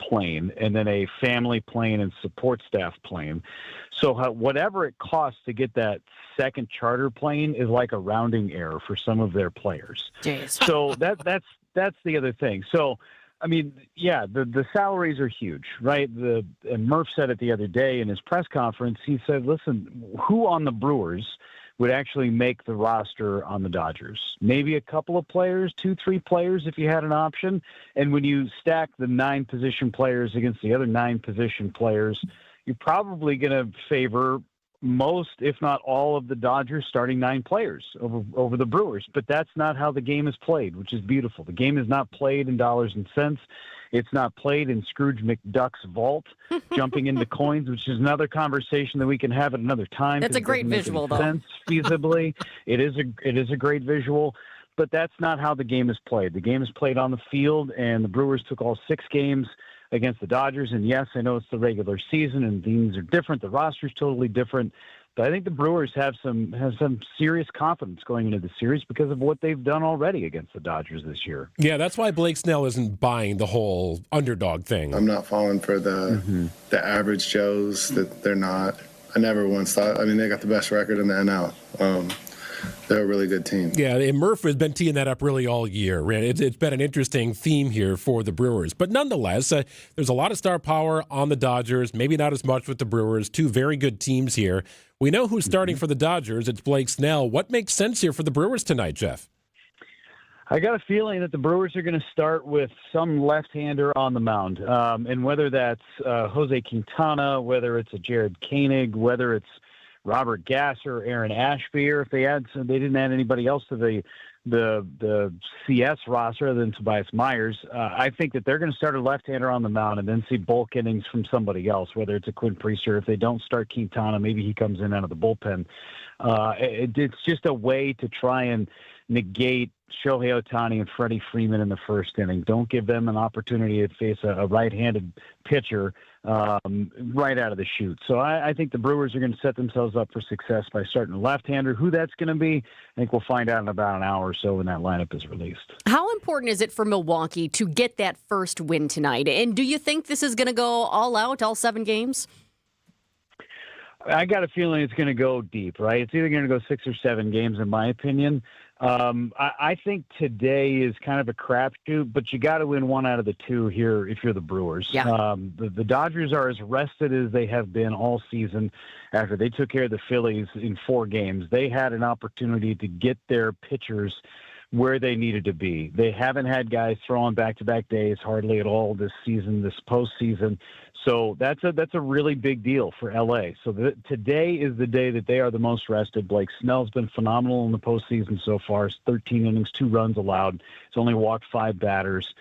plane and then a family plane and support staff plane. So whatever it costs to get that second charter plane is like a rounding error for some of their players. Jeez. So that's the other thing. So. I mean, yeah, the salaries are huge, right? And Murph said it the other day in his press conference. He said, listen, who on the Brewers would actually make the roster on the Dodgers? Maybe a couple of players, 2-3 players if you had an option. And when you stack the 9 position players against the other 9 position players, you're probably going to favor most, if not all, of the Dodgers starting 9 players over the Brewers. But that's not how the game is played, which is beautiful. The game is not played in dollars and cents. It's not played in Scrooge McDuck's vault, jumping into coins, which is another conversation that we can have at another time. That's a great visual, though. Sense feasibly. It is a great visual. But that's not how the game is played. The game is played on the field, and the Brewers took all 6 games against the Dodgers. And yes, I know it's the regular season and things are different. The roster's totally different. But I think the Brewers have some serious confidence going into the series because of what they've done already against the Dodgers this year. Yeah, that's why Blake Snell isn't buying the whole underdog thing. I'm not falling for the average Joes that they're not. I never once thought. I mean, they got the best record in the NL. They're a really good team. Yeah, and Murph has been teeing that up really all year. It's been an interesting theme here for the Brewers. But nonetheless, there's a lot of star power on the Dodgers, maybe not as much with the Brewers. Two very good teams here. We know who's starting for the Dodgers. It's Blake Snell. What makes sense here for the Brewers tonight, Jeff? I got a feeling that the Brewers are going to start with some left-hander on the mound. And whether that's Jose Quintana, whether it's a Jared Koenig, whether it's Robert Gasser, Aaron Ashby, or if they didn't add anybody else to the CS roster other than Tobias Myers, I think that they're going to start a left-hander on the mound and then see bulk innings from somebody else, whether it's a Quinn Priester. If they don't start Quintana, maybe he comes in out of the bullpen. It's just a way to try and negate Shohei Ohtani and Freddie Freeman in the first inning. Don't give them an opportunity to face a right-handed pitcher right out of the chute. So I think the Brewers are going to set themselves up for success by starting a left-hander. Who that's going to be, I think we'll find out in about an hour or so when that lineup is released. How important is it for Milwaukee to get that first win tonight? And do you think this is going to go all out, all 7 games? I got a feeling it's going to go deep, right? It's either going to go 6 or 7 games, in my opinion. I think today is kind of a crapshoot, but you got to win 1 out of the 2 here if you're the Brewers. Yeah. The Dodgers are as rested as they have been all season after they took care of the Phillies in 4 games. They had an opportunity to get their pitchers where they needed to be. They haven't had guys throw on back-to-back days hardly at all this season, this postseason. So that's a really big deal for LA. So today is the day that they are the most rested. Blake Snell's been phenomenal in the postseason so far. It's 13 innings, 2 runs allowed. He's only walked 5 batters.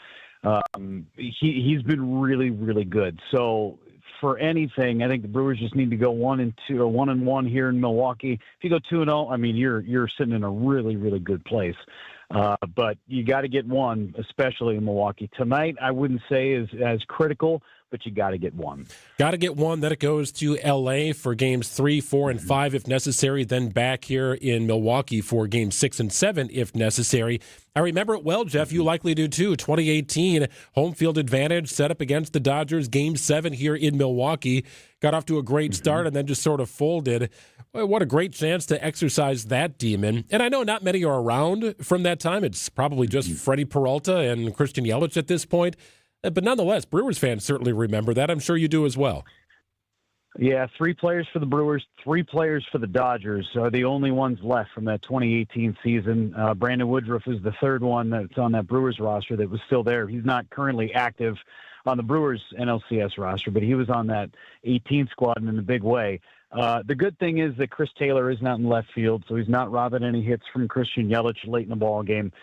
He's been really, really good. So for anything, I think the Brewers just need to go 1-2 or 1-1 here in Milwaukee. If you go 2-0, I mean you're sitting in a really, really good place. But you got to get 1, especially in Milwaukee tonight. I wouldn't say is as critical, but you got to get 1. Got to get 1. Then it goes to L.A. for games 3, 4, and 5 if necessary. Then back here in Milwaukee for games 6 and 7 if necessary. I remember it well, Jeff. You likely do too. 2018 home field advantage set up against the Dodgers. Game 7 here in Milwaukee. Got off to a great start and then just sort of folded. What a great chance to exercise that demon. And I know not many are around from that time. It's probably just Freddie Peralta and Christian Yelich at this point. But nonetheless, Brewers fans certainly remember that. I'm sure you do as well. Yeah, 3 players for the Brewers, 3 players for the Dodgers are the only ones left from that 2018 season. Brandon Woodruff is the 3rd one that's on that Brewers roster that was still there. He's not currently active on the Brewers NLCS roster, but he was on that 18 squad in a big way. The good thing is that Chris Taylor is not in left field, so he's not robbing any hits from Christian Yelich late in the ball game.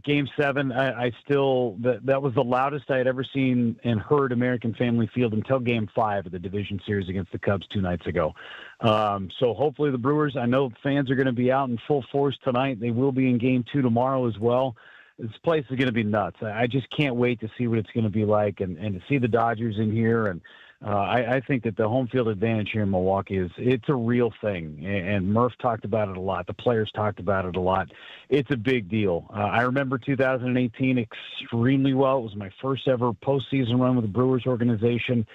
Game 7, I still that was the loudest I had ever seen and heard American Family Field until Game 5 of the division series against the Cubs 2 nights ago. So hopefully the Brewers, I know fans are going to be out in full force tonight. They will be in Game 2 tomorrow as well. This place is going to be nuts. I just can't wait to see what it's going to be like and to see the Dodgers in here. And I think that the home field advantage here in Milwaukee it's a real thing. And Murph talked about it a lot. The players talked about it a lot. It's a big deal. I remember 2018 extremely well. It was my first ever postseason run with the Brewers organization.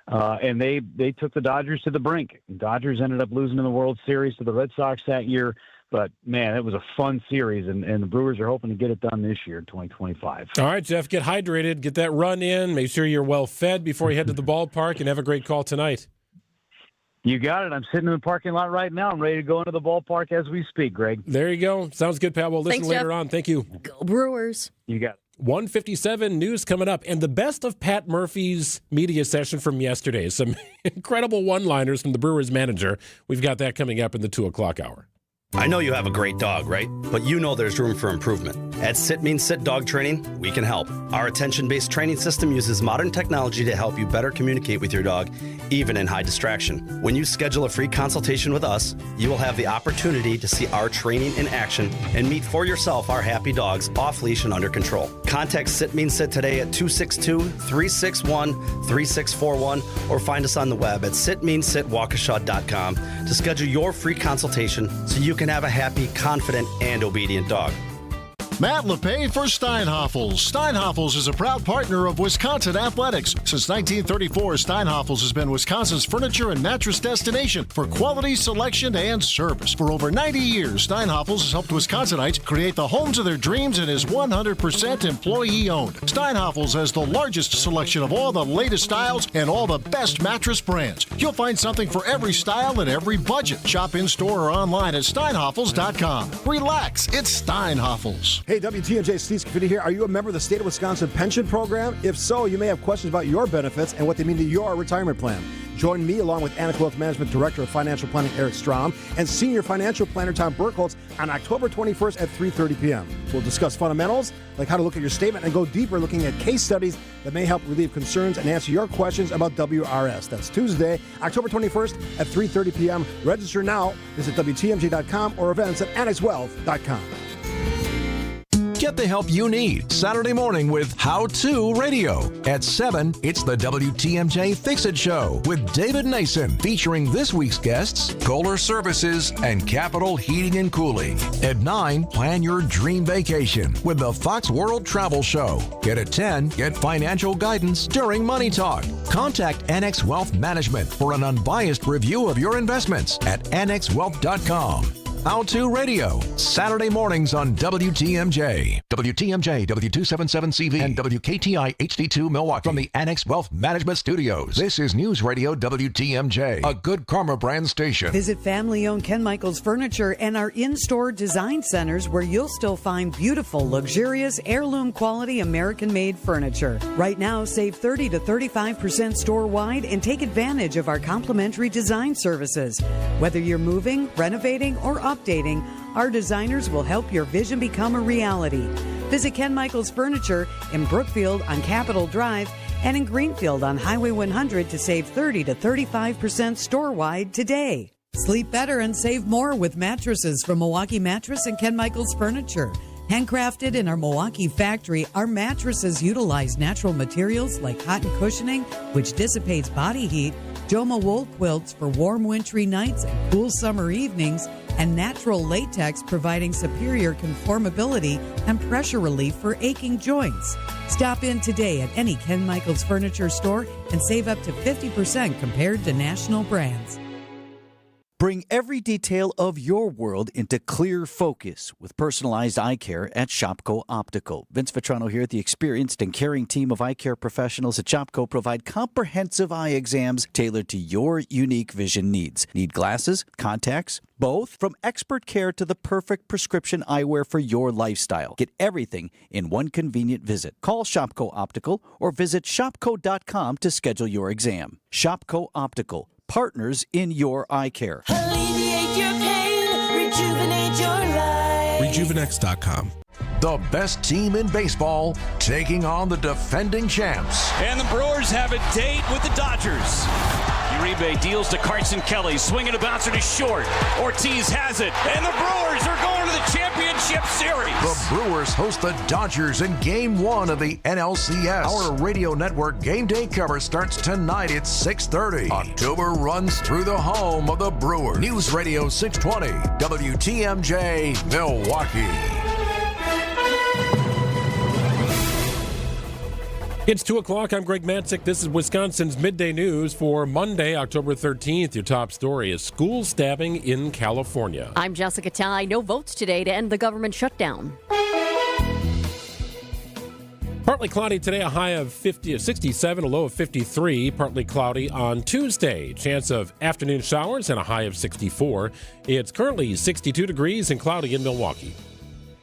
And they took the Dodgers to the brink. Dodgers ended up losing in the World Series to the Red Sox that year. But, man, it was a fun series, and the Brewers are hoping to get it done this year in 2025. All right, Jeff, get hydrated, get that run in, make sure you're well fed before you head to the ballpark, and have a great call tonight. You got it. I'm sitting in the parking lot right now. I'm ready to go into the ballpark as we speak, Greg. There you go. Sounds good, pal. We'll listen Thanks, later Jeff. on. Thank you. Go Brewers. You got it. 1:57 news coming up, and the best of Pat Murphy's media session from yesterday. Some incredible one-liners from the Brewers manager. We've got that coming up in the 2 o'clock hour. I know you have a great dog, right? But you know there's room for improvement. At Sit Means Sit Dog Training, we can help. Our attention-based training system uses modern technology to help you better communicate with your dog, even in high distraction. When you schedule a free consultation with us, you will have the opportunity to see our training in action and meet for yourself our happy dogs off leash and under control. Contact Sit Means Sit today at 262-361-3641 or find us on the web at sitmeansitwaukesha.com to schedule your free consultation so you can have a happy, confident, and obedient dog. Matt LePay for Steinhoffels. Steinhoffels is a proud partner of Wisconsin Athletics. Since 1934, Steinhoffels has been Wisconsin's furniture and mattress destination for quality, selection, and service. For over 90 years, Steinhoffels has helped Wisconsinites create the homes of their dreams and is 100% employee-owned. Steinhoffels has the largest selection of all the latest styles and all the best mattress brands. You'll find something for every style and every budget. Shop in-store or online at steinhoffels.com. Relax, it's Steinhoffels. Hey, WTMJ, Steve Scafidi here. Are you a member of the State of Wisconsin Pension Program? If so, you may have questions about your benefits and what they mean to your retirement plan. Join me along with Annex Wealth Management Director of Financial Planning Eric Strom and Senior Financial Planner Tom Burkholz on October 21st at 3:30 p.m. We'll discuss fundamentals, like how to look at your statement, and go deeper looking at case studies that may help relieve concerns and answer your questions about WRS. That's Tuesday, October 21st at 3:30 p.m. Register now. Visit WTMJ.com or events at annexwealth.com. Get the help you need Saturday morning with How To Radio. At 7, it's the WTMJ Fix It Show with David Nason, featuring this week's guests, Kohler Services and Capital Heating and Cooling. At 9, plan your dream vacation with the Fox World Travel Show. At 10, get financial guidance during Money Talk. Contact Annex Wealth Management for an unbiased review of your investments at annexwealth.com. How To Radio, Saturday mornings on WTMJ. WTMJ, W277CV, and WKTI HD2 Milwaukee. From the Annex Wealth Management Studios, this is News Radio WTMJ, a Good Karma brand station. Visit family-owned Ken Michaels Furniture and our in-store design centers where you'll still find beautiful, luxurious, heirloom quality American-made furniture. Right now, save 30 to 35% store-wide and take advantage of our complimentary design services. Whether you're moving, renovating, or updating, our designers will help your vision become a reality. Visit Ken Michaels Furniture in Brookfield on Capitol Drive and in Greenfield on Highway 100 to save 30 to 35% store-wide today. Sleep better and save more with mattresses from Milwaukee Mattress and Ken Michaels Furniture. Handcrafted in our Milwaukee factory, our mattresses utilize natural materials like cotton cushioning, which dissipates body heat, Joma wool quilts for warm wintry nights and cool summer evenings, and natural latex providing superior conformability and pressure relief for aching joints. Stop in today at any Ken Michaels Furniture store and save up to 50% compared to national brands. Bring every detail of your world into clear focus with personalized eye care at Shopko Optical. Vince Vitrano here. The experienced and caring team of eye care professionals at Shopko provide comprehensive eye exams tailored to your unique vision needs. Need glasses, contacts, both? From expert care to the perfect prescription eyewear for your lifestyle. Get everything in one convenient visit. Call Shopko Optical or visit shopko.com to schedule your exam. Shopko Optical. Partners in your eye care. Alleviate your pain, rejuvenate your life. Rejuvenex.com. The best team in baseball taking on the defending champs. And the Brewers have a date with the Dodgers. Uribe deals to Carson Kelly, swinging a bouncer to short. Ortiz has it, and the Brewers are going to the championship series. The Brewers host the Dodgers in Game 1 of the NLCS. Our radio network game day cover starts tonight at 6:30. October runs through the home of the Brewers. News Radio 620, WTMJ, Milwaukee. It's 2 o'clock. I'm Greg Matzek. This is Wisconsin's Midday News for Monday, October 13th. Your top story is school stabbing in California. I'm Jessica Ty. No votes today to end the government shutdown. Partly cloudy today, a high of 67, a low of 53. Partly cloudy on Tuesday. Chance of afternoon showers and a high of 64. It's currently 62 degrees and cloudy in Milwaukee.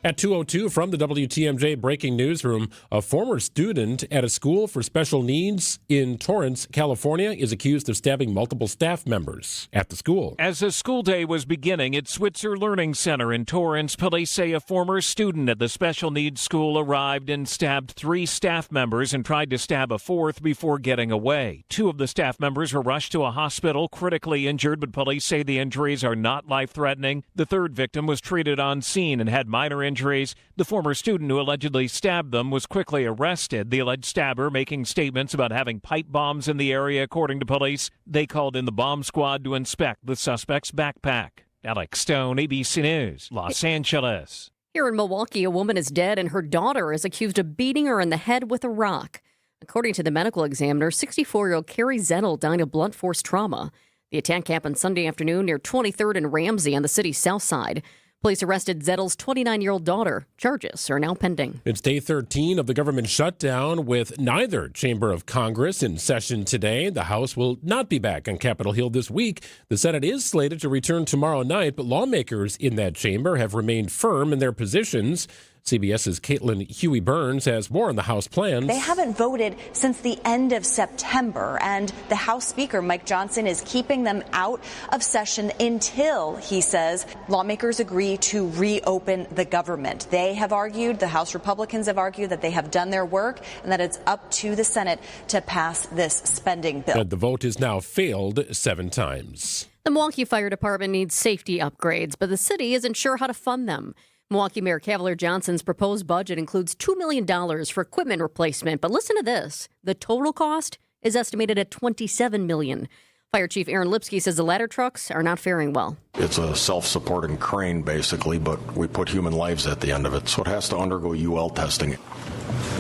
At 2:02 from the WTMJ Breaking Newsroom, a former student at a school for special needs in Torrance, California, is accused of stabbing multiple staff members at the school. As the school day was beginning at Switzer Learning Center in Torrance, police say a former student at the special needs school arrived and stabbed 3 staff members and tried to stab a 4th before getting away. 2 of the staff members were rushed to a hospital, critically injured, but police say the injuries are not life-threatening. The 3rd victim was treated on scene and had minor injuries. The former student who allegedly stabbed them was quickly arrested. The alleged stabber making statements about having pipe bombs in the area, according to police. They called in the bomb squad to inspect the suspect's backpack. Alex Stone, ABC News, Los Angeles. Here in Milwaukee, a woman is dead and her daughter is accused of beating her in the head with a rock. According to the medical examiner, 64-year-old Carrie Zettel died of blunt force trauma. The attack happened Sunday afternoon near 23rd and Ramsey on the city's south side. Police arrested Zettel's 29-year-old daughter. Charges are now pending. It's day 13 of the government shutdown with neither chamber of Congress in session today. The House will not be back on Capitol Hill this week. The Senate is slated to return tomorrow night, but lawmakers in that chamber have remained firm in their positions. CBS's Caitlin Huey-Burns has more on the House plans. They haven't voted since the end of September, and the House Speaker, Mike Johnson, is keeping them out of session until, he says, lawmakers agree to reopen the government. They have argued, the House Republicans have argued, that they have done their work and that it's up to the Senate to pass this spending bill. The vote has now failed 7 times. The Milwaukee Fire Department needs safety upgrades, but the city isn't sure how to fund them. Milwaukee Mayor Cavalier Johnson's proposed budget includes $2 million for equipment replacement. But listen to this. The total cost is estimated at $27 million. Fire Chief Aaron Lipsky says the ladder trucks are not faring well. It's a self-supporting crane, basically, but we put human lives at the end of it, so it has to undergo UL testing.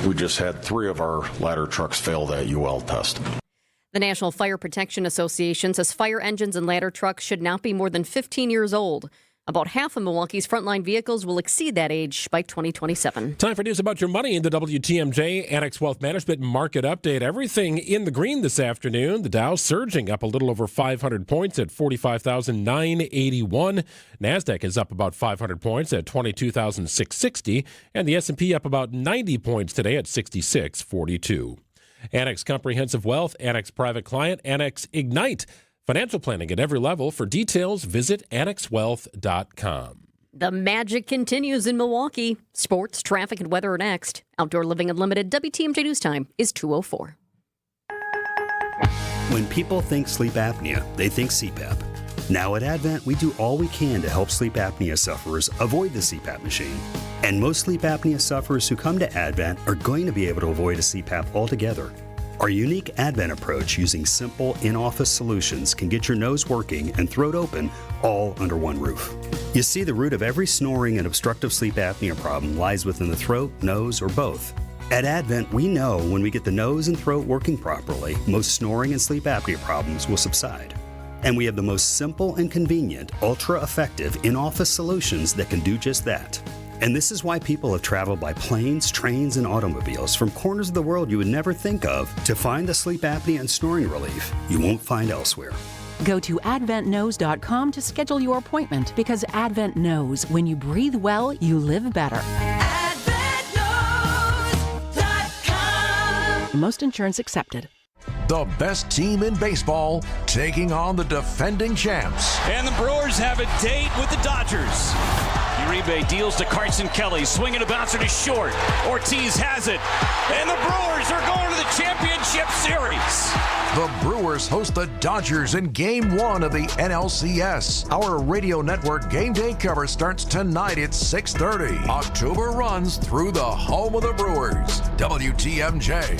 We just had 3 of our ladder trucks fail that UL test. The National Fire Protection Association says fire engines and ladder trucks should not be more than 15 years old. About half of Milwaukee's frontline vehicles will exceed that age by 2027. Time for news about your money in the WTMJ Annex Wealth Management Market Update. Everything in the green this afternoon. The Dow surging up a little over 500 points at 45,981. NASDAQ is up about 500 points at 22,660. And the S&P up about 90 points today at 6642. Annex Comprehensive Wealth, Annex Private Client, Annex Ignite. Financial planning at every level. For details, visit annexwealth.com. The magic continues in Milwaukee. Sports, traffic, and weather are next. Outdoor Living Unlimited WTMJ News Time is 2:04. When people think sleep apnea, they think CPAP. Now at Advent, we do all we can to help sleep apnea sufferers avoid the CPAP machine. And most sleep apnea sufferers who come to Advent are going to be able to avoid a CPAP altogether. Our unique Advent approach using simple in-office solutions can get your nose working and throat open all under one roof. You see, the root of every snoring and obstructive sleep apnea problem lies within the throat, nose, or both. At Advent, we know when we get the nose and throat working properly, most snoring and sleep apnea problems will subside. And we have the most simple and convenient, ultra-effective in-office solutions that can do just that. And this is why people have traveled by planes, trains, and automobiles from corners of the world you would never think of to find the sleep apnea and snoring relief you won't find elsewhere. Go to adventknows.com to schedule your appointment, because Advent knows when you breathe well, you live better. AdventKnows.com. Most insurance accepted. The best team in baseball taking on the defending champs. And the Brewers have a date with the Dodgers. Uribe deals to Carson Kelly, swinging a bouncer to short. Ortiz has it, and the Brewers are going to the championship series. The Brewers host the Dodgers in Game 1 of the NLCS. Our radio network game day cover starts tonight at 6:30. October runs through the home of the Brewers, WTMJ.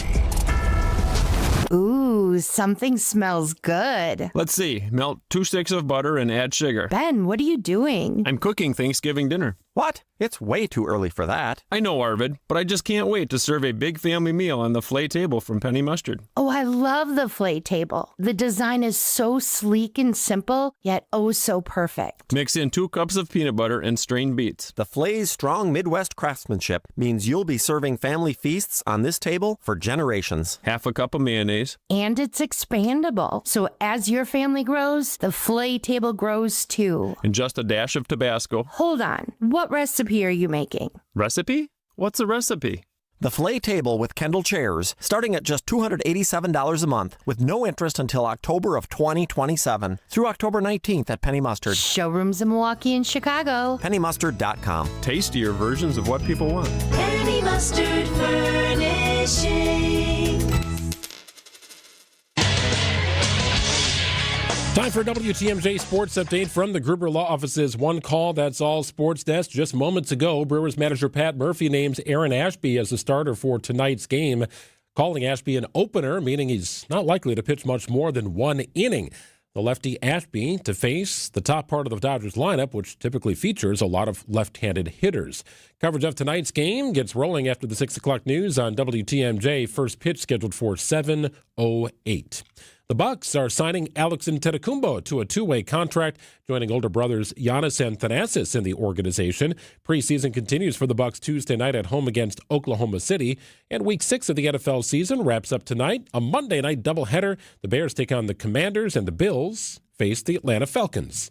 Ooh, something smells good. Let's see. Melt 2 sticks of butter and add sugar. Ben, what are you doing? I'm cooking Thanksgiving dinner. What? It's way too early for that. I know, Arvid, but I just can't wait to serve a big family meal on the Flay table from Penny Mustard. Oh, I love the Flay table. The design is so sleek and simple, yet oh so perfect. Mix in 2 cups of peanut butter and strained beets. The Flay's strong Midwest craftsmanship means you'll be serving family feasts on this table for generations. Half a cup of mayonnaise. And it's expandable, so as your family grows, the Flay table grows too. And just a dash of Tabasco. Hold on. What What recipe are you making? Recipe? What's a recipe? The Filet Table with Kendall chairs, starting at just $287 a month, with no interest until October of 2027, through October 19th at Penny Mustard. Showrooms in Milwaukee and Chicago. PennyMustard.com. Tastier versions of what people want. Penny Mustard Furnishing. Time for a WTMJ Sports Update from the Gruber Law Office's One Call, That's All Sports Desk. Just moments ago, Brewers manager Pat Murphy names Aaron Ashby as the starter for tonight's game, calling Ashby an opener, meaning he's not likely to pitch much more than one inning. The lefty Ashby to face the top part of the Dodgers lineup, which typically features a lot of left-handed hitters. Coverage of tonight's game gets rolling after the 6 o'clock news on WTMJ. First pitch scheduled for 7:08. The Bucks are signing Alex Antetokounmpo to a two-way contract, joining older brothers Giannis and Thanasis in the organization. Preseason continues for the Bucks Tuesday night at home against Oklahoma City, and Week 6 of the NFL season wraps up tonight. A Monday night doubleheader. The Bears take on the Commanders, and the Bills face the Atlanta Falcons.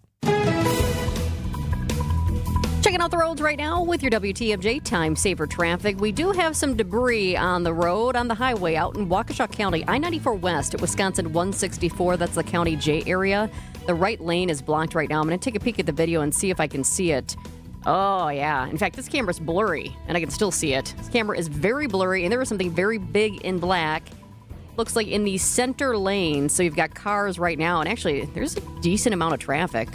Checking out the roads right now with your WTMJ Time Saver traffic. We do have some debris on the road on the highway out in Waukesha County. I-94 West at Wisconsin 164. That's the County J area. The right lane is blocked right now. I'm going to take a peek at the video and see if I can see it. Oh, yeah. In fact, this camera's blurry, and I can still see it. This camera is very blurry, and there is something very big in black. Looks like in the center lane. So you've got cars right now, and actually, there's a decent amount of traffic.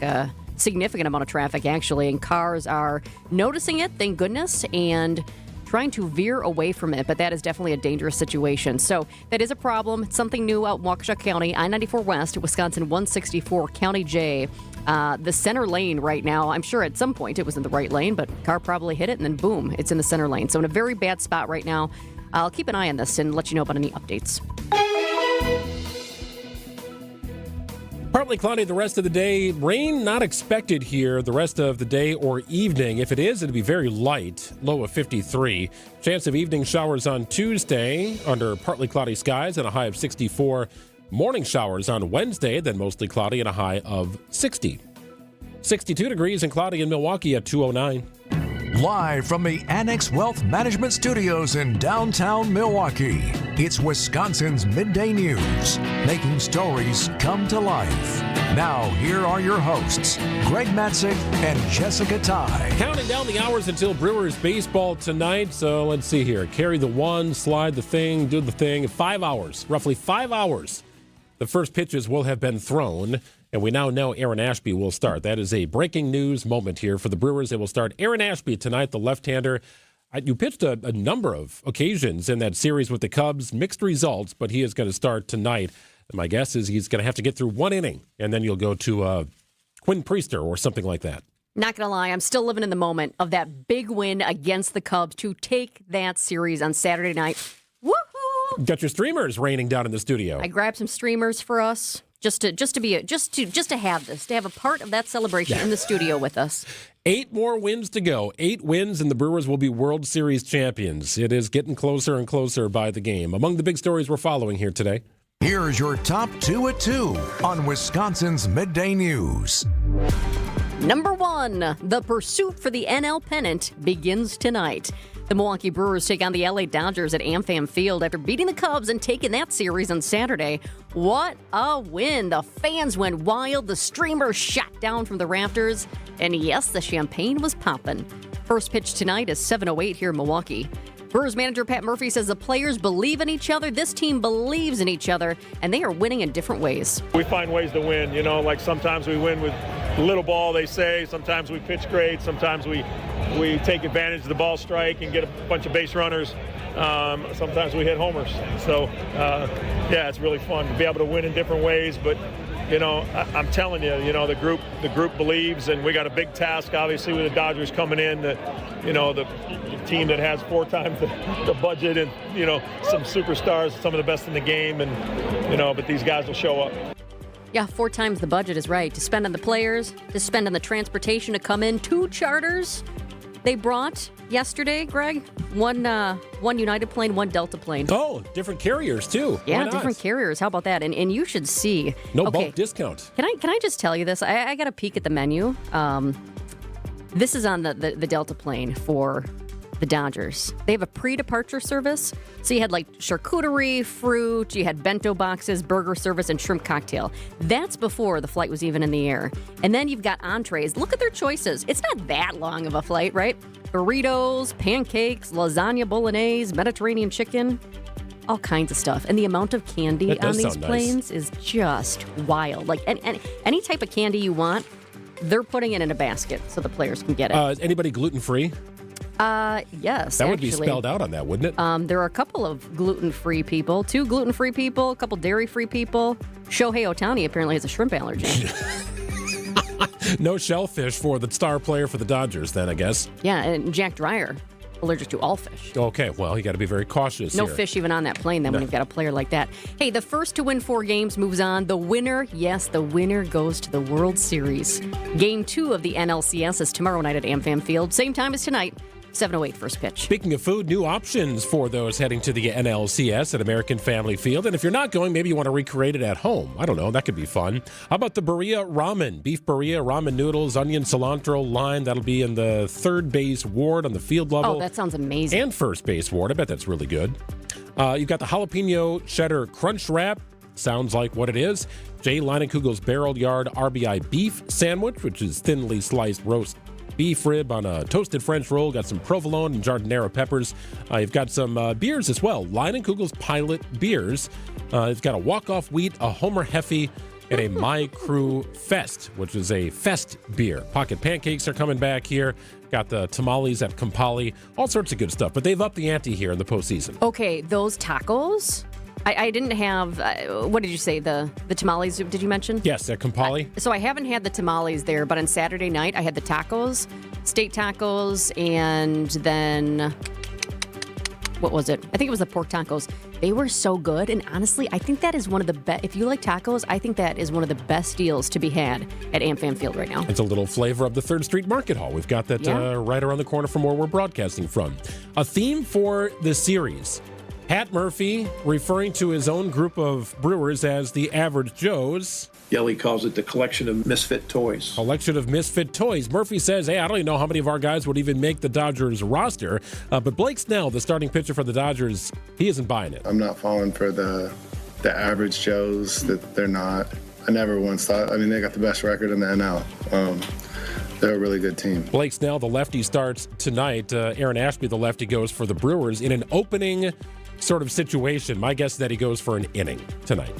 Significant amount of traffic, actually, and cars are noticing it, thank goodness, and trying to veer away from it, but that is definitely a dangerous situation. So that is a problem. It's something new out in Waukesha County, I-94 West, Wisconsin 164, County J. The center lane right now, I'm sure at some point it was in the right lane, but car probably hit it, and then boom, it's in the center lane. So in a very bad spot right now. I'll keep an eye on this and let you know about any updates. Partly cloudy the rest of the day. Rain not expected here the rest of the day or evening. If it is, it'll be very light, low of 53. Chance of evening showers on Tuesday under partly cloudy skies and a high of 64. Morning showers on Wednesday, then mostly cloudy and a high of 60. 62 degrees and cloudy in Milwaukee at 209. Live from the Annex Wealth Management Studios in downtown Milwaukee, it's Wisconsin's Midday News, making stories come to life. Now, here are your hosts, Greg Matzek and Jessica Tighe. Counting down the hours until Brewers baseball tonight. So let's see here. Carry the one, slide the thing, do the thing. 5 hours, roughly 5 hours. The first pitches will have been thrown. And we now know Aaron Ashby will start. That is a breaking news moment here for the Brewers. They will start Aaron Ashby tonight, the left-hander. You pitched a number of occasions in that series with the Cubs. Mixed results, but he is going to start tonight. And my guess is he's going to have to get through one inning, and then you'll go to Quinn Priester or something like that. Not going to lie, I'm still living in the moment of that big win against the Cubs to take that series on Saturday night. Woohoo! Got your streamers raining down in the studio. I grabbed some streamers for us. Just to have this, to have a part of that celebration in the studio with us. 8 more wins to go. 8 wins, and the Brewers will be World Series champions. It is getting closer and closer by the game. Among the big stories we're following here today. Here's your top 2 at 2 on Wisconsin's Midday News. Number 1, the pursuit for the NL pennant begins tonight. The Milwaukee Brewers take on the LA Dodgers at AmFam Field after beating the Cubs and taking that series on Saturday. What a win. The fans went wild. The streamers shot down from the rafters. And yes, the champagne was popping. First pitch tonight is 7:08 here in Milwaukee. Brewers manager Pat Murphy says the players believe in each other. This team believes in each other, and they are winning in different ways. We find ways to win. Like sometimes we win with little ball, they say. Sometimes we pitch great. Sometimes we take advantage of the ball strike and get a bunch of base runners. Sometimes we hit homers. So, it's really fun to be able to win in different ways. But, I'm telling you, the group believes, and we got a big task, obviously, with the Dodgers coming in. The team that has 4 times the budget and, some superstars, some of the best in the game. And, but these guys will show up. Yeah, 4 times the budget is right. To spend on the players, to spend on the transportation to come in. 2 charters they brought yesterday, Greg. One United plane, 1 Delta plane. Oh, different carriers too. Yeah, different carriers. How about that? And you should see. No bulk discount. Can I just tell you this? I got a peek at the menu. This is on the Delta plane for the Dodgers. They have a pre-departure service. So you had like charcuterie, fruit, you had bento boxes, burger service, and shrimp cocktail. That's before the flight was even in the air. And then you've got entrees. Look at their choices. It's not that long of a flight, right? Burritos, pancakes, lasagna bolognese, Mediterranean chicken, all kinds of stuff. And the amount of candy on these planes is just wild. Like any type of candy you want, they're putting it in a basket so the players can get it. Anybody gluten-free? Yes, that would be spelled out on that, wouldn't it? There are a couple of gluten-free people, 2 gluten-free people, a couple dairy-free people. Shohei Ohtani apparently has a shrimp allergy. No shellfish for the star player for the Dodgers, then, I guess. Yeah, and Jack Dreyer, allergic to all fish. Okay, well, you got to be very cautious No here. fish even on that plane then when you've got a player like that. Hey, the first to win 4 games moves on. The winner, yes, the winner goes to the World Series. Game 2 of the NLCS is tomorrow night at AmFam Field. Same time as tonight. 7:08 first pitch. Speaking of food, new options for those heading to the NLCS at American Family Field. And if you're not going, maybe you want to recreate it at home. I don't know. That could be fun. How about the burrito ramen? Beef burrito, ramen noodles, onion, cilantro, lime. That'll be in the third base ward on the field level. Oh, that sounds amazing. And first base ward. I bet that's really good. You've got the jalapeno cheddar crunch wrap. Sounds like what it is. Jay Leinenkugel's Barrel Yard RBI beef sandwich, which is thinly sliced roast beef rib on a toasted French roll. Got some provolone and jardinera peppers. You've got some beers as well. Leinenkugel's Pilot beers. It's got a walk-off wheat, a Homer Heffy, and a My Crew Fest, which is a fest beer. Pocket pancakes are coming back here. Got the tamales at Campali. All sorts of good stuff. But they've upped the ante here in the postseason. Okay, those tacos. I didn't have, what did you say, the tamales, did you mention? Yes, at Campali. So I haven't had the tamales there, but on Saturday night I had the tacos, steak tacos, and then, what was it? I think it was the pork tacos. They were so good, and honestly, I think that is one of the best, if you like tacos, I think that is one of the best deals to be had at AmFam Field right now. It's a little flavor of the 3rd Street Market Hall. We've got that right around the corner from where we're broadcasting from. A theme for the series. Pat Murphy referring to his own group of brewers as the Average Joes. Yelly calls it the collection of misfit toys. Collection of misfit toys. Murphy says, hey, I don't even know how many of our guys would even make the Dodgers roster. But Blake Snell, the starting pitcher for the Dodgers, he isn't buying it. I'm not falling for the Average Joes that they're not. I never once thought, I mean, they got the best record in the NL. They're a really good team. Blake Snell, the lefty, starts tonight. Aaron Ashby, the lefty, goes for the Brewers in an opening sort of situation. My guess is that he goes for an inning tonight.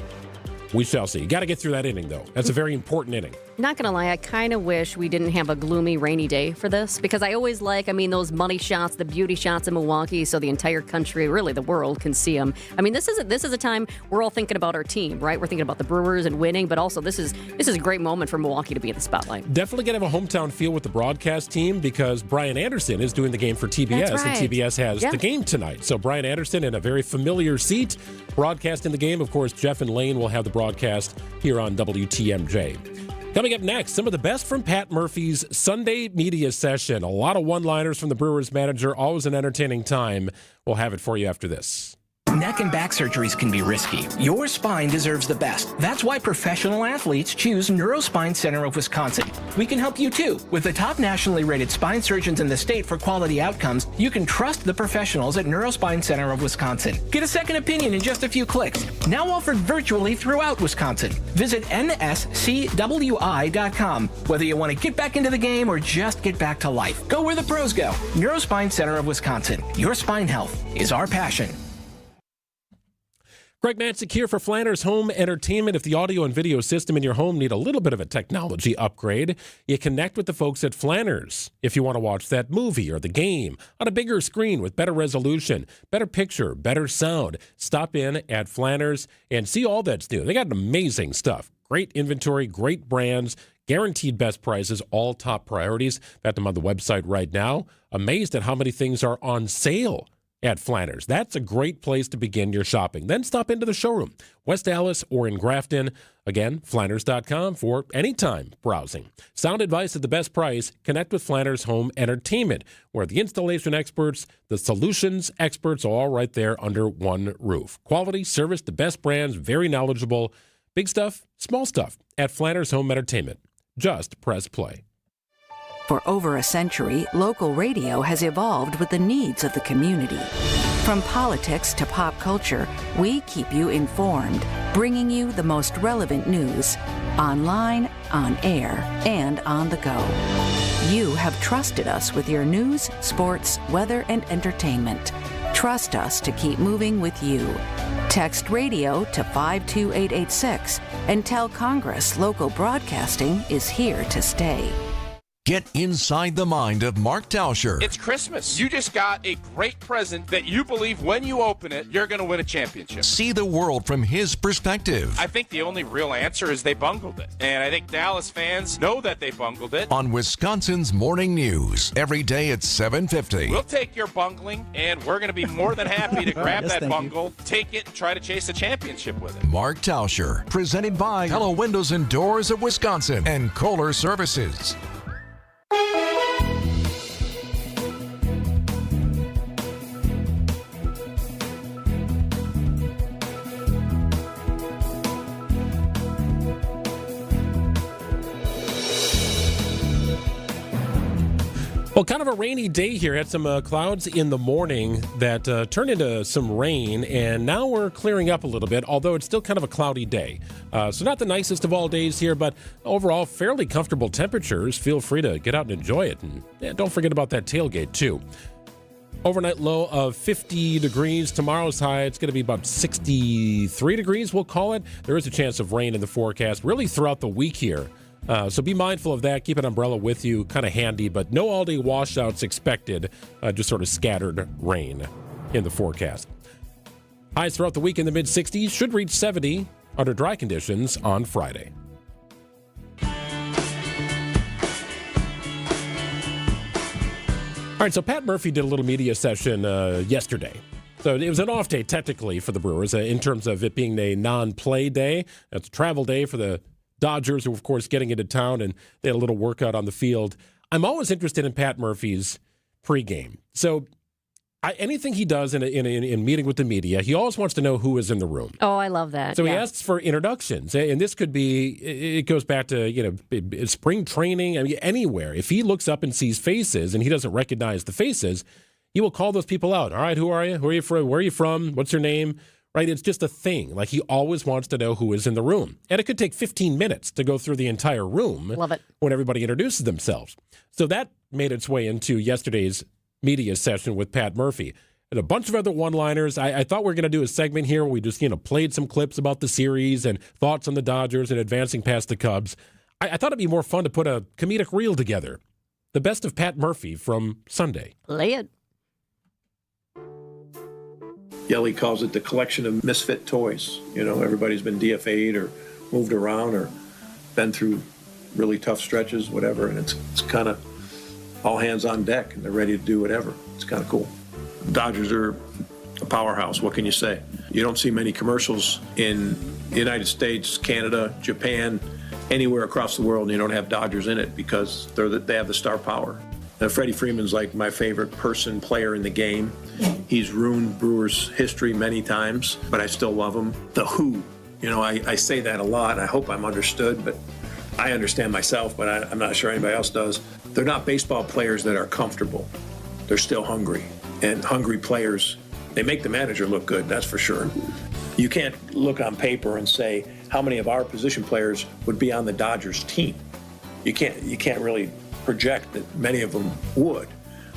We shall see. You got to get through that inning, though. That's a very important inning. Not going to lie, I kind of wish we didn't have a gloomy, rainy day for this, because I always like, those money shots, the beauty shots in Milwaukee, so the entire country, really the world, can see them. This is a time we're all thinking about our team, right? We're thinking about the Brewers and winning, but also this is a great moment for Milwaukee to be in the spotlight. Definitely going to have a hometown feel with the broadcast team, because Brian Anderson is doing the game for TBS, That's right. and TBS has the game tonight. So Brian Anderson in a very familiar seat, broadcasting the game. Of course, Jeff and Lane will have the broadcast here on WTMJ. Coming up next, some of the best from Pat Murphy's Sunday media session. A lot of one-liners from the Brewers manager, always an entertaining time. We'll have it for you after this. Neck and back surgeries can be risky. Your spine deserves the best. That's why professional athletes choose Neurospine Center of Wisconsin. We can help you too. With the top nationally rated spine surgeons in the state for quality outcomes, you can trust the professionals at Neurospine Center of Wisconsin. Get a second opinion in just a few clicks. Now offered virtually throughout Wisconsin. Visit nscwi.com. Whether you want to get back into the game or just get back to life, go where the pros go. Neurospine Center of Wisconsin. Your spine health is our passion. Greg Matzek here for Flanders Home Entertainment. If the audio and video system in your home need a little bit of a technology upgrade, you connect with the folks at Flanders. If you want to watch that movie or the game on a bigger screen with better resolution, better picture, better sound, stop in at Flanders and see all that's new. They got amazing stuff. Great inventory, great brands, guaranteed best prices, all top priorities. Got them on the website right now. Amazed at how many things are on sale at Flanders. That's a great place to begin your shopping. Then stop into the showroom, West Allis or in Grafton. Again, Flanders.com for anytime browsing. Sound advice at the best price. Connect with Flanders Home Entertainment, where the installation experts, the solutions experts are all right there under one roof. Quality, service, the best brands, very knowledgeable. Big stuff, small stuff at Flanders Home Entertainment. Just press play. For over a century, local radio has evolved with the needs of the community. From politics to pop culture, we keep you informed, bringing you the most relevant news, online, on air, and on the go. You have trusted us with your news, sports, weather, and entertainment. Trust us to keep moving with you. Text radio to 52886 and tell Congress local broadcasting is here to stay. Get inside the mind of Mark Tauscher. It's Christmas. You just got a great present that you believe when you open it, you're going to win a championship. See the world from his perspective. I think the only real answer is they bungled it. And I think Dallas fans know that they bungled it. On Wisconsin's Morning News, every day at 7:50. We'll take your bungling, and we're going to be more than happy to grab that bungle, take it, and try to chase a championship with it. Mark Tauscher, presented by Hello Windows and Doors of Wisconsin and Kohler Services. Well, kind of a rainy day here. Had some clouds in the morning that turned into some rain, and now we're clearing up a little bit, although it's still kind of a cloudy day. So not the nicest of all days here, but overall fairly comfortable temperatures. Feel free to get out and enjoy it. And don't forget about that tailgate, too. Overnight low of 50 degrees. Tomorrow's high, it's going to be about 63 degrees, we'll call it. There is a chance of rain in the forecast really throughout the week here. So be mindful of that. Keep an umbrella with you, kind of handy, but no all-day washouts expected, just sort of scattered rain in the forecast. Highs throughout the week in the mid-60s, should reach 70 under dry conditions on Friday. All right, so Pat Murphy did a little media session yesterday. So it was an off day technically for the Brewers in terms of it being a non-play day. It's a travel day for the Dodgers, who of course getting into town, and they had a little workout on the field. I'm always interested in Pat Murphy's pregame. So anything he does in meeting with the media, he always wants to know who is in the room. Oh, I love that. So he asks for introductions, and this could be, it goes back to, spring training, I mean, anywhere. If he looks up and sees faces and he doesn't recognize the faces, he will call those people out. All right, who are you? Who are you from? Where are you from? What's your name? Right? It's just a thing. Like, he always wants to know who is in the room. And it could take 15 minutes to go through the entire room. Love it. When everybody introduces themselves. So that made its way into yesterday's media session with Pat Murphy. And a bunch of other one-liners. I thought we were going to do a segment here where we just, played some clips about the series and thoughts on the Dodgers and advancing past the Cubs. I thought it'd be more fun to put a comedic reel together. The best of Pat Murphy from Sunday. Play it. Yelly calls it the collection of misfit toys. Everybody's been DFA'd or moved around or been through really tough stretches, whatever, and it's kind of all hands on deck, and they're ready to do whatever. It's kind of cool. Dodgers are a powerhouse. What can you say? You don't see many commercials in the United States, Canada, Japan, anywhere across the world, and you don't have Dodgers in it because they have the star power. Now, Freddie Freeman's like my favorite player in the game. He's ruined Brewers history many times, but I still love him. The Who, I say that a lot. I hope I'm understood, but I understand myself, but I'm not sure anybody else does. They're not baseball players that are comfortable. They're still hungry. And hungry players, they make the manager look good, that's for sure. You can't look on paper and say how many of our position players would be on the Dodgers team. You can't really project that many of them would,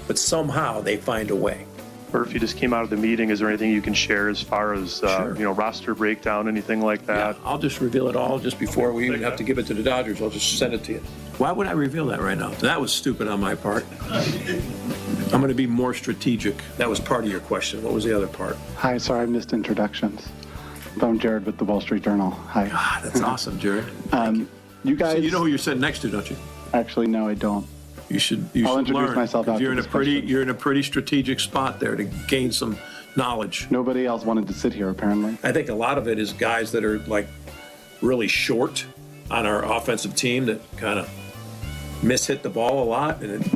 but somehow they find a way. Murphy just came out of the meeting. Is there anything you can share as far as roster breakdown, anything like that? Yeah, I'll just reveal it all just before we even have to give it to the Dodgers. I'll just send it to you. Why would I reveal that right now? That was stupid on my part. I'm going to be more strategic. That was part of your question. What was the other part? Hi, sorry I missed introductions. I'm Jared with the Wall Street Journal. Hi. God, that's awesome, Jared. You guys, so you know who you're sitting next to, don't you? Actually, no, I don't. You should I'll introduce learn, myself after you're in a this pretty question. you're in a pretty strategic spot there to gain some knowledge. Nobody else wanted to sit here, apparently. I think a lot of it is guys that are like really short on our offensive team that kind of mishit the ball a lot, and it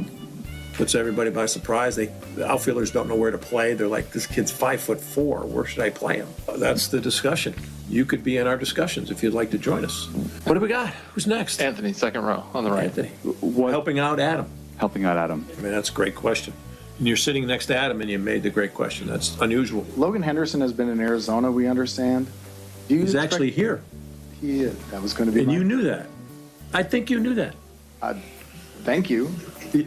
puts everybody by surprise. The outfielders don't know where to play. They're like, this kid's 5'4". Where should I play him? That's the discussion. You could be in our discussions if you'd like to join us. What do we got? Who's next? Anthony, second row on the right. Anthony. Helping out Adam. helping out Adam. I mean, that's a great question. And you're sitting next to Adam, and you made the great question. That's unusual. Logan Henderson has been in Arizona, we understand. He's actually here. He is. That was going to be. And you knew that. I think you knew that. Thank you.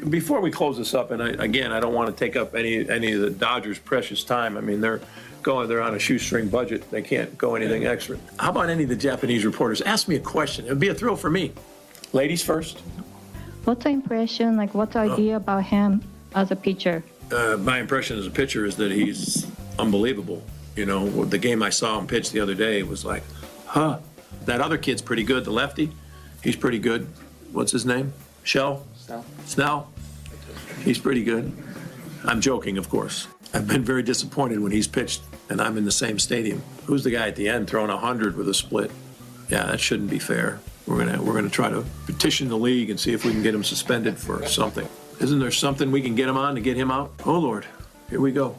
Before we close this up, and I don't want to take up any of the Dodgers' precious time. I mean, they're on a shoestring budget. They can't go anything extra. How about any of the Japanese reporters? Ask me a question. It would be a thrill for me. Ladies first. What's the impression, what's the idea about him as a pitcher? My impression as a pitcher is that he's unbelievable. You know, the game I saw him pitch the other day was like, huh. That other kid's pretty good, the lefty. He's pretty good. What's his name? Snell? He's pretty good. I'm joking, of course. I've been very disappointed when he's pitched and I'm in the same stadium. Who's the guy at the end throwing 100 with a split? Yeah, that shouldn't be fair. We're gonna try to petition the league and see if we can get him suspended for something. Isn't there something we can get him on to get him out? Oh Lord, here we go.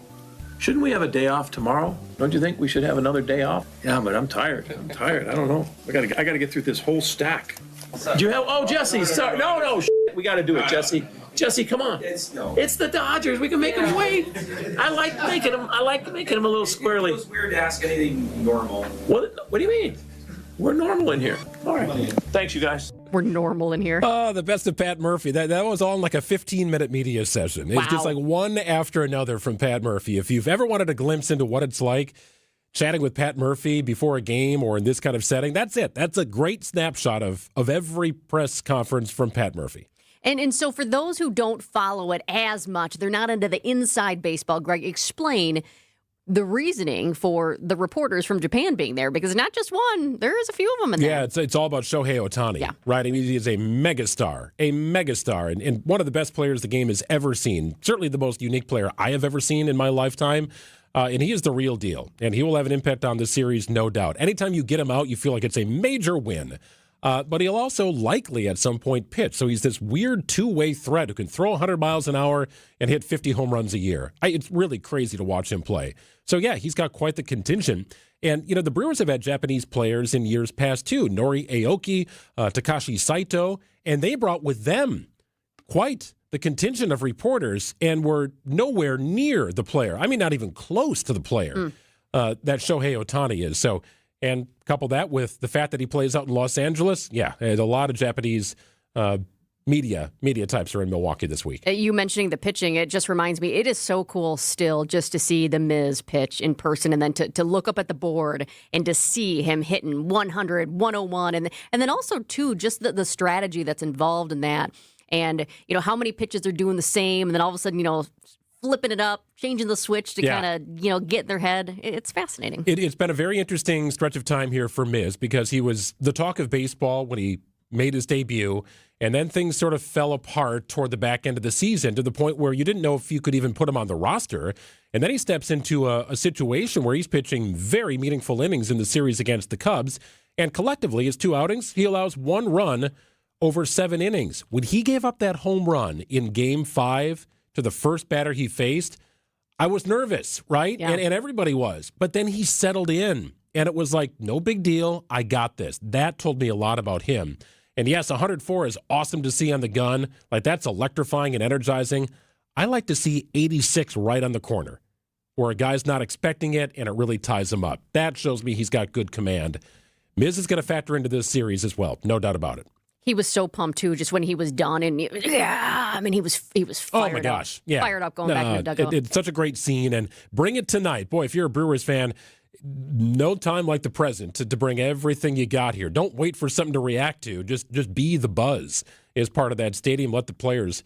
Shouldn't we have a day off tomorrow? Don't you think we should have another day off? Yeah, but I'm tired. I don't know. I gotta get through this whole stack. Do you have? Oh, Jesse, sorry. No, we got to do it, Jesse. Jesse, come on. It's the Dodgers. We can make them wait. I like making them a little squirrely. It's weird to ask anything normal. What do you mean? We're normal in here. All right. Thanks, you guys. We're normal in here. Oh, the best of Pat Murphy. That was all in like a 15-minute media session. It's just like one after another from Pat Murphy. If you've ever wanted a glimpse into what it's like chatting with Pat Murphy before a game or in this kind of setting, that's it. That's a great snapshot of every press conference from Pat Murphy. And so for those who don't follow it as much, they're not into the inside baseball, Greg, explain the reasoning for the reporters from Japan being there, because not just one, there's a few of them in there. Yeah, it's all about Shohei Ohtani, right? I mean, he is a megastar, and one of the best players the game has ever seen. Certainly the most unique player I have ever seen in my lifetime. And he is the real deal, and he will have an impact on the series, no doubt. Anytime you get him out, you feel like it's a major win. But he'll also likely at some point pitch. So he's this weird two-way threat who can throw 100 miles an hour and hit 50 home runs a year. It's really crazy to watch him play. So, yeah, he's got quite the contingent. And, you know, the Brewers have had Japanese players in years past, too. Nori Aoki, Takashi Saito, and they brought with them quite the contingent of reporters and were nowhere near the player. I mean, not even close to the player that Shohei Ohtani is. So, and couple that with the fact that he plays out in Los Angeles, a lot of Japanese media types are in Milwaukee this week. You mentioning the pitching, it just reminds me, it is so cool still just to see the Miz pitch in person and then to look up at the board and to see him hitting 100, 101, and then also, too, just the strategy that's involved in that. And, you know, how many pitches they're doing the same, and then all of a sudden, you know, flipping it up, changing the switch to kind of, you know, get in their head. It's fascinating. It's been a very interesting stretch of time here for Miz because he was the talk of baseball when he made his debut, and then things sort of fell apart toward the back end of the season to the point where you didn't know if you could even put him on the roster. And then he steps into a situation where he's pitching very meaningful innings in the series against the Cubs, and collectively, his 2 outings, he allows 1 run over 7 innings. When he gave up that home run in Game 5 to the first batter he faced, I was nervous, right? Yeah. And everybody was. But then he settled in, and it was like, no big deal. I got this. That told me a lot about him. And yes, 104 is awesome to see on the gun. Like, that's electrifying and energizing. I like to see 86 right on the corner where a guy's not expecting it, and it really ties him up. That shows me he's got good command. Miz is going to factor into this series as well. No doubt about it. He was so pumped, too, just when he was done. And he was fired up. Oh, my gosh. Yeah. Fired up going back in the dugout. It's such a great scene. And bring it tonight. Boy, if you're a Brewers fan, no time like the present to bring everything you got here. Don't wait for something to react to. Just be the buzz as part of that stadium. Let the players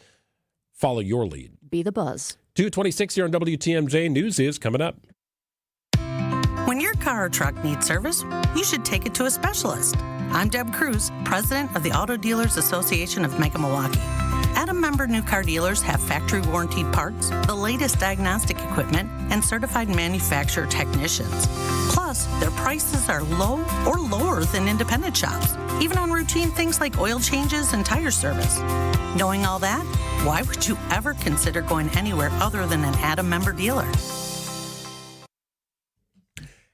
follow your lead. Be the buzz. 2:26 here on WTMJ. News is coming up. When your car or truck needs service, you should take it to a specialist. I'm Deb Cruz, president of the Auto Dealers Association of Mega Milwaukee. Adam member new car dealers have factory warranted parts, the latest diagnostic equipment, and certified manufacturer technicians. Plus, their prices are low or lower than independent shops, even on routine things like oil changes and tire service. Knowing all that, why would you ever consider going anywhere other than an Adam member dealer?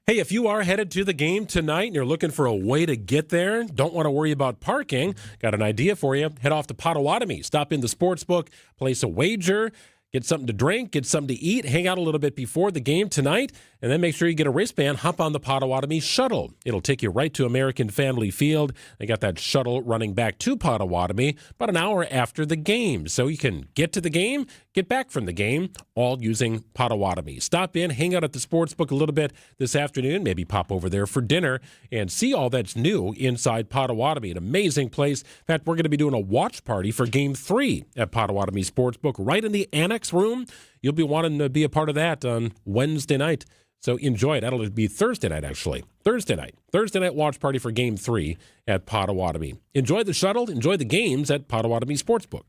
Hey, if you are headed to the game tonight and you're looking for a way to get there, don't want to worry about parking, got an idea for you. Head off to Potawatomi. Stop in the sportsbook, place a wager, get something to drink, get something to eat, hang out a little bit before the game tonight, and then make sure you get a wristband, hop on the Potawatomi shuttle. It'll take you right to American Family Field. They got that shuttle running back to Potawatomi about an hour after the game. So you can get to the game, get back from the game, all using Potawatomi. Stop in, hang out at the sportsbook a little bit this afternoon, maybe pop over there for dinner and see all that's new inside Potawatomi. An amazing place. In fact, we're going to be doing a watch party for Game 3 at Potawatomi Sportsbook right in the Annex room. You'll be wanting to be a part of that on Wednesday night. So enjoy it. That'll be Thursday night, actually. Thursday night watch party for Game 3 at Potawatomi. Enjoy the shuttle. Enjoy the games at Potawatomi Sportsbook.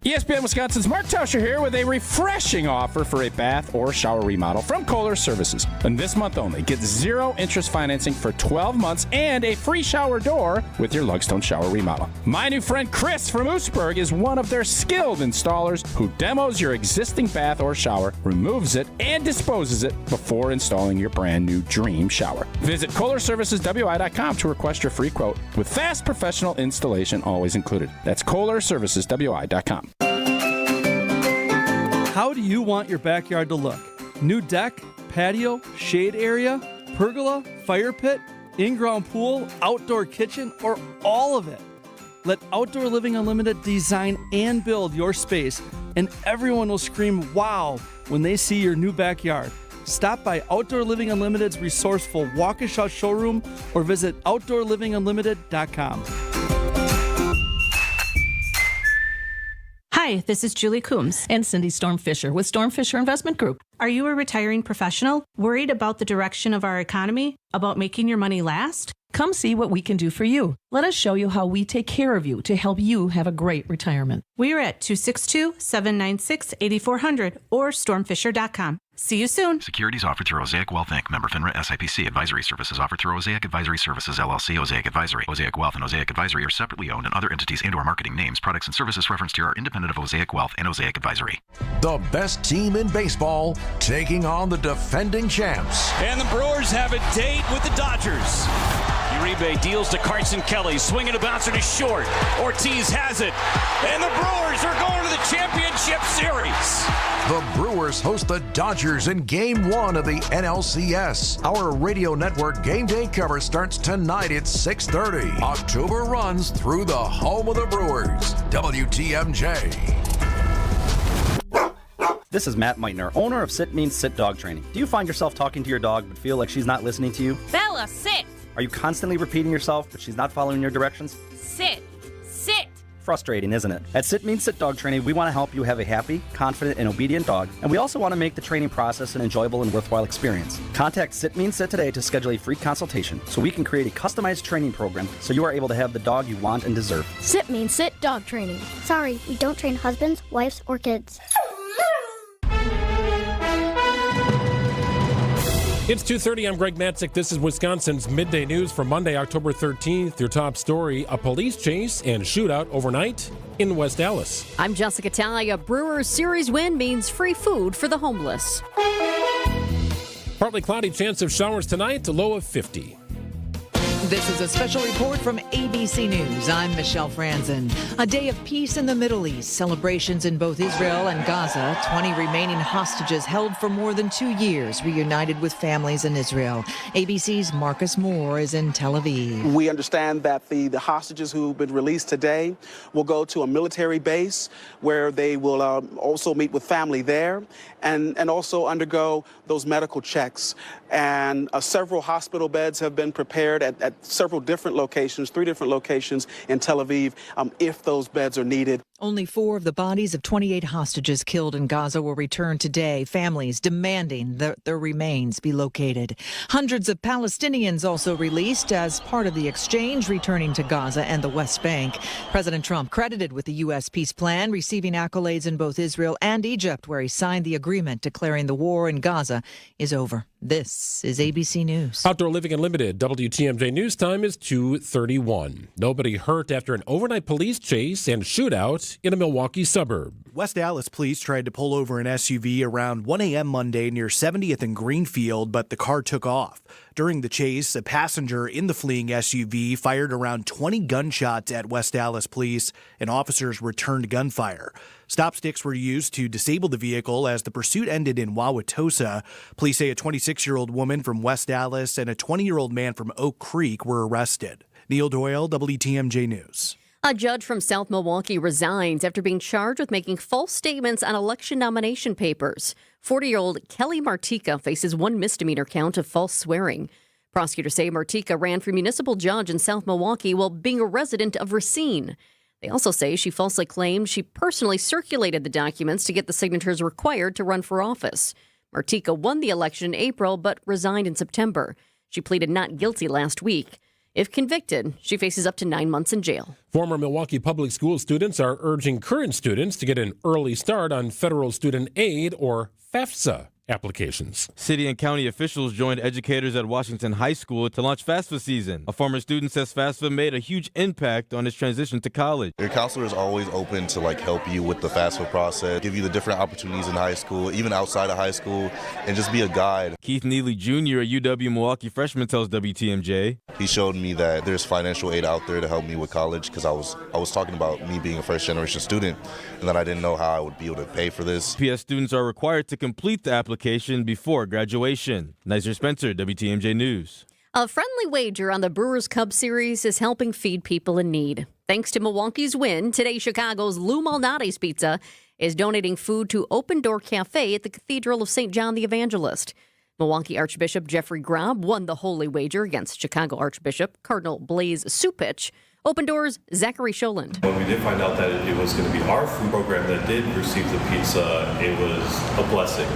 ESPN Wisconsin's Mark Tauscher here with a refreshing offer for a bath or shower remodel from Kohler Services. And this month only, get 0 interest financing for 12 months and a free shower door with your Lugstone shower remodel. My new friend Chris from Oostburg is one of their skilled installers who demos your existing bath or shower, removes it, and disposes it before installing your brand new dream shower. Visit KohlerServicesWI.com to request your free quote with fast professional installation always included. That's KohlerServicesWI.com. How do you want your backyard to look? New deck, patio, shade area, pergola, fire pit, in-ground pool, outdoor kitchen, or all of it? Let Outdoor Living Unlimited design and build your space, and everyone will scream wow when they see your new backyard. Stop by Outdoor Living Unlimited's resourceful Waukesha showroom or visit OutdoorLivingUnlimited.com. Hi, this is Julie Coombs and Cindy Stormfisher with Stormfisher Investment Group. Are you a retiring professional worried about the direction of our economy, about making your money last? Come see what we can do for you. Let us show you how we take care of you to help you have a great retirement. We are at 262-796-8400 or stormfisher.com. See you soon. Securities offered through Osaic Wealth Inc. Member FINRA SIPC. Advisory services offered through Osaic Advisory Services LLC. Osaic Advisory. Osaic Wealth and Osaic Advisory are separately owned, and other entities and/or marketing names, products, and services referenced here are independent of Osaic Wealth and Osaic Advisory. The best team in baseball taking on the defending champs. And the Brewers have a date with the Dodgers. Uribe deals to Carson Kelly. Swinging a bouncer to short. Ortiz has it. And the Brewers are going to the championship series. The Brewers host the Dodgers in Game 1 of the NLCS. Our radio network game day cover starts tonight at 6:30. October runs through the home of the Brewers. WTMJ. This is Matt Meitner, owner of Sit Means Sit Dog Training. Do you find yourself talking to your dog but feel like she's not listening to you? Bella, sit! Are you constantly repeating yourself but she's not following your directions? Sit! Sit! Frustrating, isn't it? At Sit Means Sit Dog Training, we want to help you have a happy, confident, and obedient dog, and we also want to make the training process an enjoyable and worthwhile experience. Contact Sit Means Sit today to schedule a free consultation so we can create a customized training program so you are able to have the dog you want and deserve. Sit Means Sit Dog Training. Sorry, we don't train husbands, wives, or kids. It's 2:30. I'm Greg Matzek. This is Wisconsin's Midday News for Monday, October 13th. Your top story, a police chase and shootout overnight in West Dallas. I'm Jessica Talley. A Brewers series win means free food for the homeless. Partly cloudy, chance of showers tonight, a low of 50. This is a special report from ABC News. I'm Michelle Franzen. A day of peace in the Middle East. Celebrations in both Israel and Gaza. 20 remaining hostages held for more than 2 years reunited with families in Israel. ABC's Marcus Moore is in Tel Aviv. We understand that the hostages who've been released today will go to a military base where they will also meet with family there and also undergo those medical checks. And several hospital beds have been prepared at several different locations, 3 different locations in Tel Aviv, if those beds are needed. Only 4 of the bodies of 28 hostages killed in Gaza will return today, families demanding that their remains be located. Hundreds of Palestinians also released as part of the exchange, returning to Gaza and the West Bank. President Trump credited with the U.S. peace plan, receiving accolades in both Israel and Egypt, where he signed the agreement declaring the war in Gaza is over. This is ABC News. Outdoor Living Unlimited, WTMJ News time is 2:31. Nobody hurt after an overnight police chase and shootout night in a Milwaukee suburb. West Dallas police tried to pull over an SUV around 1 a.m. Monday near 70th and Greenfield, but the car took off. During the chase, a passenger in the fleeing SUV fired around 20 gunshots at West Dallas police, and officers returned gunfire. Stop sticks were used to disable the vehicle as the pursuit ended in Wauwatosa. Police say a 26-year-old woman from West Dallas and a 20-year-old man from Oak Creek were arrested. Neil Doyle, WTMJ News. A judge from South Milwaukee resigns after being charged with making false statements on election nomination papers. 40-year-old Kelly Martika faces one misdemeanor count of false swearing. Prosecutors say Martika ran for municipal judge in South Milwaukee while being a resident of Racine. They also say she falsely claimed she personally circulated the documents to get the signatures required to run for office. Martika won the election in April but resigned in September. She pleaded not guilty last week. If convicted, she faces up to 9 months in jail. Former Milwaukee public school students are urging current students to get an early start on federal student aid, or FAFSA, applications. City and county officials joined educators at Washington High School to launch FAFSA season. A former student says FAFSA made a huge impact on his transition to college. Your counselor is always open to help you with the FAFSA process, give you the different opportunities in high school, even outside of high school, and just be a guide. Keith Neely Jr., a UW Milwaukee freshman, tells WTMJ. He showed me that there's financial aid out there to help me with college, because I was talking about me being a first-generation student, and that I didn't know how I would be able to pay for this. PS students are required to complete the application before graduation. Nizer Spencer, WTMJ News. A friendly wager on the Brewers-Cubs series is helping feed people in need. Thanks to Milwaukee's win, today Chicago's Lou Malnati's Pizza is donating food to Open Door Cafe at the Cathedral of St. John the Evangelist. Milwaukee Archbishop Jeffrey Grob won the holy wager against Chicago Archbishop Cardinal Blaise Supich. Open Doors' Zachary Scholand. When we did find out that it was going to be our food program that did receive the pizza, it was a blessing.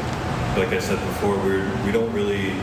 Like I said before, we don't really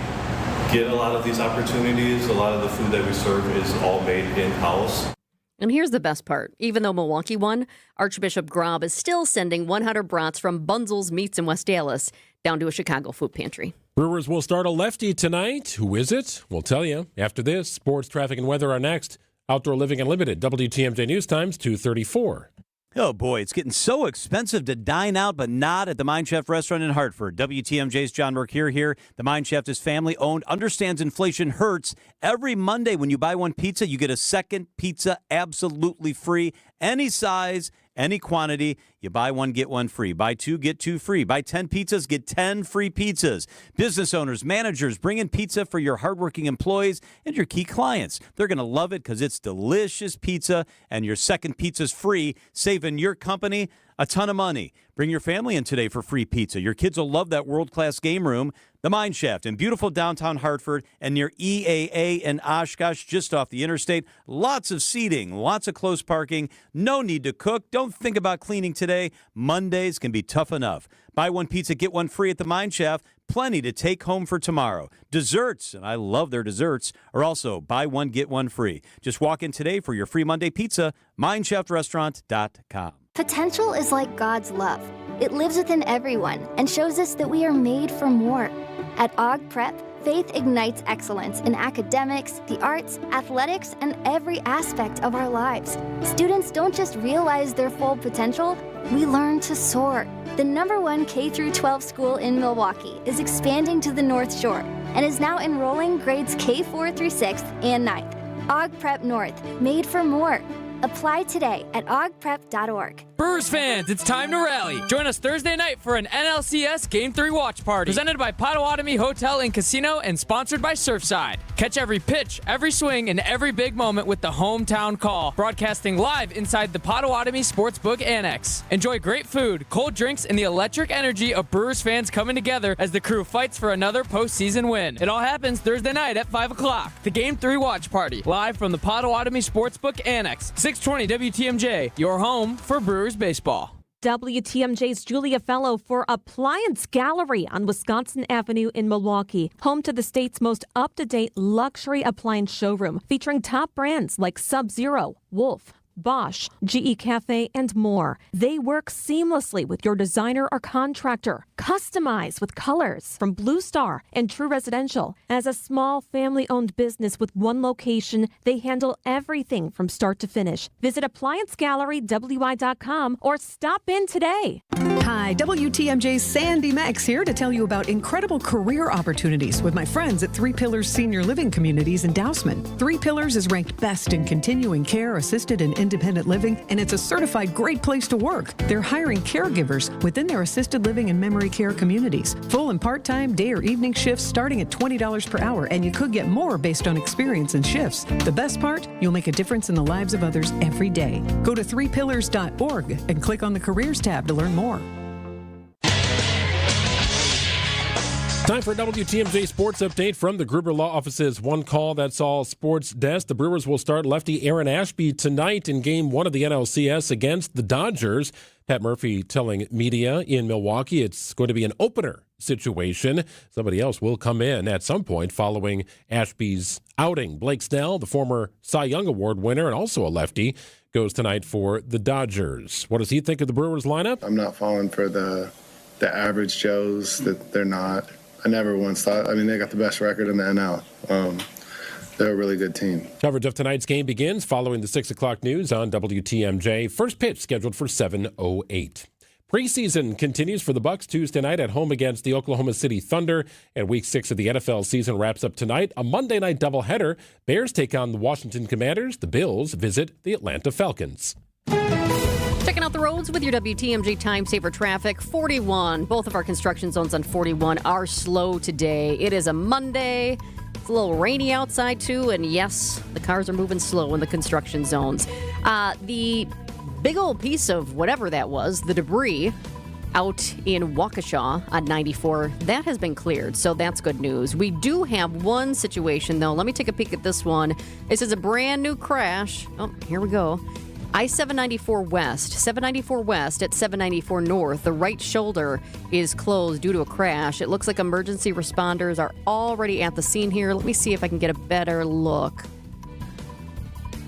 get a lot of these opportunities. A lot of the food that we serve is all made in-house. And here's the best part. Even though Milwaukee won, Archbishop Grob is still sending 100 brats from Bunzel's Meats in West Dallas down to a Chicago food pantry. Brewers will start a lefty tonight. Who is it? We'll tell you after this. Sports, traffic, and weather are next. Outdoor Living Unlimited, WTMJ News Times, 2:34. Oh, boy, it's getting so expensive to dine out, but not at the Mine Shaft restaurant in Hartford. WTMJ's John Mercure here. The Mine Shaft is family-owned, understands inflation hurts. Every Monday when you buy one pizza, you get a second pizza absolutely free. Any size, any quantity. You buy one, get one free. Buy two, get two free. Buy 10 pizzas, get 10 free pizzas. Business owners, managers, bring in pizza for your hardworking employees and your key clients. They're going to love it because it's delicious pizza, and your second pizza's free, saving your company a ton of money. Bring your family in today for free pizza. Your kids will love that world-class game room. The Mine Shaft in beautiful downtown Hartford and near EAA and Oshkosh, just off the interstate. Lots of seating, lots of close parking. No need to cook. Don't think about cleaning today. Mondays can be tough enough. Buy one pizza, get one free at the Mine Shaft. Plenty to take home for tomorrow. Desserts, and I love their desserts, are also buy one, get one free. Just walk in today for your free Monday pizza, mineshaftrestaurant.com. Potential is like God's love. It lives within everyone and shows us that we are made for more. At Og Prep, faith ignites excellence in academics, the arts, athletics, and every aspect of our lives. Students don't just realize their full potential, we learn to soar. The #1 K-12 school in Milwaukee is expanding to the North Shore and is now enrolling grades K4 through 6th and 9th. Og Prep North, made for more. Apply today at ogprep.org. Brewers fans, it's time to rally. Join us Thursday night for an NLCS Game 3 watch party. Presented by Potawatomi Hotel and Casino and sponsored by Surfside. Catch every pitch, every swing, and every big moment with the hometown call. Broadcasting live inside the Potawatomi Sportsbook Annex. Enjoy great food, cold drinks, and the electric energy of Brewers fans coming together as the crew fights for another postseason win. It all happens Thursday night at 5 o'clock. The Game 3 watch party. Live from the Potawatomi Sportsbook Annex. 620 WTMJ, your home for Brewers baseball. WTMJ's Julia Fellow for Appliance Gallery on Wisconsin Avenue in Milwaukee, home to the state's most up-to-date luxury appliance showroom, featuring top brands like Sub-Zero, Wolf, Bosch, GE Cafe, and more. They work seamlessly with your designer or contractor. Customize with colors from Blue Star and True Residential. As a small family-owned business with one location, they handle everything from start to finish. Visit ApplianceGalleryWI.com or stop in today. Hi, WTMJ's Sandy Max here to tell you about incredible career opportunities with my friends at Three Pillars Senior Living Communities in Dousman. Three Pillars is ranked best in continuing care, assisted and independent living, and it's a certified great place to work. They're hiring caregivers within their assisted living and memory care communities. Full and part-time day or evening shifts starting at $20 per hour, and you could get more based on experience and shifts. The best part, you'll make a difference in the lives of others every day. Go to threepillars.org and click on the careers tab to learn more. Time for a WTMJ Sports Update from the Gruber Law Office's One Call That's All Sports Desk. The Brewers will start lefty Aaron Ashby tonight in Game 1 of the NLCS against the Dodgers. Pat Murphy telling media in Milwaukee it's going to be an opener situation. Somebody else will come in at some point following Ashby's outing. Blake Snell, the former Cy Young Award winner and also a lefty, goes tonight for the Dodgers. What does he think of the Brewers lineup? I'm not falling for the average Joes that they're not. I never once thought, they got the best record in the NL. They're a really good team. Coverage of tonight's game begins following the 6 o'clock news on WTMJ. First pitch scheduled for 7:08. Preseason continues for the Bucs Tuesday night at home against the Oklahoma City Thunder, and Week 6 of the NFL season wraps up tonight. A Monday night doubleheader. Bears take on the Washington Commanders. The Bills visit the Atlanta Falcons. Checking out the roads with your WTMJ Time Saver traffic. 41. Both of our construction zones on 41 are slow today. It is a Monday. It's a little rainy outside, too. And yes, the cars are moving slow in the construction zones. The big old piece of whatever that was, the debris out in Waukesha on 94, that has been cleared. So that's good news. We do have one situation, though. Let me take a peek at this one. This is a brand new crash. Oh, here we go. I-794 West, 794 West at 794 North. The right shoulder is closed due to a crash. It looks like emergency responders are already at the scene here. Let me see if I can get a better look.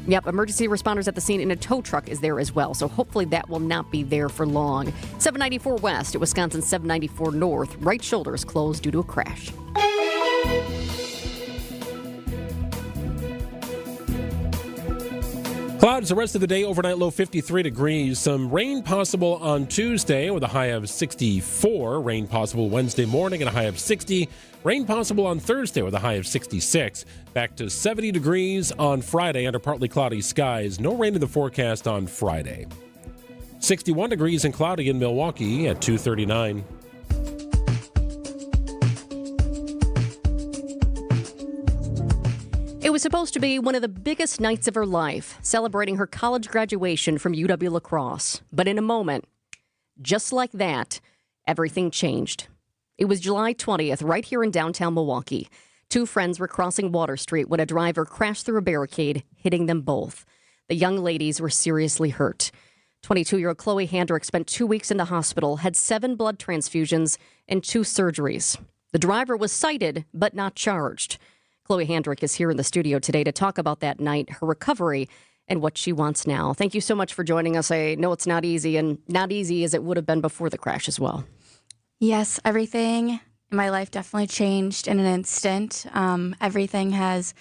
Yep, emergency responders at the scene, and a tow truck is there as well. So hopefully that will not be there for long. 794 West at Wisconsin 794 North. Right shoulder is closed due to a crash. Clouds the rest of the day, overnight low 53 degrees. Some rain possible on Tuesday with a high of 64. Rain possible Wednesday morning and a high of 60. Rain possible on Thursday with a high of 66. Back to 70 degrees on Friday under partly cloudy skies. No rain in the forecast on Friday. 61 degrees and cloudy in Milwaukee at 2:39. It was supposed to be one of the biggest nights of her life, celebrating her college graduation from UW-La Crosse. But in a moment, just like that, everything changed. It was July 20th, right here in downtown Milwaukee. Two friends were crossing Water Street when a driver crashed through a barricade, hitting them both. The young ladies were seriously hurt. 22-year-old Chloe Handrick spent 2 weeks in the hospital, had 7 blood transfusions, and 2 surgeries. The driver was cited, but not charged. Chloe Handrick is here in the studio today to talk about that night, her recovery, and what she wants now. Thank you so much for joining us. I know it's not easy, and not easy as it would have been before the crash as well. Yes, everything in my life definitely changed in an instant. Everything has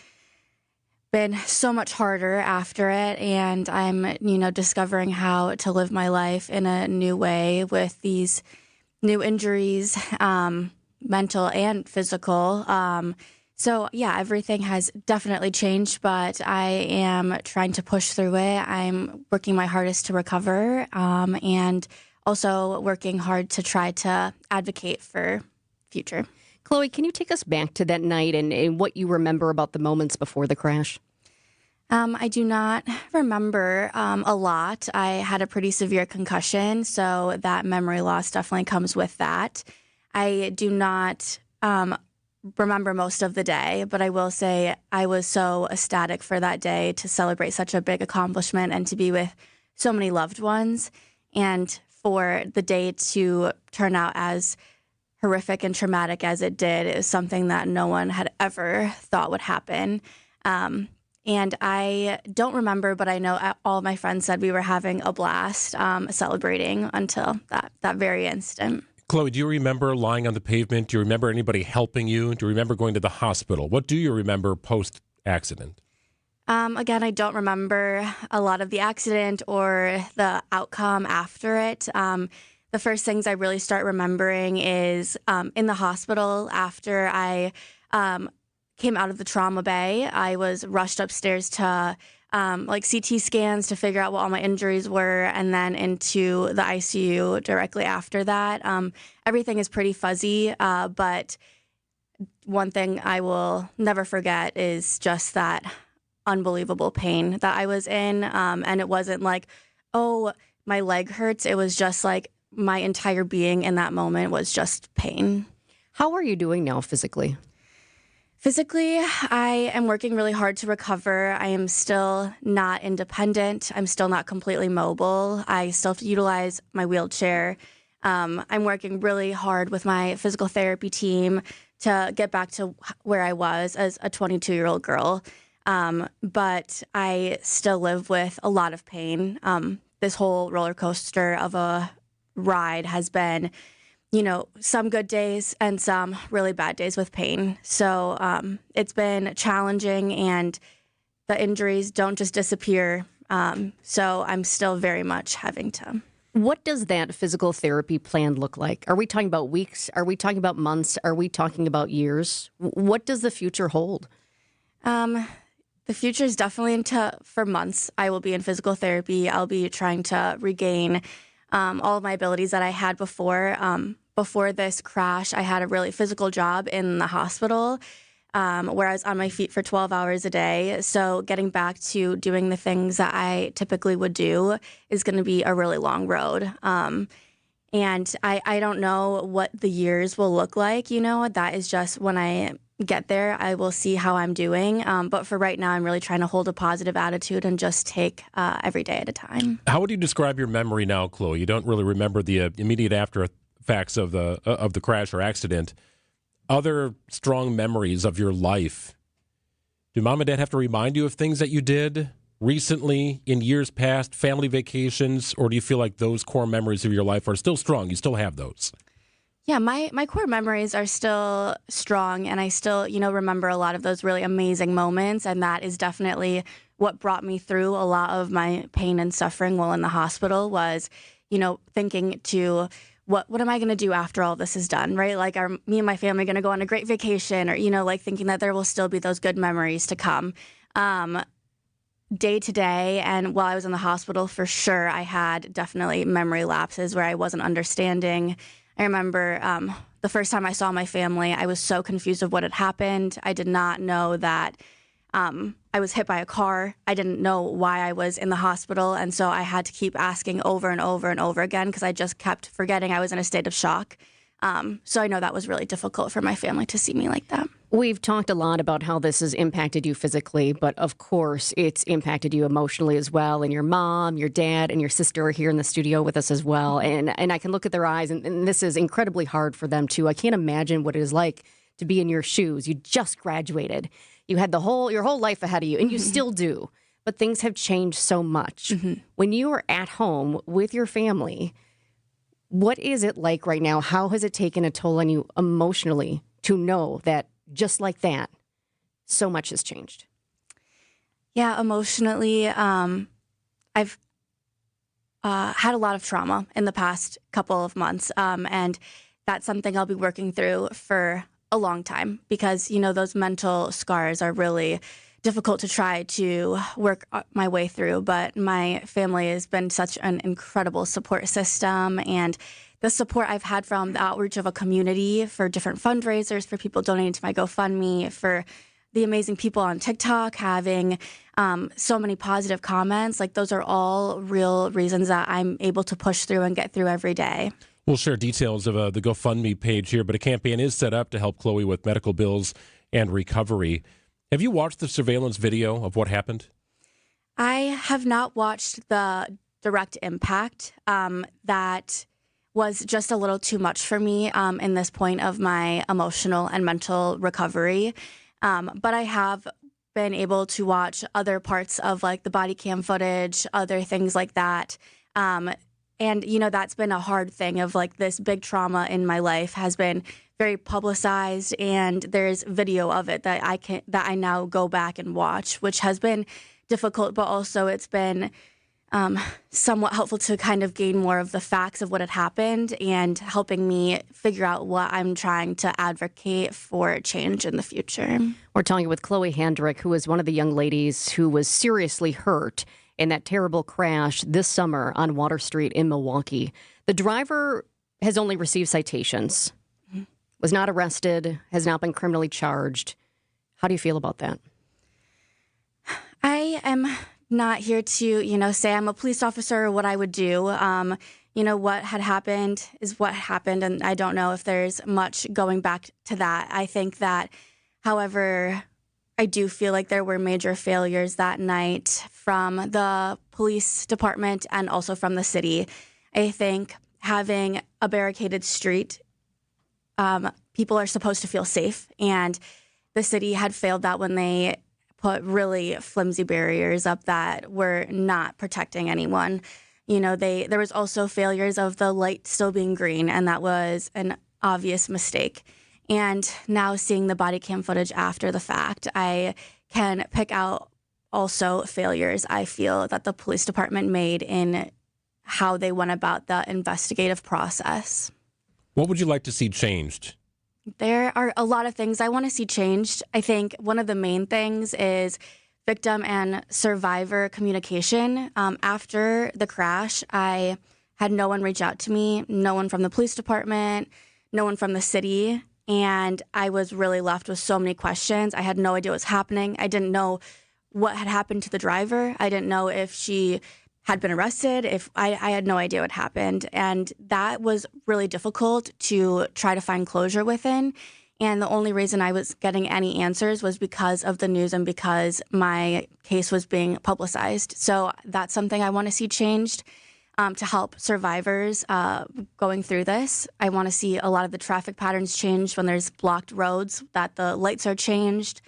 been so much harder after it, and I'm, discovering how to live my life in a new way with these new injuries, mental and physical. So, yeah, everything has definitely changed, but I am trying to push through it. I'm working my hardest to recover, and also working hard to try to advocate for future. Chloe, can you take us back to that night and what you remember about the moments before the crash? I do not remember a lot. I had a pretty severe concussion, so that memory loss definitely comes with that. I do not remember most of the day, but I will say I was so ecstatic for that day to celebrate such a big accomplishment and to be with so many loved ones, and for the day to turn out as horrific and traumatic as it did is something that no one had ever thought would happen. And I don't remember, but I know all of my friends said we were having a blast celebrating until that very instant. Chloe, do you remember lying on the pavement? Do you remember anybody helping you? Do you remember going to the hospital? What do you remember post-accident? Again, I don't remember a lot of the accident or the outcome after it. The first things I really start remembering is in the hospital after I came out of the trauma bay. I was rushed upstairs to CT scans to figure out what all my injuries were, and then into the ICU directly after that. Everything is pretty fuzzy, but one thing I will never forget is just that unbelievable pain that I was in. And it wasn't like, oh, my leg hurts. It was just like my entire being in that moment was just pain. How are you doing now physically? Physically, I am working really hard to recover. I am still not independent. I'm still not completely mobile. I still have to utilize my wheelchair. I'm working really hard with my physical therapy team to get back to where I was as a 22-year-old girl. But I still live with a lot of pain. This whole roller coaster of a ride has been, some good days and some really bad days with pain. So it's been challenging, and the injuries don't just disappear. So I'm still very much having to. What does that physical therapy plan look like? Are we talking about weeks? Are we talking about months? Are we talking about years? What does the future hold? The future is definitely for months. I will be in physical therapy. I'll be trying to regain all of my abilities that I had before. Before this crash, I had a really physical job in the hospital where I was on my feet for 12 hours a day. So getting back to doing the things that I typically would do is going to be a really long road. And I don't know what the years will look like. That is just when I get there, I will see how I'm doing. But for right now, I'm really trying to hold a positive attitude and just take every day at a time. How would you describe your memory now, Chloe? You don't really remember the immediate after effects of the crash or accident. Other strong memories of your life. Do mom and dad have to remind you of things that you did recently, in years past, family vacations, or do you feel like those core memories of your life are still strong? You still have those? Yeah, my core memories are still strong, and I still, remember a lot of those really amazing moments, and that is definitely what brought me through a lot of my pain and suffering while in the hospital was, thinking to what am I going to do after all this is done, right? Like, are me and my family going to go on a great vacation, or, thinking that there will still be those good memories to come. Day to day, and while I was in the hospital, for sure, I had definitely memory lapses where I wasn't understanding. I remember the first time I saw my family, I was so confused of what had happened. I did not know that I was hit by a car. I didn't know why I was in the hospital, and so I had to keep asking over and over and over again because I just kept forgetting I was in a state of shock. So I know that was really difficult for my family to see me like that. We've talked a lot about how this has impacted you physically, but of course it's impacted you emotionally as well. And your mom, your dad, and your sister are here in the studio with us as well. And I can look at their eyes, and this is incredibly hard for them too. I can't imagine what it is like to be in your shoes. You just graduated. You had your whole life ahead of you, and you still do. But things have changed so much. Mm-hmm. When you are at home with your family, what is it like right now? How has it taken a toll on you emotionally to know that just like that, so much has changed? Yeah, emotionally, I've had a lot of trauma in the past couple of months, and that's something I'll be working through for a long time because, those mental scars are really difficult to try to work my way through, but my family has been such an incredible support system, and the support I've had from the outreach of a community for different fundraisers, for people donating to my GoFundMe, for the amazing people on TikTok having so many positive comments, like those are all real reasons that I'm able to push through and get through every day. We'll share details of the GoFundMe page here, but a campaign is set up to help Chloe with medical bills and recovery. Have you watched the surveillance video of what happened? I have not watched the direct impact. That was just a little too much for me in this point of my emotional and mental recovery. But I have been able to watch other parts of like the body cam footage, other things like that. And, that's been a hard thing of like this big trauma in my life has been very publicized, and there's video of it that I now go back and watch, which has been difficult, but also it's been somewhat helpful to kind of gain more of the facts of what had happened and helping me figure out what I'm trying to advocate for change in the future. We're talking with Chloe Handrick, who is one of the young ladies who was seriously hurt in that terrible crash this summer on Water Street in Milwaukee. The driver has only received citations, was not arrested, has not been criminally charged. How do you feel about that? I am not here to, say I'm a police officer or what I would do. What had happened is what happened, and I don't know if there's much going back to that. I think that, however, I do feel like there were major failures that night from the police department and also from the city. I think having a barricaded street, people are supposed to feel safe, and the city had failed that when they put really flimsy barriers up that were not protecting anyone. There was also failures of the light still being green, and that was an obvious mistake. And now seeing the body cam footage after the fact, I can pick out also failures I feel that the police department made in how they went about the investigative process. What would you like to see changed? There are a lot of things I want to see changed. I think one of the main things is victim and survivor communication. After the crash, I had no one reach out to me, no one from the police department, no one from the city, and I was really left with so many questions. I had no idea what was happening. I didn't know what had happened to the driver. I didn't know if she had been arrested, if I had no idea what happened. And that was really difficult to try to find closure within. And the only reason I was getting any answers was because of the news and because my case was being publicized. So that's something I want to see changed to help survivors going through this. I want to see a lot of the traffic patterns changed when there's blocked roads, that the lights are changed,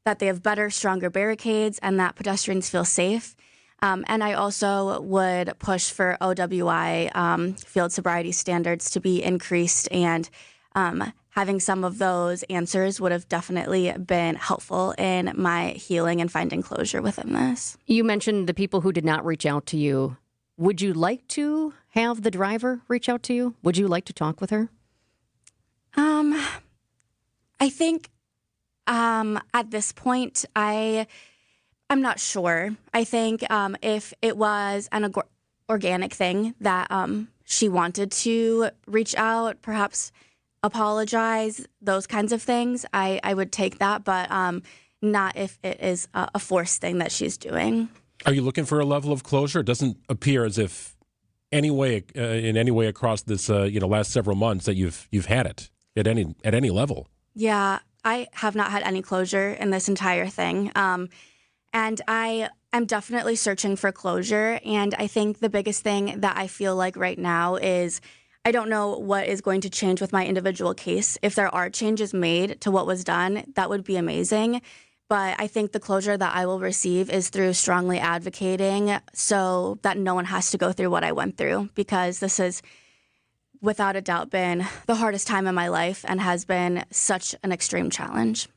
that they have better, stronger barricades, and that pedestrians feel safe. And I also would push for OWI field sobriety standards to be increased, and having some of those answers would have definitely been helpful in my healing and finding closure within this. You mentioned the people who did not reach out to you. Would you like to have the driver reach out to you? Would you like to talk with her? I think at this point, I'm not sure. I think if it was an organic thing that she wanted to reach out, perhaps apologize, those kinds of things, I would take that, but not if it is a forced thing that she's doing. Are you looking for a level of closure? It doesn't appear as if in any way across this last several months that you've had it at any level. Yeah, I have not had any closure in this entire thing. And I am definitely searching for closure. And I think the biggest thing that I feel like right now is I don't know what is going to change with my individual case. If there are changes made to what was done, that would be amazing. But I think the closure that I will receive is through strongly advocating so that no one has to go through what I went through, because this has without a doubt been the hardest time in my life and has been such an extreme challenge.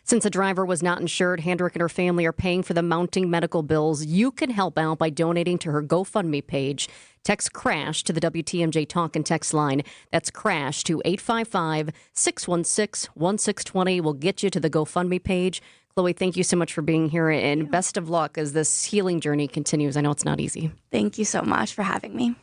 Since the driver was not insured, Handrick and her family are paying for the mounting medical bills. You can help out by donating to her GoFundMe page. Text CRASH to the WTMJ Talk and Text line. That's CRASH to 855-616-1620. We'll get you to the GoFundMe page. Chloe, thank you so much for being here, and best of luck as this healing journey continues. I know it's not easy. Thank you so much for having me.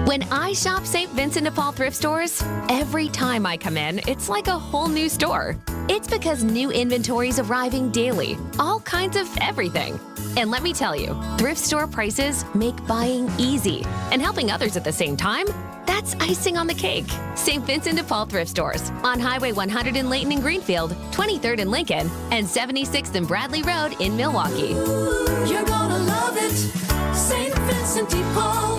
When I shop St. Vincent de Paul thrift stores, every time I come in, it's like a whole new store. It's because new inventory is arriving daily, all kinds of everything. And let me tell you, thrift store prices make buying easy. And helping others at the same time, that's icing on the cake. St. Vincent de Paul thrift stores on Highway 100 in Layton and Greenfield, 23rd in Lincoln, and 76th and Bradley Road in Milwaukee. You're gonna love it, St. Vincent de Paul.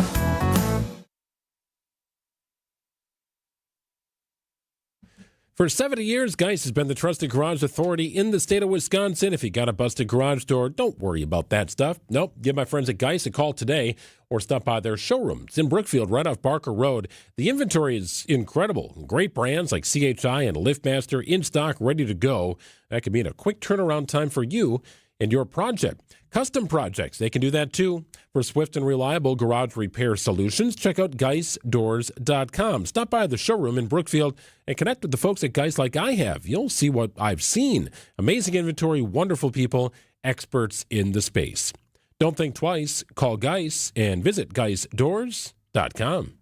For 70 years, Geis has been the trusted garage authority in the state of Wisconsin. If you got a busted garage door, don't worry about that stuff. Nope, give my friends at Geis a call today or stop by their showroom. It's in Brookfield, right off Barker Road. The inventory is incredible. Great brands like CHI and LiftMaster in stock, ready to go. That could mean a quick turnaround time for you and your project. Custom projects, they can do that too. For swift and reliable garage repair solutions, check out GeisDoors.com. Stop by the showroom in Brookfield and connect with the folks at Geis like I have. You'll see what I've seen. Amazing inventory, wonderful people, experts in the space. Don't think twice. Call Geis and visit GeisDoors.com.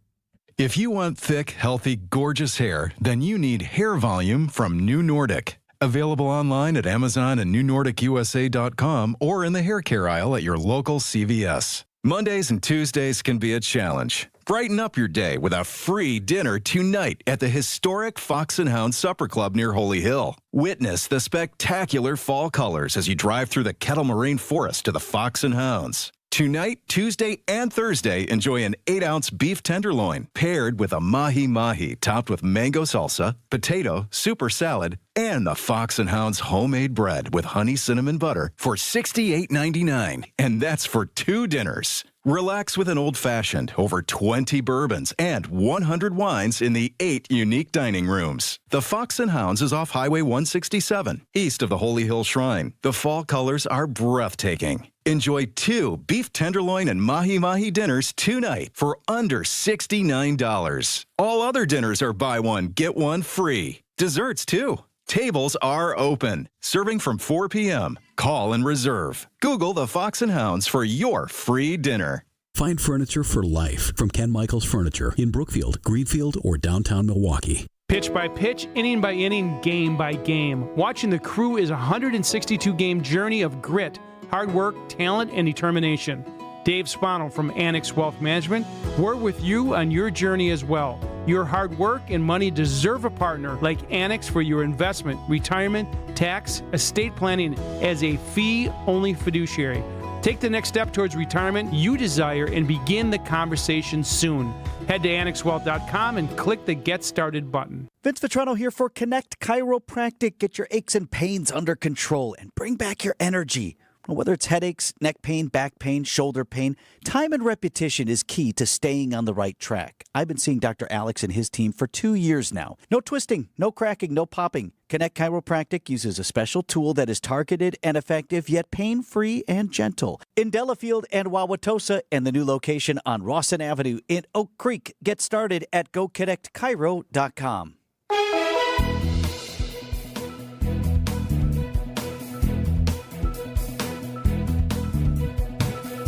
If you want thick, healthy, gorgeous hair, then you need Hair Volume from New Nordic. Available online at Amazon and NewNordicUSA.com or in the hair care aisle at your local CVS. Mondays and Tuesdays can be a challenge. Brighten up your day with a free dinner tonight at the historic Fox and Hound Supper Club near Holy Hill. Witness the spectacular fall colors as you drive through the Kettle Moraine Forest to the Fox and Hounds. Tonight, Tuesday, and Thursday, enjoy an 8-ounce beef tenderloin paired with a mahi-mahi topped with mango salsa, potato, super salad, and the Fox and Hounds homemade bread with honey cinnamon butter for $68.99. And that's for 2 dinners. Relax with an old-fashioned, over 20 bourbons, and 100 wines in the 8 unique dining rooms. The Fox and Hounds is off Highway 167, east of the Holy Hill Shrine. The fall colors are breathtaking. Enjoy 2 beef tenderloin and mahi-mahi dinners tonight for under $69. All other dinners are buy one, get one free. Desserts, too. Tables are open. Serving from 4 p.m. Call and reserve. Google the Fox and Hounds for your free dinner. Find furniture for life from Ken Michaels Furniture in Brookfield, Greenfield, or downtown Milwaukee. Pitch by pitch, inning by inning, game by game. Watching the Crew is a 162-game journey of grit, hard work, talent, and determination. Dave Spanel from Annex Wealth Management, we're with you on your journey as well. Your hard work and money deserve a partner like Annex for your investment, retirement, tax, estate planning as a fee-only fiduciary. Take the next step towards retirement you desire and begin the conversation soon. Head to AnnexWealth.com and click the Get Started button. Vince Vitrano here for Connect Chiropractic. Get your aches and pains under control and bring back your energy. Whether it's headaches, neck pain, back pain, shoulder pain, time and repetition is key to staying on the right track. I've been seeing Dr. Alex and his team for 2 years now. No twisting, no cracking, no popping. Connect Chiropractic uses a special tool that is targeted and effective, yet pain-free and gentle. In Delafield and Wauwatosa, and the new location on Rawson Avenue in Oak Creek. Get started at GoConnectChiro.com.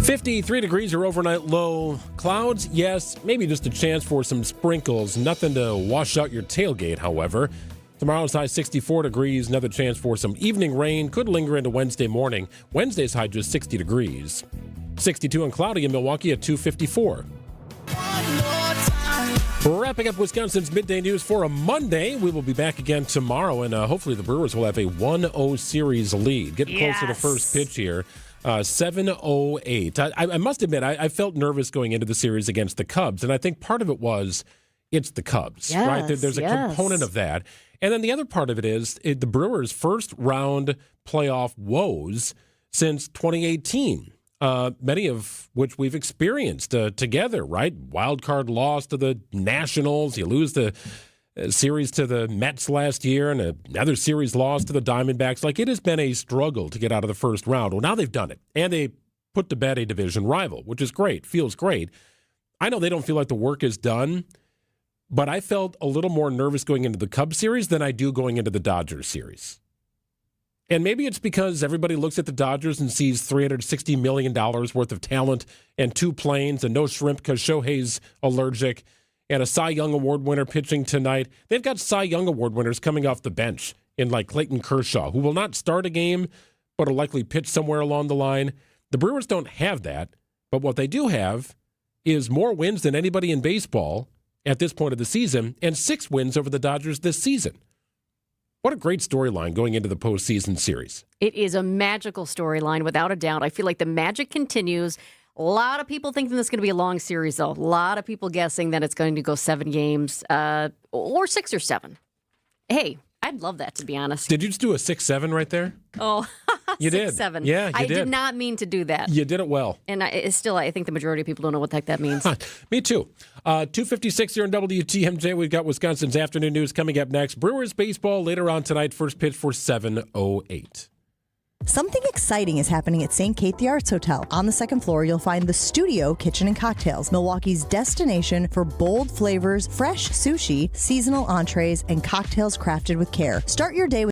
53 degrees, your overnight low. Clouds, yes, maybe just a chance for some sprinkles. Nothing to wash out your tailgate, however. Tomorrow's high 64 degrees, another chance for some evening rain. Could linger into Wednesday morning. Wednesday's high just 60 degrees. 62 and cloudy in Milwaukee at 254. Wrapping up Wisconsin's midday news for a Monday. We will be back again tomorrow, and hopefully the Brewers will have a 1-0 series lead. Getting close to the first pitch here. 7:08. I must admit, I felt nervous going into the series against the Cubs, and I think part of it was it's the Cubs, right? There's a component of that. And then the other part of it is the Brewers' first round playoff woes since 2018, many of which we've experienced together, right? Wild card loss to the Nationals. You lose the series to the Mets last year and another series loss to the Diamondbacks. Like, it has been a struggle to get out of the first round. Well, now they've done it, and they put to bed a division rival, which is great, feels great. I know they don't feel like the work is done, but I felt a little more nervous going into the Cubs series than I do going into the Dodgers series. And maybe it's because everybody looks at the Dodgers and sees $360 million worth of talent and 2 planes and no shrimp because Shohei's allergic, and a Cy Young Award winner pitching tonight. They've got Cy Young Award winners coming off the bench in like Clayton Kershaw, who will not start a game, but will likely pitch somewhere along the line. The Brewers don't have that, but what they do have is more wins than anybody in baseball at this point of the season, and 6 wins over the Dodgers this season. What a great storyline going into the postseason series. It is a magical storyline, without a doubt. I feel like the magic continues. A lot of people thinking this is going to be a long series, though. A lot of people guessing that it's going to go 7 games or 6 or 7. Hey, I'd love that, to be honest. Did you just do a 6-7 right there? Oh, You 6-7. did. Yeah, you I did. did not mean to do that. You did it well. And I think the majority of people don't know what the heck that means. Me too. 2:56 here in WTMJ. We've got Wisconsin's afternoon news coming up next. Brewers baseball later on tonight. First pitch for 7:08. Something exciting is happening at St. Kate the Arts Hotel. On the second floor, you'll find the Studio Kitchen and Cocktails, Milwaukee's destination for bold flavors, fresh sushi, seasonal entrees, and cocktails crafted with care. Start your day with